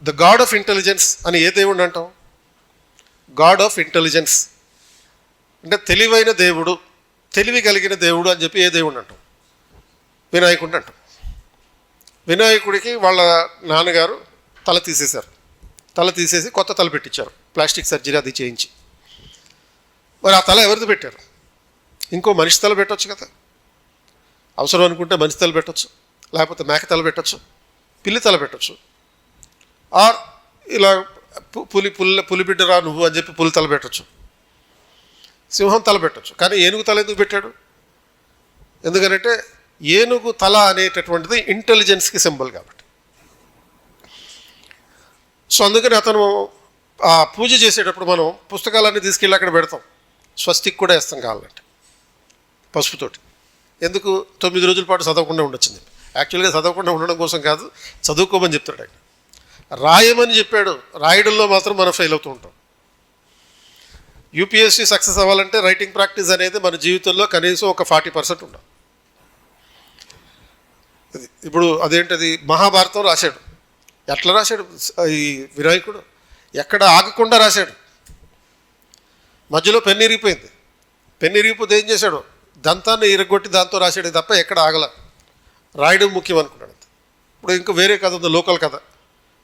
ద గాడ్ ఆఫ్ ఇంటెలిజెన్స్ అని ఏ దేవుడు అంటాం? గాడ్ ఆఫ్ ఇంటెలిజెన్స్ అంటే తెలివైన దేవుడు, తెలివి కలిగిన దేవుడు అని చెప్పి ఏ దేవుడు అంటాం? వినాయకుడిని అంటాం. వినాయకుడికి వాళ్ళ నాన్నగారు తల తీసేశారు, తల తీసేసి కొత్త తల పెట్టించారు, ప్లాస్టిక్ సర్జరీ అది చేయించి. మరి ఆ తల ఎవరిది పెట్టారు? ఇంకో మనిషి తల పెట్టవచ్చు కదా. అవసరం అనుకుంటే మనిషి తల పెట్టచ్చు, లేకపోతే మేక తల పెట్టచ్చు, పిల్లి తల పెట్టచ్చు, ఆర్ ఇలా పులి బిడ్డరా నువ్వు అని చెప్పి పులి తల పెట్టచ్చు, సింహం తల పెట్టచ్చు. కానీ ఏనుగు తల ఎందుకు పెట్టాడు? ఎందుకంటే ఏనుగు తల అనేటటువంటిది ఇంటెలిజెన్స్కి సింబల్ కాబట్టి. సో అందుకని అతను ఆ పూజ చేసేటప్పుడు మనం పుస్తకాలన్నీ తీసుకెళ్ళి అక్కడ పెడతాం, స్వస్తిక్ కూడా వేస్తాం కావాలంటే పసుపుతోటి. ఎందుకు? 9 రోజుల పాటు చదవకుండా ఉండొచ్చింది. యాక్చువల్గా చదవకుండా ఉండడం కోసం కాదు, చదువుకోమని చెప్తాడు ఆయన. రాయమని చెప్పాడు, రాయడంలో మాత్రం మనం ఫెయిల్ అవుతూ ఉంటాం. యూపీఎస్సీ సక్సెస్ అవ్వాలంటే రైటింగ్ ప్రాక్టీస్ అనేది మన జీవితంలో కనీసం ఒక 40% ఉండాలి. ఇప్పుడు అదేంటది, మహాభారతం రాశాడు. ఎట్లా రాశాడు ఈ వినాయకుడు? ఎక్కడ ఆగకుండా రాశాడు. మధ్యలో పెన్ను ఇరిగిపోయింది, పెన్ను ఇరిగిపోతే ఏం చేశాడు? దంతాన్ని ఇరగొట్టి దాంతో రాశాడు తప్ప ఎక్కడ ఆగల. రాయడం ముఖ్యం అనుకున్నాడు. ఇప్పుడు ఇంకా వేరే కథ ఉంది, లోకల్ కథ.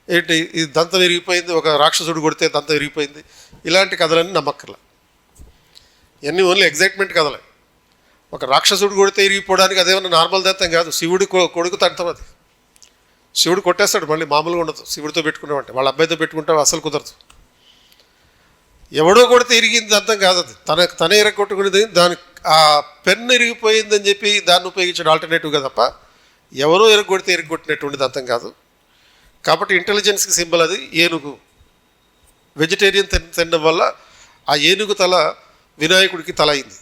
ఏంటి, ఈ దంతం విరిగిపోయింది, ఒక రాక్షసుడు కొడితే దంతం విరిగిపోయింది, ఇలాంటి కథలన్నీ నమ్మక్కర్లా. ఇవన్నీ ఓన్లీ ఎగ్జైట్మెంట్ కథలే. ఒక రాక్షసుడు కొడితే విరిగిపోవడానికి అదేమన్నా నార్మల్ దంతం కాదు, శివుడి కొడుకు తంతం అది. శివుడు కొట్టేస్తాడు, మళ్ళీ మామూలుగా ఉండదు. శివుడితో పెట్టుకున్నామంటే వాళ్ళ అబ్బాయితో పెట్టుకుంటే అసలు కుదరదు. ఎవడో కొడితే ఇరిగింది దంతం కాదు అది, తనే ఇరగొట్టుకునేది. దాని ఆ పెన్ను ఇరిగిపోయిందని చెప్పి దాన్ని ఉపయోగించడం ఆల్టర్నేటివ్గా తప్ప ఎవరో ఇరగొడితే ఇరగొట్టినటువంటి దంతం కాదు. కాబట్టి ఇంటెలిజెన్స్కి సింబల్ అది ఏనుగు. వెజిటేరియన్ తినడం వల్ల ఆ ఏనుగు తల వినాయకుడికి తల అయింది.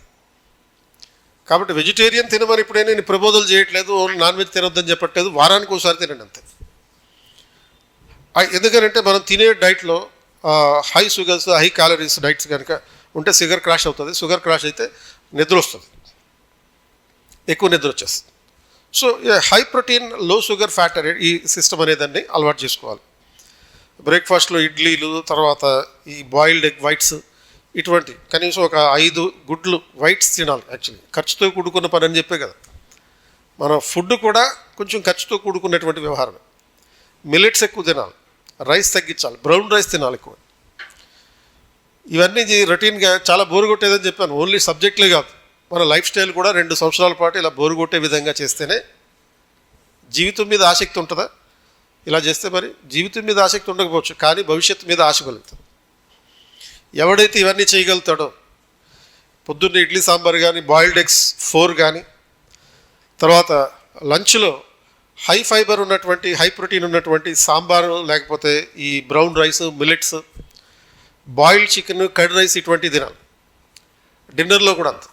కాబట్టి వెజిటేరియన్ తినమని ఇప్పుడే నేను ప్రబోధనలు చేయట్లేదు, నాన్ వెజ్ తినొద్దని చెప్పట్లేదు, వారానికి ఒకసారి తినండి అంతే. ఎందుకంటే మనం తినే డైట్లో high sugars, high calories diets కనుక ఉంటే షుగర్ క్రాష్ అవుతుంది. షుగర్ క్రాష్ అయితే నిద్ర వస్తుంది, ఎక్కువ నిద్ర వచ్చేస్తుంది. సో హై ప్రోటీన్ లో షుగర్ ఫ్యాట్ అనే ఈ సిస్టమ్ అనేదాన్ని అలవాటు చేసుకోవాలి. బ్రేక్ఫాస్ట్లో ఇడ్లీలు, తర్వాత ఈ బాయిల్డ్ ఎగ్ వైట్స్, ఇటువంటి కనీసం ఒక 5 గుడ్లు వైట్స్ తినాలి. యాక్చువల్లీ ఖర్చుతో కూడుకున్న పని అని చెప్పే కదా. మన ఫుడ్ కూడా కొంచెం ఖర్చుతో కూడుకున్నటువంటి వ్యవహారమే. మిల్లెట్స్ ఎక్కువ తినాలి, రైస్ తగ్గించాలి, బ్రౌన్ రైస్ తినాలి ఎక్కువ. ఇవన్నీ రొటీన్గా చాలా బోరు కొట్టేదని చెప్పాను. ఓన్లీ సబ్జెక్టులే కాదు, మన లైఫ్ స్టైల్ కూడా 2 సంవత్సరాల పాటు ఇలా బోరు కొట్టే విధంగా చేస్తేనే జీవితం మీద ఆసక్తి ఉంటుందా? ఇలా చేస్తే మరి జీవితం మీద ఆసక్తి ఉండకపోవచ్చు, కానీ భవిష్యత్తు మీద ఆశ కలుగుతుంది. ఎవడైతే ఇవన్నీ చేయగలుగుతాడో, పొద్దున్న ఇడ్లీ సాంబార్ కానీ, బాయిల్డ్ ఎగ్స్ 4 కానీ, తర్వాత లంచ్లో హై ఫైబర్ ఉన్నటువంటి, హై ప్రోటీన్ ఉన్నటువంటి సాంబారు, లేకపోతే ఈ brown rice, millets, boiled chicken, curd rice ఇటువంటివి తినాలి. డిన్నర్లో కూడా అంత.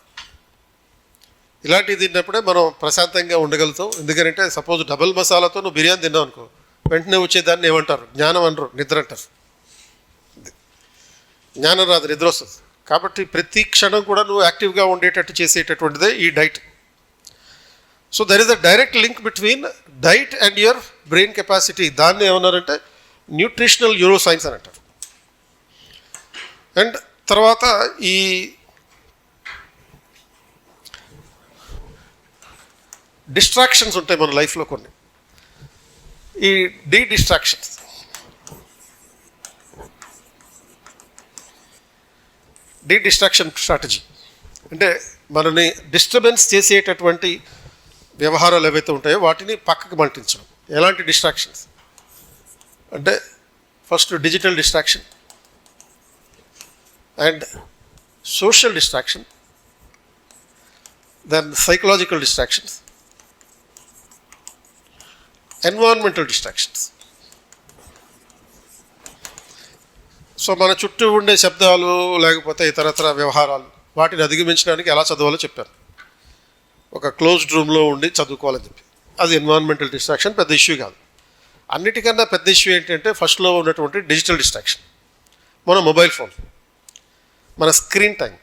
ఇలాంటివి తిన్నప్పుడే మనం ప్రశాంతంగా ఉండగలుగుతాం. ఎందుకంటే సపోజ్ డబుల్ మసాలాతో నువ్వు బిర్యానీ తిన్నావు అనుకో, వెంటనే వచ్చేదాన్ని ఏమంటారు? జ్ఞానం అనరు, నిద్ర అంటారు. జ్ఞానం రాదు, నిద్ర వస్తుంది. కాబట్టి ప్రతి క్షణం కూడా నువ్వు యాక్టివ్గా ఉండేటట్టు చేసేటటువంటిదే ఈ diet. So there is a direct link between diet and your brain capacity. దాన్ని ఏమన్నారంటే న్యూట్రిషనల్ న్యూరో సైన్స్ అని అంటారు. అండ్ తర్వాత ఈ డిస్ట్రాక్షన్స్ ఉంటాయి మన లైఫ్లో కొన్ని. ఈ డిస్ట్రాక్షన్స్, డిస్ట్రాక్షన్ స్ట్రాటజీ అంటే మనని డిస్టర్బెన్స్ చేసేటటువంటి వ్యవహారాలు ఏవైతే ఉంటాయో వాటిని పక్కకు మళ్లించడం. ఎలాంటి డిస్ట్రాక్షన్స్ అంటే first digital distraction and social distraction, then psychological distractions, environmental distractions. So మన చుట్టూ ఉండే శబ్దాలు లేకపోతే ఇతరత్ర వ్యవహారాలు, వాటిని అధిగమించడానికి ఎలా చదవాలో చెప్పారు. ఒక క్లోజ్డ్ రూమ్లో ఉండి చదువుకోవాలని చెప్పి, అది ఎన్విరాన్మెంటల్ డిస్ట్రాక్షన్, పెద్ద ఇష్యూ కాదు. అన్నిటికన్నా పెద్ద ఇష్యూ ఏంటంటే ఫస్ట్లో ఉన్నటువంటి డిజిటల్ డిస్ట్రాక్షన్, మన మొబైల్ ఫోన్, మన స్క్రీన్ టైం.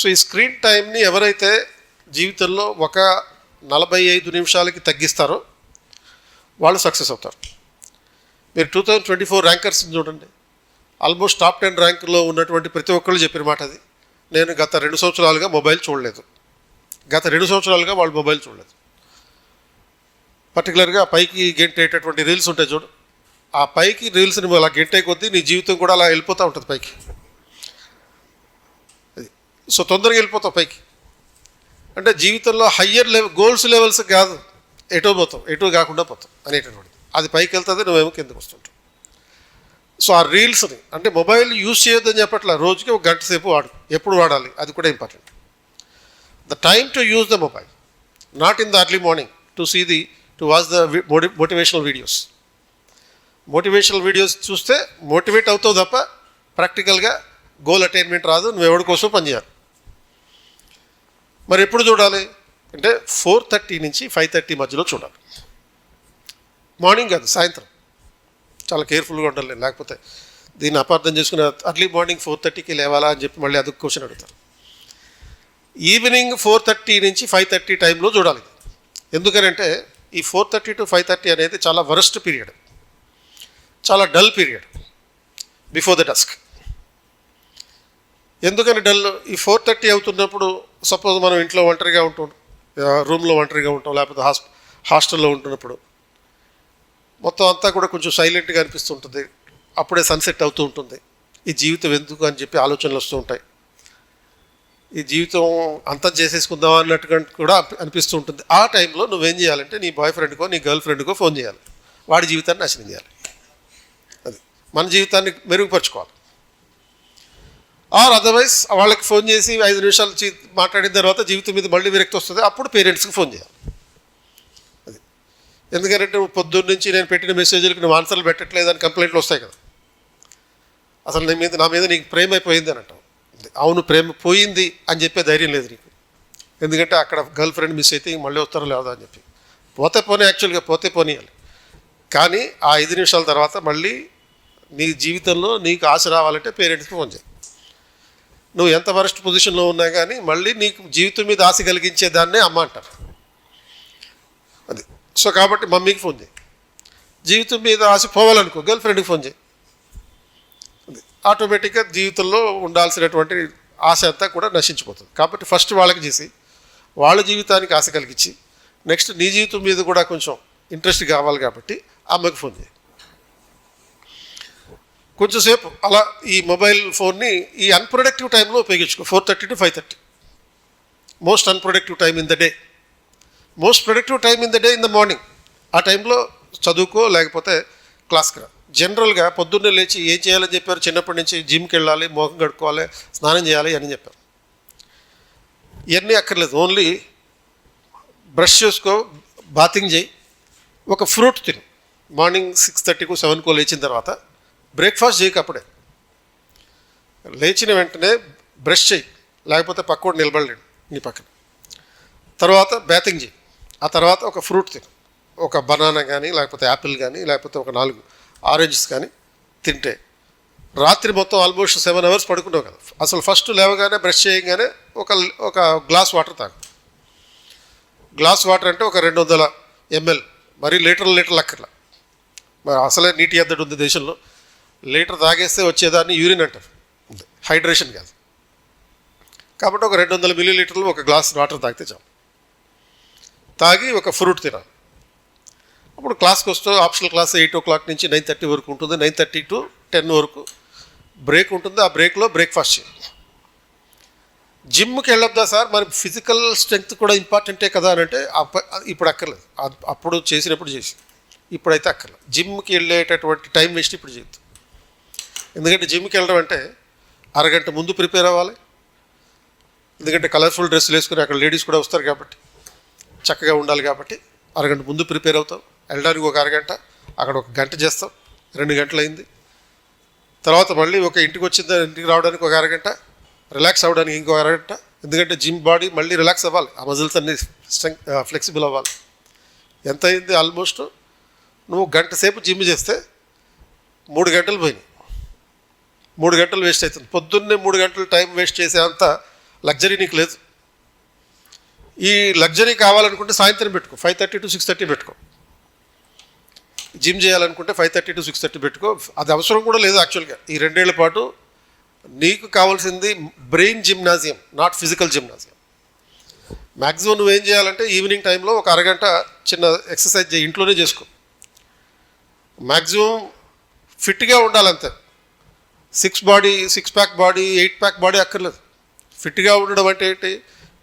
సో ఈ స్క్రీన్ టైంని ఎవరైతే జీవితంలో ఒక 45 నిమిషాలకి తగ్గిస్తారో వాళ్ళు సక్సెస్ అవుతారు. మీరు 2024 ర్యాంకర్స్ని చూడండి, ఆల్మోస్ట్ టాప్ 10 ర్యాంకులో ఉన్నటువంటి ప్రతి ఒక్కళ్ళు చెప్పిన మాట అది. నేను గత 2 సంవత్సరాలుగా మొబైల్ చూడలేదు. గత 2 సంవత్సరాలుగా వాళ్ళు మొబైల్ చూడలేదు. పర్టికులర్గా పైకి గెంటేటటువంటి రీల్స్ ఉంటాయి చూడు, ఆ పైకి రీల్స్ని అలా గెంటే కొద్దీ నీ జీవితం కూడా అలా వెళ్ళిపోతూ ఉంటుంది పైకి. సో తొందరగా వెళ్ళిపోతావు పైకి. అంటే జీవితంలో హయ్యర్ గోల్స్ లెవెల్స్ కాదు, ఎటో పోతాం, ఎటో కాకుండా పోతాం అనేటటువంటిది. అది పైకి వెళ్తుంది, నువ్వేమో కిందకు వస్తుంటావు. సో ఆ రీల్స్ని అంటే మొబైల్ యూజ్ చేయొద్దని చెప్పట్లా, రోజుకి 1 గంట సేపు వాడు. ఎప్పుడు వాడాలి అది కూడా important. The time to use the mobile, not in the early morning to watch the motivational videos. Motivational videos చూస్తే మోటివేట్ అవుతావు తప్ప ప్రాక్టికల్గా గోల్ అటైన్మెంట్ రాదు. నువ్వు ఎవరి కోసం పనిచేయాలి. మరి ఎప్పుడు చూడాలి అంటే 4:30 నుంచి 5:30 మధ్యలో చూడాలి. మార్నింగ్ కాదు, సాయంత్రం. చాలా కేర్ఫుల్గా ఉండాలి, లేకపోతే దీన్ని అపార్థం చేసుకుని అర్లీ మార్నింగ్ 4:30కి లేవాలా అని చెప్పి మళ్ళీ అదొక క్వశ్చన్ అడుగుతారు. ఈవినింగ్ 4:30 నుంచి 5:30 టైంలో చూడాలి. ఎందుకనంటే ఈ 4:30 to 5:30 అనేది చాలా వరస్ట్ పీరియడ్, చాలా dull period before the dusk. ఎందుకని డల్? ఈ 4:30 అవుతున్నప్పుడు సపోజ్ మనం ఇంట్లో ఒంటరిగా ఉంటాం, రూమ్లో ఒంటరిగా ఉంటాం, లేకపోతే హాస్టల్లో ఉంటున్నప్పుడు మొత్తం అంతా కూడా కొంచెం సైలెంట్గా అనిపిస్తుంటుంది. అప్పుడే సన్సెట్ అవుతూ ఉంటుంది. ఈ జీవితం ఎందుకు అని చెప్పి ఆలోచనలు వస్తూ ఉంటాయి. ఈ జీవితం అంతం చేసేసుకుందాం అన్నట్టుగా కూడా అనిపిస్తూ ఉంటుంది. ఆ టైంలో నువ్వేం చేయాలంటే నీ బాయ్ ఫ్రెండ్కో నీ గర్ల్ ఫ్రెండ్కో ఫోన్ చేయాలి. వాడి జీవితాన్ని నాశనం చేయాలి. అది మన జీవితాన్ని మెరుగుపరుచుకోవాలి. ఆర్ అదర్వైజ్ వాళ్ళకి ఫోన్ చేసి 5 నిమిషాలు మాట్లాడిన తర్వాత జీవితం మీద మళ్ళీ విరక్తి వస్తుంది. అప్పుడు పేరెంట్స్కి ఫోన్ చేయాలి. అది ఎందుకంటే నువ్వు పొద్దున్న నుంచి నేను పెట్టిన మెసేజ్లకు నువ్వు ఆన్సర్లు పెట్టట్లేదని కంప్లైంట్లు వస్తాయి కదా. అసలు నా మీద నీకు ప్రేమ అయిపోయింది అని అంటావు. అవును, ప్రేమ పోయింది అని చెప్పే ధైర్యం లేదు నీకు. ఎందుకంటే అక్కడ గర్ల్ ఫ్రెండ్ మిస్ అయితే మళ్ళీ వస్తారో లేదా అని చెప్పి పోతే పోనీ, యాక్చువల్గా పోతే పోనీయాలి. కానీ ఆ 5 నిమిషాల తర్వాత మళ్ళీ నీ జీవితంలో నీకు ఆశ రావాలంటే పేరెంట్స్కి ఫోన్ చేయి. నువ్వు ఎంత వరస్ట్ పొజిషన్లో ఉన్నా కానీ మళ్ళీ నీకు జీవితం మీద ఆశ కలిగించేదాన్నే అమ్మ అంటారు. అది సో కాబట్టి మమ్మీకి ఫోన్ చేయి. జీవితం మీద ఆశ పోవాలనుకో గర్ల్ ఫ్రెండ్కి ఫోన్ చేయి. అది ఆటోమేటిక్గా జీవితంలో ఉండాల్సినటువంటి ఆశ అంతా కూడా నశించిపోతుంది. కాబట్టి ఫస్ట్ వాళ్ళకి చేసి వాళ్ళ జీవితానికి ఆశ కలిగించి నెక్స్ట్ నీ జీవితం మీద కూడా కొంచెం ఇంట్రెస్ట్ కావాలి కాబట్టి అమ్మకి ఫోన్ చేయి. కొంచెంసేపు అలా ఈ మొబైల్ ఫోన్ని ఈ అన్ప్రొడక్టివ్ టైంలో ఉపయోగించుకో. 4:30 to 5:30 most unproductive time in the day. Most productive time in the day in the morning. ఆ టైంలో చదువుకో, లేకపోతే క్లాస్కి రా. జనరల్గా పొద్దున్నే లేచి ఏం చేయాలని చెప్పారు చిన్నప్పటి నుంచి? జిమ్కి వెళ్ళాలి, మోహం కడుక్కోవాలి, స్నానం చేయాలి అని చెప్పారు. ఇవన్నీ అక్కర్లేదు. ఓన్లీ బ్రష్ చేసుకో, బాతింగ్ చేయి, ఒక ఫ్రూట్ తిను. మార్నింగ్ 6:30కు 7కు లేచిన తర్వాత బ్రేక్ఫాస్ట్ చేయక అప్పుడే. లేచిన వెంటనే బ్రష్ చేయి, లేకపోతే పక్కోడు నిలబడలేడు నీ పక్కన. తర్వాత బ్యాతింగ్ చేయి, ఆ తర్వాత ఒక ఫ్రూట్ తిను. ఒక బనానా కానీ, లేకపోతే యాపిల్ కానీ, లేకపోతే ఒక 4 ఆరెంజెస్ కానీ తింటే రాత్రి మొత్తం ఆల్మోస్ట్ 7 hours పడుకున్నావు కదా. అసలు ఫస్ట్ లేవగానే బ్రష్ చేయగానే ఒక గ్లాస్ వాటర్ తాగు. గ్లాస్ వాటర్ అంటే ఒక 200 ml, మరి లీటర్లు అక్కర్లా. మరి అసలే నీటి ఎద్దడి ఉంది దేశంలో. లీటర్ తాగేస్తే వచ్చేదాన్ని యూరిన్ అంటారు, హైడ్రేషన్ కాదు. కాబట్టి ఒక 200 ml ఒక గ్లాస్ వాటర్ తాగితే చాలు. తాగి ఒక ఫ్రూట్ తినాలి. అప్పుడు క్లాస్కి వస్తూ ఆప్షనల్ క్లాస్ 8 o'clock నుంచి 9:30 వరకు ఉంటుంది. 9:30 to 10 వరకు బ్రేక్ ఉంటుంది. ఆ బ్రేక్లో బ్రేక్ఫాస్ట్ చేయాలి. జిమ్కి వెళ్ళొద్దా సార్, మరి ఫిజికల్ స్ట్రెంగ్త్ కూడా ఇంపార్టెంటే కదా అని అంటే ఇప్పుడు అక్కర్లేదు. అప్పుడు చేసినప్పుడు చేసి, ఇప్పుడైతే అక్కర్లేదు. జిమ్కి వెళ్ళేటటువంటి టైం వేస్ట్ ఇప్పుడు చేయొద్దు. ఎందుకంటే జిమ్కి వెళ్ళడం అంటే అరగంట ముందు ప్రిపేర్ అవ్వాలి. ఎందుకంటే కలర్ఫుల్ డ్రెస్సులు వేసుకుని అక్కడ లేడీస్ కూడా వస్తారు కాబట్టి చక్కగా ఉండాలి. కాబట్టి అరగంట ముందు ప్రిపేర్ అవుతాం. వెళ్ళడానికి ఒక అరగంట, అక్కడ ఒక గంట చేస్తాం, 2 గంటలు అయింది. తర్వాత మళ్ళీ ఇంటికి రావడానికి ఒక అరగంట, రిలాక్స్ అవ్వడానికి ఇంకో అరగంట. ఎందుకంటే జిమ్ బాడీ మళ్ళీ రిలాక్స్ అవ్వాలి, ఆ మజిల్స్ అన్నీ ఫ్లెక్సిబుల్ అవ్వాలి. ఎంత అయింది? ఆల్మోస్ట్ నువ్వు గంట సేపు జిమ్ చేస్తే 3 గంటలు పోయినాయి. 3 గంటలు వేస్ట్ అవుతుంది. పొద్దున్నే 3 గంటలు టైం వేస్ట్ చేసే అంత లగ్జరీ నీకు లేదు. ఈ లగ్జరీ కావాలనుకుంటే సాయంత్రం పెట్టుకో, 5:30 to 6:30 పెట్టుకో. జిమ్ చేయాలనుకుంటే 5:30 to 6:30 పెట్టుకో. అది అవసరం కూడా లేదు యాక్చువల్గా. ఈ 2 ఏళ్ల పాటు నీకు కావాల్సింది brain gymnasium, not physical gymnasium. Maximum నువ్వేం చేయాలంటే ఈవినింగ్ టైంలో ఒక అరగంట చిన్న ఎక్సర్సైజ్ చేయి, ఇంట్లోనే చేసుకో. మ్యాక్సిమం ఫిట్గా ఉండాలంతే. 6 pack బాడీ 8 pack బాడీ అక్కర్లేదు. ఫిట్గా ఉండడం అంటే ఏంటి?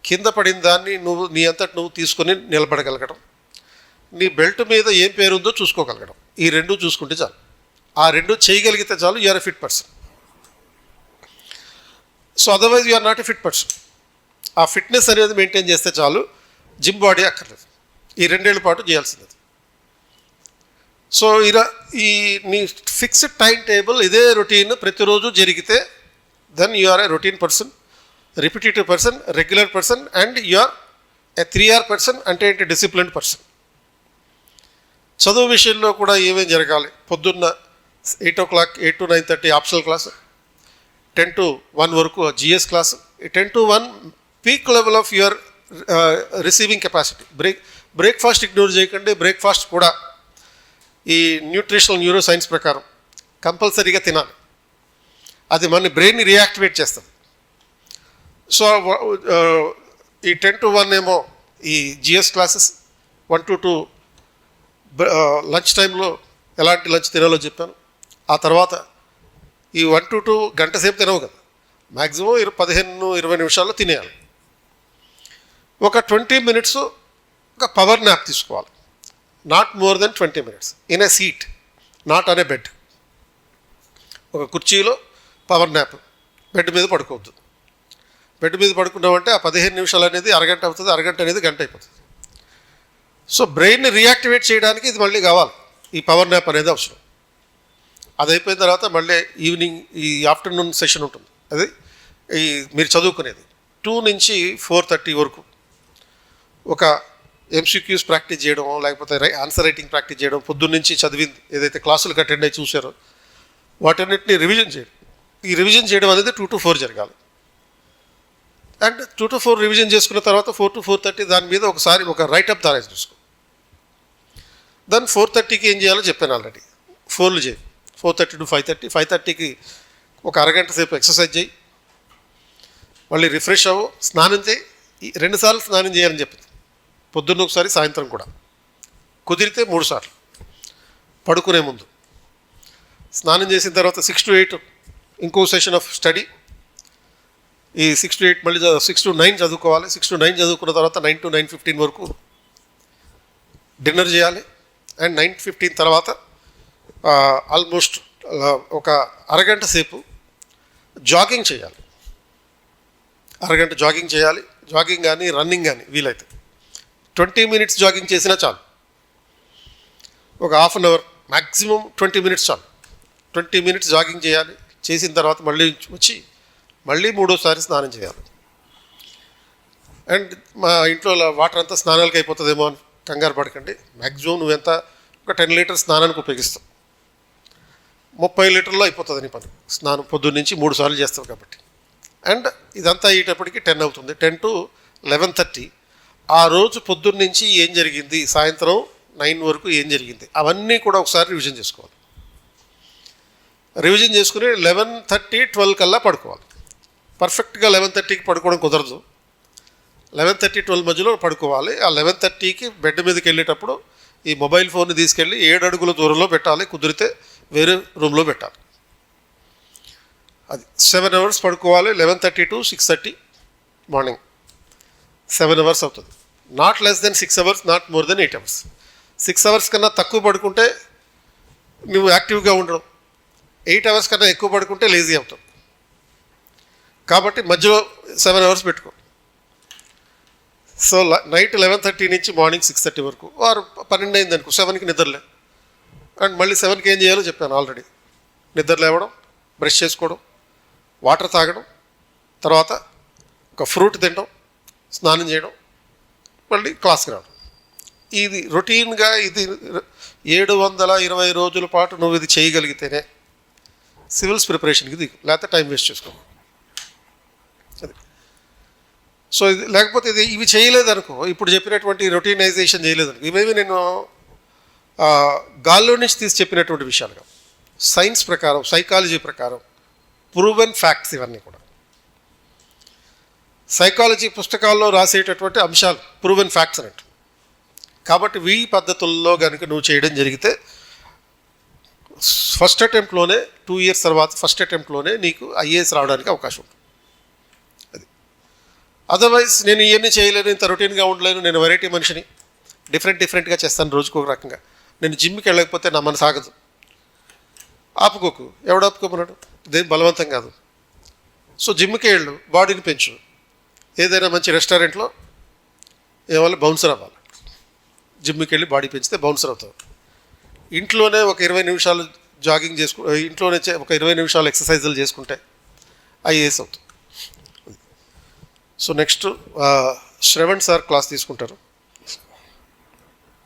కింద పడిన దాన్ని నీ అంతటి నువ్వు తీసుకొని నిలబడగలగడం, నీ బెల్ట్ మీద ఏం పేరుందో చూసుకోగలగడం. ఈ 2 చూసుకుంటే చాలు. ఆ 2 చేయగలిగితే చాలు, you're a fit person. So otherwise you're not a fit person. ఆ ఫిట్నెస్ అనేది మెయింటైన్ చేస్తే చాలు, జిమ్ బాడీ అక్కర్లేదు. ఈ 2 ఏళ్ల పాటు చేయాల్సింది. సో ఈ నీ ఫిక్స్డ్ టైం టేబుల్, ఇదే రొటీన్ ప్రతిరోజు జరిగితే then you are a routine person, repetitive person, regular person, and you are a 3R person. అంటే ఏంటి? Disciplined person. చదువు విషయంలో కూడా ఏమేమి జరగాలి? పొద్దున్న 8 o'clock 8 to 9:30 optional class, 10 to 1 వరకు GS class. 10 to 1 peak level of your receiving capacity. Breakfast ignore చేయకండి. బ్రేక్ఫాస్ట్ కూడా ఈ న్యూరో సైన్స్ ప్రకారం కంపల్సరీగా తినాలి. అది మన బ్రెయిన్ని రియాక్టివేట్ చేస్తుంది. సో ఈ 10 to 1 ఏమో ఈ జిఎస్ క్లాసెస్, 1 to 2 లంచ్ టైంలో ఎలాంటి లంచ్ తినాలో చెప్పాను. ఆ తర్వాత ఈ 1 to 2 గంట సేపు తినవు కదా, మ్యాక్సిమం 15-20 నిమిషాల్లో తినేయాలి. ఒక 20 minutes ఒక పవర్ న్యాప్ తీసుకోవాలి. Not more than 20 minutes in a seat, not on a bed. ఒక కుర్చీలో పవర్ న్యాప్. బెడ్ మీద పడుకోవద్దు. బెడ్ మీద పడుకున్నామంటే ఆ 15 నిమిషాలు అనేది అరగంట అవుతుంది, అరగంట అనేది గంట అయిపోతుంది. సో బ్రెయిన్ని రియాక్టివేట్ చేయడానికి ఇది మళ్ళీ కావాలి. ఈ పవర్ న్యాప్ అనేది అవసరం. అది అయిపోయిన తర్వాత మళ్ళీ ఈవినింగ్ ఈ ఆఫ్టర్నూన్ సెషన్ ఉంటుంది. అది ఈ మీరు చదువుకునేది 2 నుంచి 4:30 వరకు ఒక MCQs ప్రాక్టీస్ చేయడం, లేకపోతే ఆన్సర్ రైటింగ్ ప్రాక్టీస్ చేయడం, పొద్దున్నుంచి చదివింది ఏదైతే క్లాసులకు అటెండ్ అయ్యి చూసారో వాటన్నిటిని రివిజన్ చేయడం. ఈ రివిజన్ చేయడం అనేది 2 to 4 జరగాలి. అండ్ 2 to 4 రివిజన్ చేసుకున్న తర్వాత 4 to 4:30 దాని మీద ఒకసారి ఒక రైటప్ తయారు చేసుకో. దాన్ని 4:30కి ఏం చేయాలో చెప్పాను ఆల్రెడీ. ఫోన్లు చేయి. 4:30 to 5:30. 5:30కి ఒక అరగంట సేపు ఎక్సర్సైజ్ చేయి. మళ్ళీ రిఫ్రెష్ అవ్వు, స్నానం చేయి. 2 సార్లు స్నానం చేయాలని చెప్పింది. పొద్దున్న ఒకసారి, సాయంత్రం కూడా. కుదిరితే 3 సార్లు పడుకునే ముందు. స్నానం చేసిన తర్వాత 6 to 8 ఇంకో సెషన్ ఆఫ్ స్టడీ. ఈ 6 to 8 మళ్ళీ 6 to 9 చదువుకోవాలి. 6 to 9 చదువుకున్న తర్వాత 9 to 9:15 వరకు డిన్నర్ చేయాలి. అండ్ 9:15 తర్వాత ఆల్మోస్ట్ ఒక అరగంట సేపు జాగింగ్ చేయాలి. అరగంట జాగింగ్ చేయాలి. జాగింగ్ కానీ రన్నింగ్ కానీ వీలైతే 20 minutes జాగింగ్ చేసినా చాలు. ఒక half an hour maximum 20 minutes చాలు. 20 minutes జాగింగ్ చేయాలి. చేసిన తర్వాత మళ్ళీ వచ్చి మళ్ళీ మూడోసారి స్నానం చేయాలి. అండ్ మా ఇంట్లో వాటర్ అంతా స్నానాలకు అయిపోతుందేమో అని కంగారు పడకండి. మ్యాక్సిమం నువ్వెంత ఒక 10 liters స్నానానికి ఉపయోగిస్తావు. 30 లీటర్లో అయిపోతుంది నీ పని. స్నానం పొద్దున్న నుంచి 3 సార్లు చేస్తావు కాబట్టి. అండ్ ఇదంతా అయ్యేటప్పటికి 10 అవుతుంది. 10 to 11:30 ఆ రోజు పొద్దున్న నుంచి ఏం జరిగింది, సాయంత్రం 9 వరకు ఏం జరిగింది, అవన్నీ కూడా ఒకసారి రివిజన్ చేసుకోవాలి. రివిజన్ చేసుకుని 11:30, 12 కల్లా పడుకోవాలి. పర్ఫెక్ట్గా 11:30కి పడుకోవడం కుదరదు. 11:30, 12 మధ్యలో పడుకోవాలి. ఆ 11:30కి బెడ్ మీదకి వెళ్ళేటప్పుడు ఈ మొబైల్ ఫోన్ని తీసుకెళ్ళి 7 అడుగుల దూరంలో పెట్టాలి. కుదిరితే వేరే రూమ్లో పెట్టాలి. అది 7 hours పడుకోవాలి. 11:30 to 6:30 మార్నింగ్ 7 hours అవుతుంది. Not less than 6 hours, not more than 8 hours. 6 hours కన్నా తక్కువ పడుకుంటే నువ్వు యాక్టివ్గా ఉండడం, 8 hours కన్నా ఎక్కువ పడుకుంటే లేజీ అవుతావు. కాబట్టి మధ్యలో 7 hours పెట్టుకో. సో నైట్ 11:30 నుంచి మార్నింగ్ 6:30 వరకు, వారు 12 అయింది అనుకో, 7కి నిద్రలే. అండ్ మళ్ళీ 7కి ఏం చేయాలో చెప్పాను ఆల్రెడీ. నిద్ర లేవడం, బ్రష్ చేసుకోవడం, వాటర్ తాగడం, తర్వాత ఒక ఫ్రూట్ తినడం, స్నానం చేయడం, మళ్ళీ క్లాస్కి రావడం. ఇది రొటీన్గా ఇది 720 రోజుల పాటు నువ్వు ఇది చేయగలిగితేనే సివిల్స్ ప్రిపరేషన్కి దిగు, లేకపోతే టైం వేస్ట్ చేసుకో. అది సో ఇది లేకపోతే ఇది ఇవి చేయలేదనుకో, ఇప్పుడు చెప్పినటువంటి రొటీనైజేషన్ చేయలేదనుకో, ఇవేవి నేను గాల్లో నుంచి తీసి చెప్పినటువంటి విషయాలుగా, సైన్స్ ప్రకారం, సైకాలజీ ప్రకారం ప్రూవెన్ ఫ్యాక్ట్స్ ఇవన్నీ కూడా. సైకాలజీ పుస్తకాల్లో రాసేటటువంటి అంశాలు ప్రూవెన్ ఫ్యాక్ట్స్ అన్నట్టు. కాబట్టి ఈ పద్ధతుల్లో కనుక నువ్వు చేయడం జరిగితే ఫస్ట్ అటెంప్ట్లోనే 2 years తర్వాత ఫస్ట్ అటెంప్ట్లోనే నీకు IAS రావడానికి అవకాశం ఉంటుంది. అది అదర్వైజ్ నేను ఇవన్నీ చేయలేను, ఇంత రొటీన్గా ఉండలేను, నేను వెరైటీ మనిషిని, డిఫరెంట్గా చేస్తాను రోజుకు ఒక రకంగా, నేను జిమ్కి వెళ్ళకపోతే నా మనసు ఆగదు, ఆపుకోకు. ఎవడు ఆపుకోమన్నాడు? ఇదేం బలవంతం కాదు. సో జిమ్కి వెళ్ళు, బాడీని పెంచు. ఏదైనా మంచి రెస్టారెంట్లో ఏమన్నా బౌన్సర్ అవ్వాలి. జిమ్కి వెళ్ళి బాడీ పెంచితే బౌన్సర్ అవుతావు. ఇంట్లోనే ఒక 20 నిమిషాలు జాగింగ్ ఇంట్లోనే ఒక 20 నిమిషాలు ఎక్సర్సైజులు చేసుకుంటే IAS అవుతుంది. So next Shravan sir class తీసుకుంటారు.